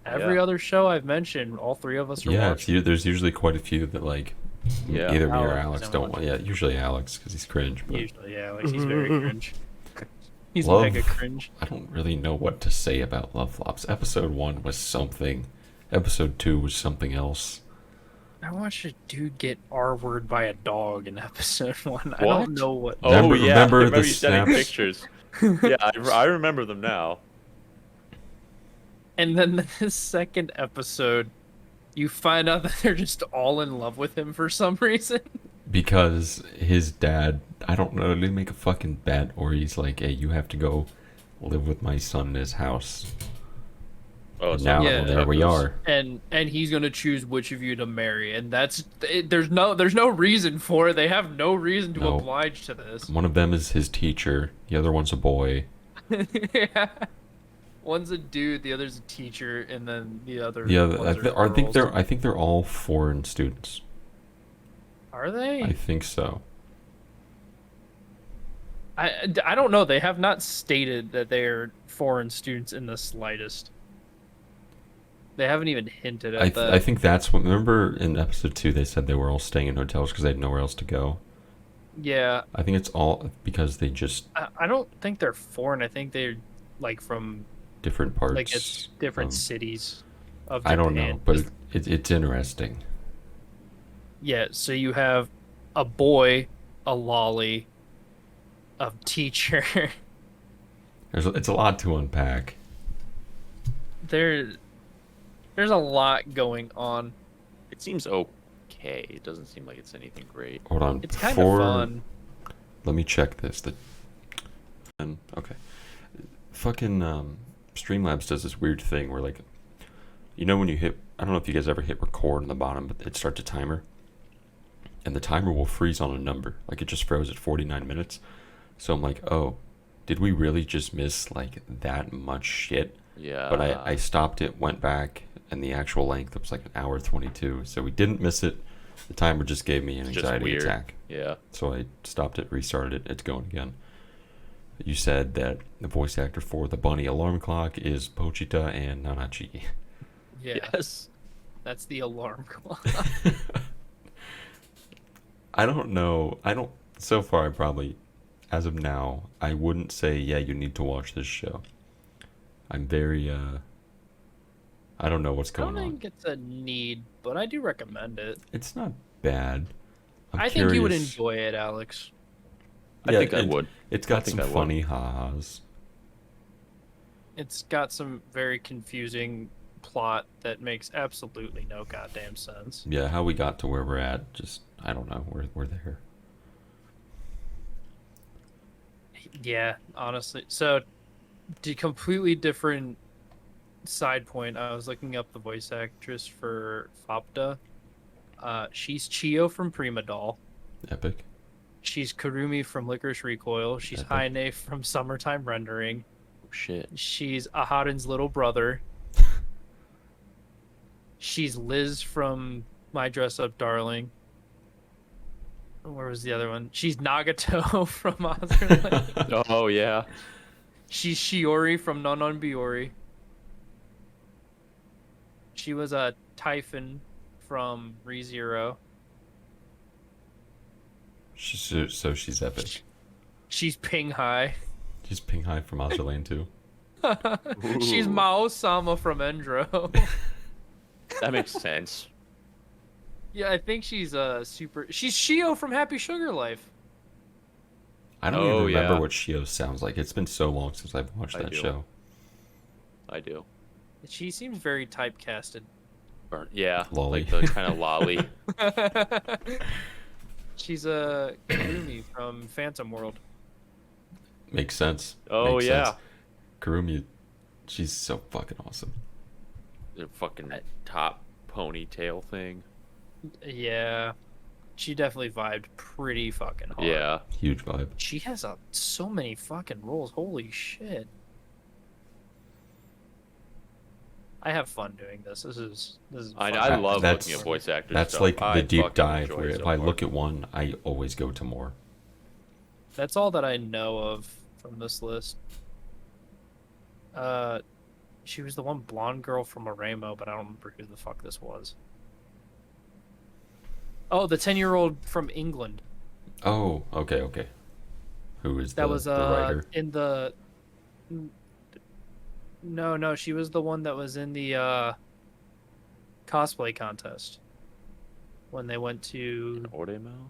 [SPEAKER 2] Every
[SPEAKER 4] yeah.
[SPEAKER 2] other show I've mentioned, all three of us are
[SPEAKER 3] yeah,
[SPEAKER 2] watching.
[SPEAKER 3] there's usually quite a few that like
[SPEAKER 4] Yeah.
[SPEAKER 3] either me or
[SPEAKER 2] Alex
[SPEAKER 3] Alex
[SPEAKER 2] is
[SPEAKER 3] don't
[SPEAKER 2] on.
[SPEAKER 3] want. Yeah, usually Alex because he's cringe. But
[SPEAKER 2] Usually, yeah, like he's very cringe. He's
[SPEAKER 3] Love-
[SPEAKER 2] mega cringe.
[SPEAKER 3] I don't really know what to say about Love Flops. Episode 1 was something. Episode 2 was something else.
[SPEAKER 2] I watched a dude get R-word by a dog in episode 1. I
[SPEAKER 4] What?
[SPEAKER 2] don't know what.
[SPEAKER 4] Oh
[SPEAKER 3] Remember-
[SPEAKER 4] yeah.
[SPEAKER 3] remember
[SPEAKER 4] I remember
[SPEAKER 3] the
[SPEAKER 4] you sending
[SPEAKER 3] snaps?
[SPEAKER 4] pictures. Yeah, I remember them now.
[SPEAKER 2] And then the second episode, you find out that they're just all in love with him for some reason.
[SPEAKER 3] Because his dad, I don't know, did he make a fucking bet or he's like, hey, you have to go live with my son in his house.
[SPEAKER 4] Oh,
[SPEAKER 3] And
[SPEAKER 4] so
[SPEAKER 3] now
[SPEAKER 2] yeah,
[SPEAKER 3] there we are.
[SPEAKER 2] And he's gonna choose which of you to marry, and there's no reason for it. They have no reason to
[SPEAKER 3] No.
[SPEAKER 2] oblige to this.
[SPEAKER 3] One of them is his teacher. The other one's a boy.
[SPEAKER 2] Yeah. One's a dude, the other's a teacher, and then the other.
[SPEAKER 3] Yeah,
[SPEAKER 2] ones are
[SPEAKER 3] I think they're all foreign students.
[SPEAKER 2] Are they?
[SPEAKER 3] I think so.
[SPEAKER 2] I don't know. They have not stated that they are foreign students in the slightest. They haven't even hinted at that.
[SPEAKER 3] I think that's what. Remember in episode 2 they said they were all staying in hotels because they had nowhere else to go.
[SPEAKER 2] Yeah,
[SPEAKER 3] I think it's all because they just
[SPEAKER 2] I don't think they're foreign. I think they're like from
[SPEAKER 3] different parts.
[SPEAKER 2] like it's different
[SPEAKER 3] of-
[SPEAKER 2] cities of
[SPEAKER 3] I
[SPEAKER 2] Japan.
[SPEAKER 3] don't know, but it's interesting.
[SPEAKER 2] Yeah, so you have a boy, a lolly, a teacher.
[SPEAKER 3] It's a lot to unpack.
[SPEAKER 2] There's a lot going on.
[SPEAKER 4] It seems okay. It doesn't seem like it's anything great.
[SPEAKER 3] Hold on.
[SPEAKER 2] It's kind of
[SPEAKER 3] before-
[SPEAKER 2] fun.
[SPEAKER 3] Let me check this. Okay. Fucking Streamlabs does this weird thing where like, when you hit, I don't know if you guys ever hit record on the bottom, but it starts a timer, and the timer will freeze on a number. Like it just froze at 49 minutes. So I'm like, oh, did we really just miss like that much shit?
[SPEAKER 4] Yeah.
[SPEAKER 3] But I stopped it, went back, and the actual length was like an hour 22. So we didn't miss it. The timer just gave me an
[SPEAKER 4] It's just
[SPEAKER 3] anxiety
[SPEAKER 4] weird.
[SPEAKER 3] attack.
[SPEAKER 4] Yeah.
[SPEAKER 3] So I stopped it, restarted it. It's going again. You said that the voice actor for the bunny alarm clock is Pochita and Nanachi.
[SPEAKER 2] Yeah,
[SPEAKER 4] Yes.
[SPEAKER 2] that's the alarm clock.
[SPEAKER 3] I don't know. So far, I probably, as of now, I wouldn't say, yeah, you need to watch this show. I'm very, I don't know what's
[SPEAKER 2] I don't
[SPEAKER 3] going on.
[SPEAKER 2] think it's a need, but I do recommend it.
[SPEAKER 3] It's not bad.
[SPEAKER 2] I think you would
[SPEAKER 3] curious.
[SPEAKER 2] enjoy it, Alex.
[SPEAKER 4] I think I would.
[SPEAKER 3] It's got
[SPEAKER 4] think
[SPEAKER 3] some
[SPEAKER 4] I would.
[SPEAKER 3] funny ha-has.
[SPEAKER 2] It's got some very confusing plot that makes absolutely no goddamn sense.
[SPEAKER 3] Yeah, how we got to where we're at, just, I don't know. We're there.
[SPEAKER 2] Yeah, honestly. So, completely different side point. I was looking up the voice actress for Fapta. She's Chio from Prima Doll.
[SPEAKER 3] Epic.
[SPEAKER 2] She's Kurumi from Licorice Recoil. She's
[SPEAKER 3] Epic.
[SPEAKER 2] Haine from Summertime Rendering.
[SPEAKER 4] shit.
[SPEAKER 2] She's Aharon's little brother. She's Liz from My Dress Up Darling. Where was the other one? She's Nagato from Ozerland.
[SPEAKER 4] Oh yeah.
[SPEAKER 2] She's Shiori from Non Non Biori. She was a Typhon from ReZero.
[SPEAKER 3] So she's epic.
[SPEAKER 2] She's Ping Hai.
[SPEAKER 3] She's Ping Hai from Ozerland too.
[SPEAKER 2] She's
[SPEAKER 4] Ooh.
[SPEAKER 2] Mao Sama from Endro.
[SPEAKER 4] That makes sense.
[SPEAKER 2] Yeah, I think she's She's Shio from Happy Sugar Life.
[SPEAKER 3] I don't
[SPEAKER 4] Oh,
[SPEAKER 3] even remember
[SPEAKER 4] yeah.
[SPEAKER 3] what Shio sounds like. It's been so long since I've watched
[SPEAKER 4] I
[SPEAKER 3] that
[SPEAKER 4] do.
[SPEAKER 3] show.
[SPEAKER 4] I do.
[SPEAKER 2] She seems very typecasted.
[SPEAKER 4] Yeah.
[SPEAKER 3] Lolly.
[SPEAKER 4] Like the kind of lolly.
[SPEAKER 2] She's a Kurumi from Phantom World.
[SPEAKER 3] Makes sense.
[SPEAKER 4] Oh
[SPEAKER 3] Makes
[SPEAKER 4] yeah.
[SPEAKER 3] sense. Kurumi, she's so fucking awesome.
[SPEAKER 4] The fucking top ponytail thing.
[SPEAKER 2] Yeah, she definitely vibed pretty fucking hard.
[SPEAKER 4] Yeah.
[SPEAKER 3] Huge vibe.
[SPEAKER 2] She has so many fucking roles. Holy shit. I have fun doing this. This is
[SPEAKER 4] I
[SPEAKER 2] fun.
[SPEAKER 4] love
[SPEAKER 3] That's-
[SPEAKER 4] looking at voice actors.
[SPEAKER 3] That's
[SPEAKER 4] stuff.
[SPEAKER 3] like
[SPEAKER 4] I
[SPEAKER 3] the deep
[SPEAKER 4] fucking
[SPEAKER 3] dive
[SPEAKER 4] enjoy
[SPEAKER 3] where
[SPEAKER 4] it
[SPEAKER 3] if
[SPEAKER 4] so
[SPEAKER 3] I
[SPEAKER 4] hard.
[SPEAKER 3] look at one, I always go to more.
[SPEAKER 2] That's all that I know of from this list. She was the one blonde girl from Aremo, but I don't remember who the fuck this was. Oh, the 10-year-old from England.
[SPEAKER 3] Oh, okay. Who is
[SPEAKER 2] That
[SPEAKER 3] the,
[SPEAKER 2] was
[SPEAKER 3] the writer?
[SPEAKER 2] in the. No, she was the one that was in the cosplay contest when they went to
[SPEAKER 4] Oremo?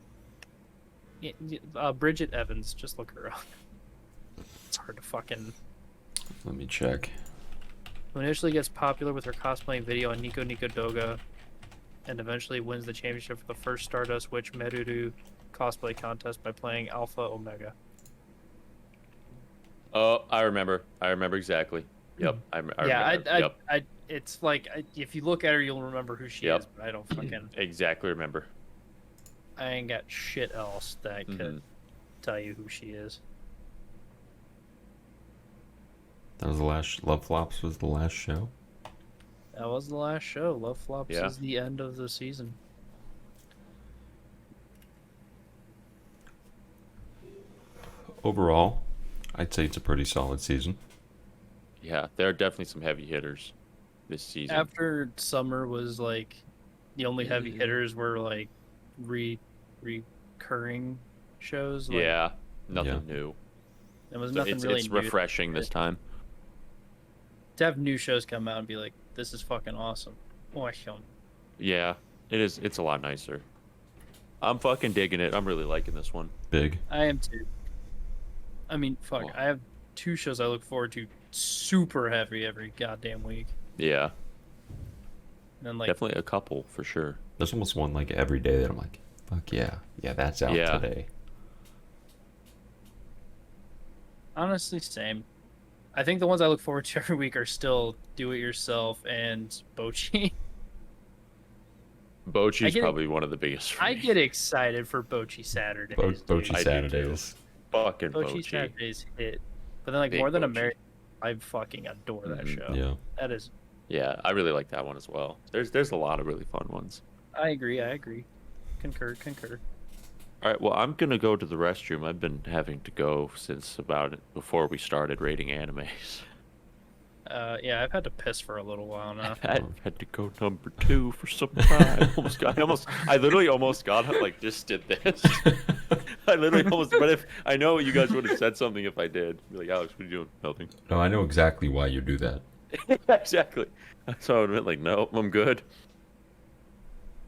[SPEAKER 2] Bridget Evans. Just look her up. It's hard to fucking.
[SPEAKER 3] Let me check.
[SPEAKER 2] Who initially gets popular with her cosplaying video on Nico Nico Doga, and eventually wins the championship for the first Stardust Witch Meruru cosplay contest by playing Alpha Omega.
[SPEAKER 4] Oh, I remember. I remember exactly. Yep. I
[SPEAKER 2] Yeah,
[SPEAKER 4] remember. Yep.
[SPEAKER 2] it's like if you look at her, you'll remember who she
[SPEAKER 4] Yep.
[SPEAKER 2] is. But I don't fucking.
[SPEAKER 4] Exactly remember.
[SPEAKER 2] I ain't got shit else that could
[SPEAKER 4] Mhm.
[SPEAKER 2] tell you who she is.
[SPEAKER 3] That was the last. Love Flops was the last show.
[SPEAKER 2] That was the last show. Love Flops
[SPEAKER 4] Yeah.
[SPEAKER 2] is the end of the season.
[SPEAKER 3] Overall, I'd say it's a pretty solid season.
[SPEAKER 4] Yeah, there are definitely some heavy hitters this season.
[SPEAKER 2] After summer was like, the only heavy hitters were like recurring shows. Like,
[SPEAKER 4] Yeah, nothing
[SPEAKER 3] Yeah.
[SPEAKER 4] new.
[SPEAKER 2] there was
[SPEAKER 4] So
[SPEAKER 2] nothing really
[SPEAKER 4] it's
[SPEAKER 2] new.
[SPEAKER 4] refreshing this time.
[SPEAKER 2] To have new shows come out and be like, this is fucking awesome. Awesome.
[SPEAKER 4] Yeah, it is. It's a lot nicer. I'm fucking digging it. I'm really liking this one.
[SPEAKER 3] Big.
[SPEAKER 2] I am too. I mean, fuck.
[SPEAKER 4] Cool.
[SPEAKER 2] I have 2 shows I look forward to super heavy every goddamn week.
[SPEAKER 4] Yeah,
[SPEAKER 2] And then like,
[SPEAKER 4] definitely a couple for sure.
[SPEAKER 3] There's almost one like every day that I'm like, fuck yeah, that's out
[SPEAKER 4] Yeah.
[SPEAKER 3] today.
[SPEAKER 2] honestly, same. I think the ones I look forward to every week are still Do It Yourself and Bochi.
[SPEAKER 4] Bochi's
[SPEAKER 2] get it-
[SPEAKER 4] probably one of the biggest. For
[SPEAKER 2] I
[SPEAKER 4] me.
[SPEAKER 2] get excited for Bochi Saturdays. dude.
[SPEAKER 3] Bochi
[SPEAKER 4] I do
[SPEAKER 3] Saturdays.
[SPEAKER 4] fucking
[SPEAKER 2] Bochi
[SPEAKER 4] Bochi.
[SPEAKER 2] Saturdays hit. But then like
[SPEAKER 4] Big
[SPEAKER 2] More Than
[SPEAKER 4] Bochi.
[SPEAKER 2] American, I fucking adore that
[SPEAKER 4] Mhm.
[SPEAKER 2] show.
[SPEAKER 3] Yeah.
[SPEAKER 2] That is,
[SPEAKER 4] Yeah, I really like that one as well. There's a lot of really fun ones.
[SPEAKER 2] I agree. Concur.
[SPEAKER 4] All right, well, I'm gonna go to the restroom. I've been having to go since about before we started rating animes.
[SPEAKER 2] Yeah, I've had to piss for a little while now.
[SPEAKER 4] I had to go number 2 for some time. I literally almost got up, like just did this. I literally almost. But if I know you guys would have said something if I did, be like, Alex, what are you doing? Nothing.
[SPEAKER 3] No, I know exactly why you do that.
[SPEAKER 4] Exactly. So I would have been like, no, I'm good.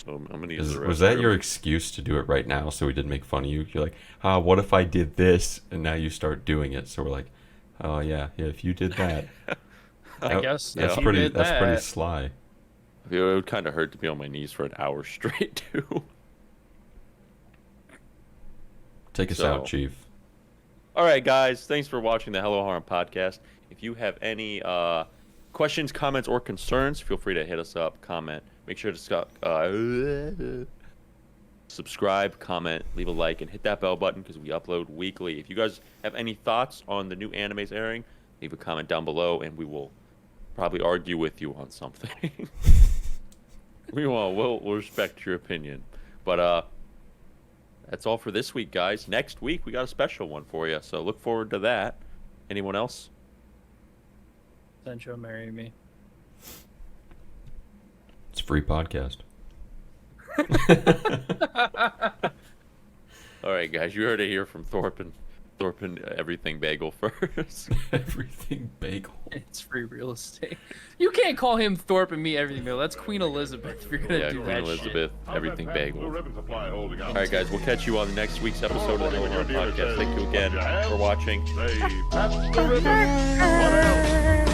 [SPEAKER 4] So I'm gonna use the
[SPEAKER 3] Was that
[SPEAKER 4] restroom.
[SPEAKER 3] your excuse to do it right now so we didn't make fun of you? You're like, what if I did this? And now you start doing it. So we're like, oh, yeah, if you did that.
[SPEAKER 2] I guess
[SPEAKER 3] That's
[SPEAKER 2] if you
[SPEAKER 3] pretty.
[SPEAKER 2] did
[SPEAKER 3] That's pretty
[SPEAKER 2] that-
[SPEAKER 3] sly.
[SPEAKER 4] It would kind of hurt to be on my knees for an hour straight too.
[SPEAKER 3] Take us
[SPEAKER 4] So-
[SPEAKER 3] out, Chief.
[SPEAKER 4] All right, guys. Thanks for watching the Hello Harem podcast. If you have any questions, comments, or concerns, feel free to hit us up, comment. Make sure to subscribe, comment, leave a like, and hit that bell button because we upload weekly. If you guys have any thoughts on the new animes airing, leave a comment down below, and we will probably argue with you on something. We'll respect your opinion. But that's all for this week, guys. Next week, we got a special one for you, so look forward to that. Anyone else?
[SPEAKER 2] Sancho, marry me.
[SPEAKER 3] It's a free podcast.
[SPEAKER 4] All right, guys, you heard it here from Thorpe and Everything Bagel first.
[SPEAKER 3] Everything bagel.
[SPEAKER 2] It's free real estate. You can't call him Thorpe and me everything, Bill. That's Queen Elizabeth. If you're gonna
[SPEAKER 4] Yeah,
[SPEAKER 2] do
[SPEAKER 4] Queen
[SPEAKER 2] that
[SPEAKER 4] Elizabeth,
[SPEAKER 1] How's
[SPEAKER 4] Everything
[SPEAKER 1] that Pabst Blue
[SPEAKER 4] Bagel.
[SPEAKER 1] Ribbon supply holding out?
[SPEAKER 4] All right, guys, we'll catch you on next week's episode of the
[SPEAKER 1] Tomorrow morning
[SPEAKER 4] Harem
[SPEAKER 1] when your dealer
[SPEAKER 4] Podcast.
[SPEAKER 1] says,
[SPEAKER 4] Thank you
[SPEAKER 1] "What
[SPEAKER 4] again
[SPEAKER 1] you have?"
[SPEAKER 4] for watching.
[SPEAKER 1] Say, Pabst Blue Ribbon. What else?